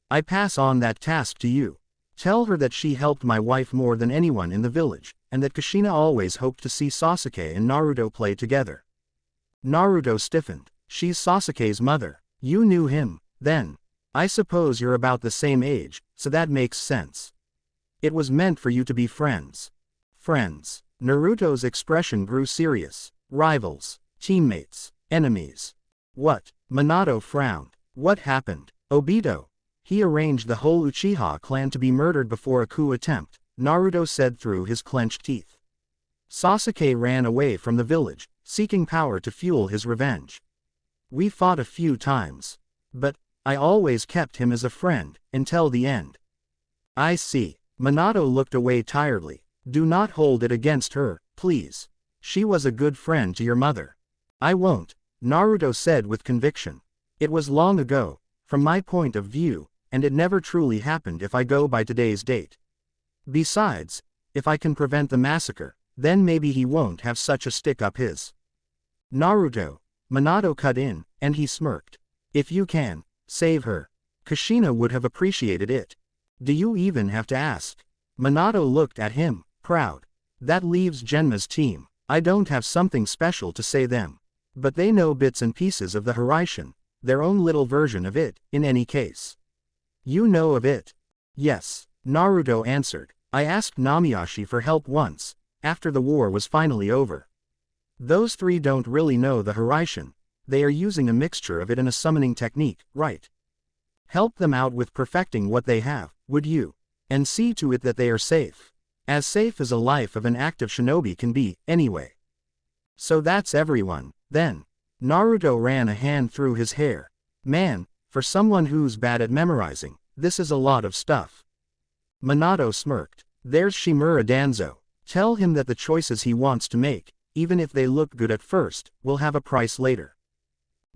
I pass on that task to you. Tell her that she helped my wife more than anyone in the village, and that Kushina always hoped to see Sasuke and Naruto play together. Naruto stiffened. She's Sasuke's mother. You knew him, then. I suppose you're about the same age, so that makes sense. It was meant for you to be friends. Friends. Naruto's expression grew serious. Rivals. Teammates. Enemies. What? Minato frowned. What happened? Obito. He arranged the whole Uchiha clan to be murdered before a coup attempt, Naruto said through his clenched teeth. Sasuke ran away from the village, seeking power to fuel his revenge. We fought a few times. But, I always kept him as a friend, until the end. I see. Minato looked away tiredly. Do not hold it against her, please. She was a good friend to your mother. I won't, Naruto said with conviction. It was long ago, from my point of view, and it never truly happened if I go by today's date. Besides, if I can prevent the massacre, then maybe he won't have such a stick up his. Naruto. Minato cut in, and he smirked. If you can, save her. Kushina would have appreciated it. Do you even have to ask? Minato looked at him, proud. That leaves Genma's team. I don't have something special to say them. But they know bits and pieces of the Hiraishin, their own little version of it, in any case. You know of it? Yes, Naruto answered. I asked Namiyashi for help once, after the war was finally over. Those three don't really know the Hiraishin, they are using a mixture of it in a summoning technique, right? Help them out with perfecting what they have, would you? And see to it that they are safe. As safe as a life of an active shinobi can be, anyway. So that's everyone, then. Naruto ran a hand through his hair. Man, for someone who's bad at memorizing, this is a lot of stuff. Minato smirked. There's Shimura Danzo. Tell him that the choices he wants to make, even if they look good at first, will have a price later.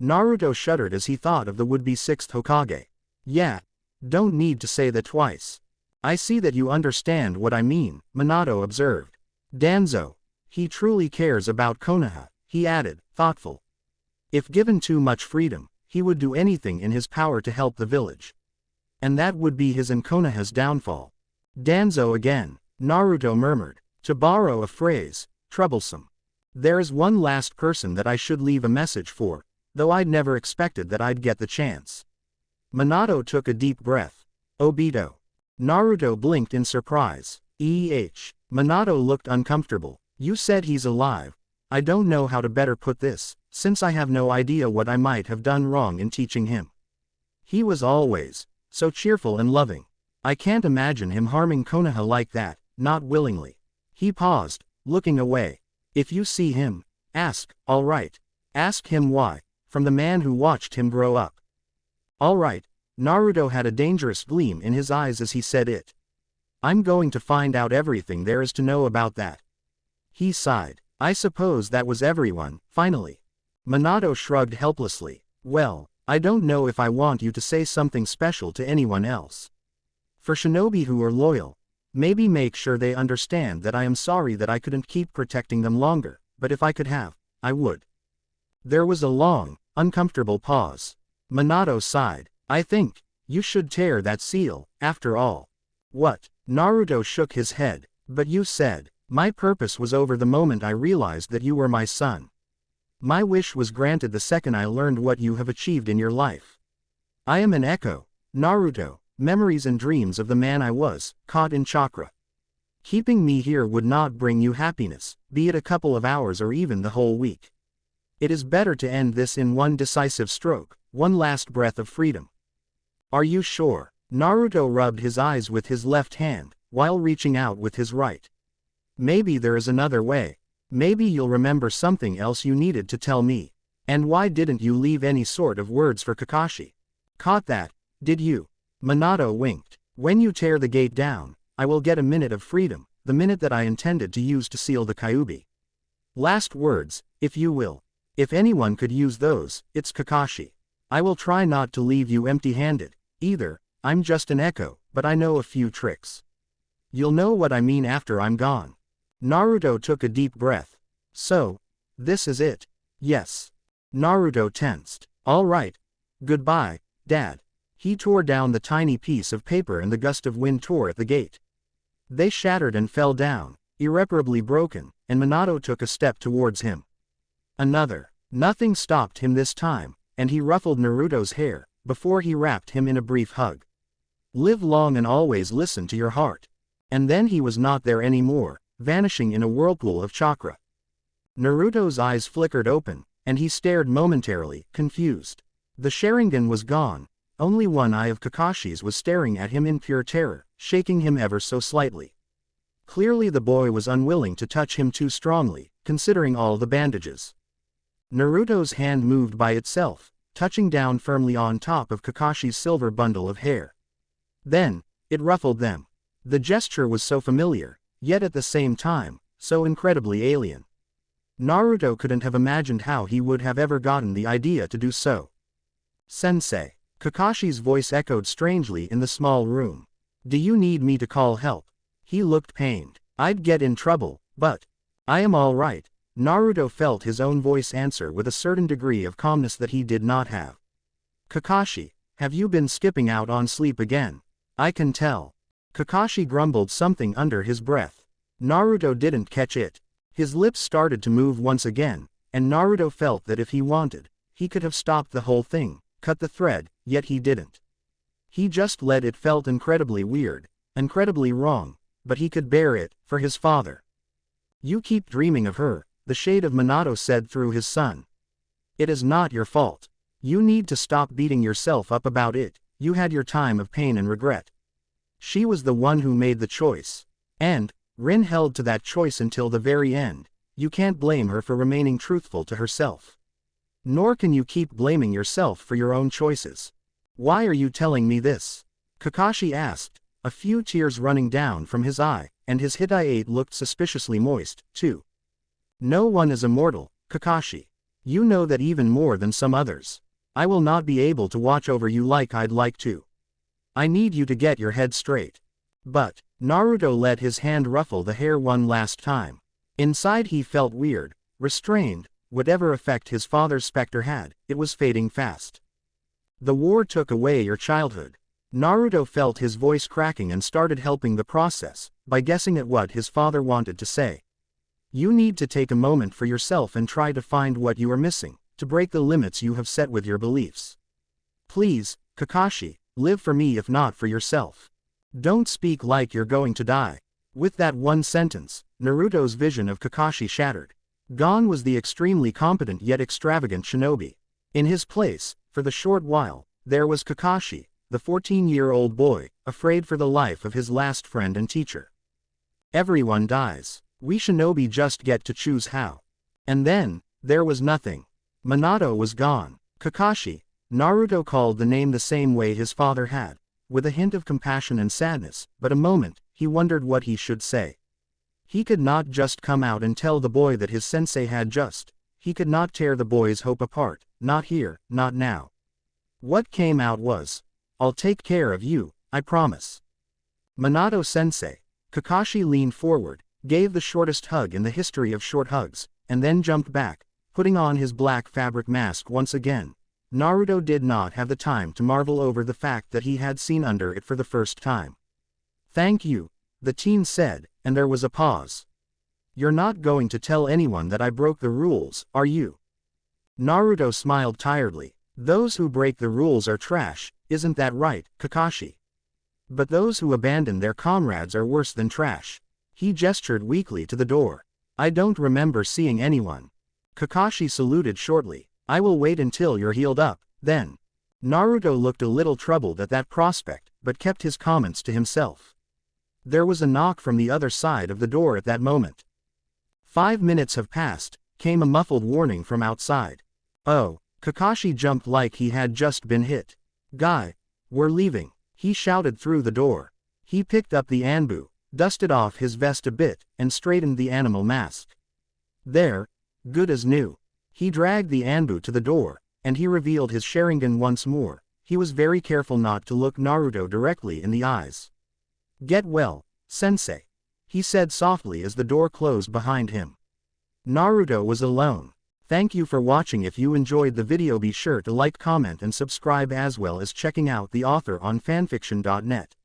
Naruto shuddered as he thought of the would-be sixth Hokage. Yeah, don't need to say that twice. I see that you understand what I mean, Minato observed. Danzo. He truly cares about Konoha, he added, thoughtful. If given too much freedom, he would do anything in his power to help the village. And that would be his and Konoha's downfall. Danzo again, Naruto murmured. To borrow a phrase, troublesome. There's one last person that I should leave a message for, though I'd never expected that I'd get the chance. Minato took a deep breath. Obito. Naruto blinked in surprise. Minato looked uncomfortable. You said he's alive. I don't know how to better put this, since I have no idea what I might have done wrong in teaching him. He was always so cheerful and loving. I can't imagine him harming Konoha like that, not willingly. He paused, looking away. If you see him, ask, all right. Ask him why, from the man who watched him grow up. All right. Naruto had a dangerous gleam in his eyes as he said it. I'm going to find out everything there is to know about that. He sighed. I suppose that was everyone, finally. Minato shrugged helplessly. Well, I don't know if I want you to say something special to anyone else. For shinobi who are loyal, maybe make sure they understand that I am sorry that I couldn't keep protecting them longer, but if I could have, I would. There was a long, uncomfortable pause. Minato sighed. I think you should tear that seal, after all. What? Naruto shook his head. But you said, my purpose was over the moment I realized that you were my son. My wish was granted the second I learned what you have achieved in your life. I am an echo, Naruto, memories and dreams of the man I was, caught in chakra. Keeping me here would not bring you happiness, be it a couple of hours or even the whole week. It is better to end this in one decisive stroke, one last breath of freedom. Are you sure? Naruto rubbed his eyes with his left hand, while reaching out with his right. Maybe there is another way. Maybe you'll remember something else you needed to tell me. And why didn't you leave any sort of words for Kakashi? Caught that, did you? Minato winked. When you tear the gate down, I will get a minute of freedom, the minute that I intended to use to seal the Kyuubi. Last words, if you will. If anyone could use those, it's Kakashi. I will try not to leave you empty-handed, either. I'm just an echo, but I know a few tricks. You'll know what I mean after I'm gone. Naruto took a deep breath. So, this is it. Yes. Naruto tensed. All right. Goodbye, Dad. He tore down the tiny piece of paper and the gust of wind tore at the gate. They shattered and fell down, irreparably broken, and Minato took a step towards him. Another. Nothing stopped him this time, and he ruffled Naruto's hair, before he wrapped him in a brief hug. Live long and always listen to your heart. And then he was not there anymore, vanishing in a whirlpool of chakra. Naruto's eyes flickered open, and he stared momentarily, confused. The Sharingan was gone. Only one eye of Kakashi's was staring at him in pure terror, shaking him ever so slightly. Clearly the boy was unwilling to touch him too strongly, considering all the bandages. Naruto's hand moved by itself, touching down firmly on top of Kakashi's silver bundle of hair. Then, it ruffled them. The gesture was so familiar, yet at the same time, so incredibly alien. Naruto couldn't have imagined how he would have ever gotten the idea to do so. Sensei. Kakashi's voice echoed strangely in the small room. Do you need me to call help? He looked pained. I'd get in trouble, but I am all right. Naruto felt his own voice answer with a certain degree of calmness that he did not have. Kakashi, have you been skipping out on sleep again? I can tell. Kakashi grumbled something under his breath. Naruto didn't catch it. His lips started to move once again, and Naruto felt that if he wanted, he could have stopped the whole thing, cut the thread, yet he didn't. He just let it. Felt incredibly weird, incredibly wrong, but he could bear it, for his father. You keep dreaming of her, the shade of Minato said through his son. It is not your fault. You need to stop beating yourself up about it. You had your time of pain and regret. She was the one who made the choice. And, Rin held to that choice until the very end. You can't blame her for remaining truthful to herself. Nor can you keep blaming yourself for your own choices. Why are you telling me this? Kakashi asked, a few tears running down from his eye, and his Hittite looked suspiciously moist, too. No one is immortal, Kakashi. You know that even more than some others. I will not be able to watch over you like I'd like to. I need you to get your head straight. But, Naruto let his hand ruffle the hair one last time. Inside he felt weird, restrained. Whatever effect his father's specter had, it was fading fast. The war took away your childhood. Naruto felt his voice cracking and started helping the process, by guessing at what his father wanted to say. You need to take a moment for yourself and try to find what you are missing, to break the limits you have set with your beliefs. Please, Kakashi, live for me if not for yourself. Don't speak like you're going to die. With that one sentence, Naruto's vision of Kakashi shattered. Gone was the extremely competent yet extravagant shinobi. In his place, for the short while, there was Kakashi, the 14-year-old boy, afraid for the life of his last friend and teacher. Everyone dies. We shinobi just get to choose how. And then, there was nothing. Minato was gone. Kakashi. Naruto called the name the same way his father had, with a hint of compassion and sadness, but a moment, he wondered what he should say. He could not just come out and tell the boy that his sensei had just. He could not tear the boy's hope apart, not here, not now. What came out was, I'll take care of you, I promise. Minato-sensei. Kakashi leaned forward, gave the shortest hug in the history of short hugs, and then jumped back, putting on his black fabric mask once again. Naruto did not have the time to marvel over the fact that he had seen under it for the first time. Thank you, the teen said, and there was a pause. You're not going to tell anyone that I broke the rules, are you? Naruto smiled tiredly. Those who break the rules are trash, isn't that right, Kakashi? But those who abandon their comrades are worse than trash. He gestured weakly to the door. I don't remember seeing anyone. Kakashi saluted shortly. I will wait until you're healed up, then. Naruto looked a little troubled at that prospect, but kept his comments to himself. There was a knock from the other side of the door at that moment. 5 minutes have passed, came a muffled warning from outside. Oh, Kakashi jumped like he had just been hit. Guy, we're leaving, he shouted through the door. He picked up the anbu, dusted off his vest a bit, and straightened the animal mask. There, good as new. He dragged the anbu to the door, and he revealed his Sharingan once more. He was very careful not to look Naruto directly in the eyes. Get well, sensei, he said softly as the door closed behind him. Naruto was alone. Thank you for watching. If you enjoyed the video, be sure to like, comment and subscribe, as well as checking out the author on fanfiction.net.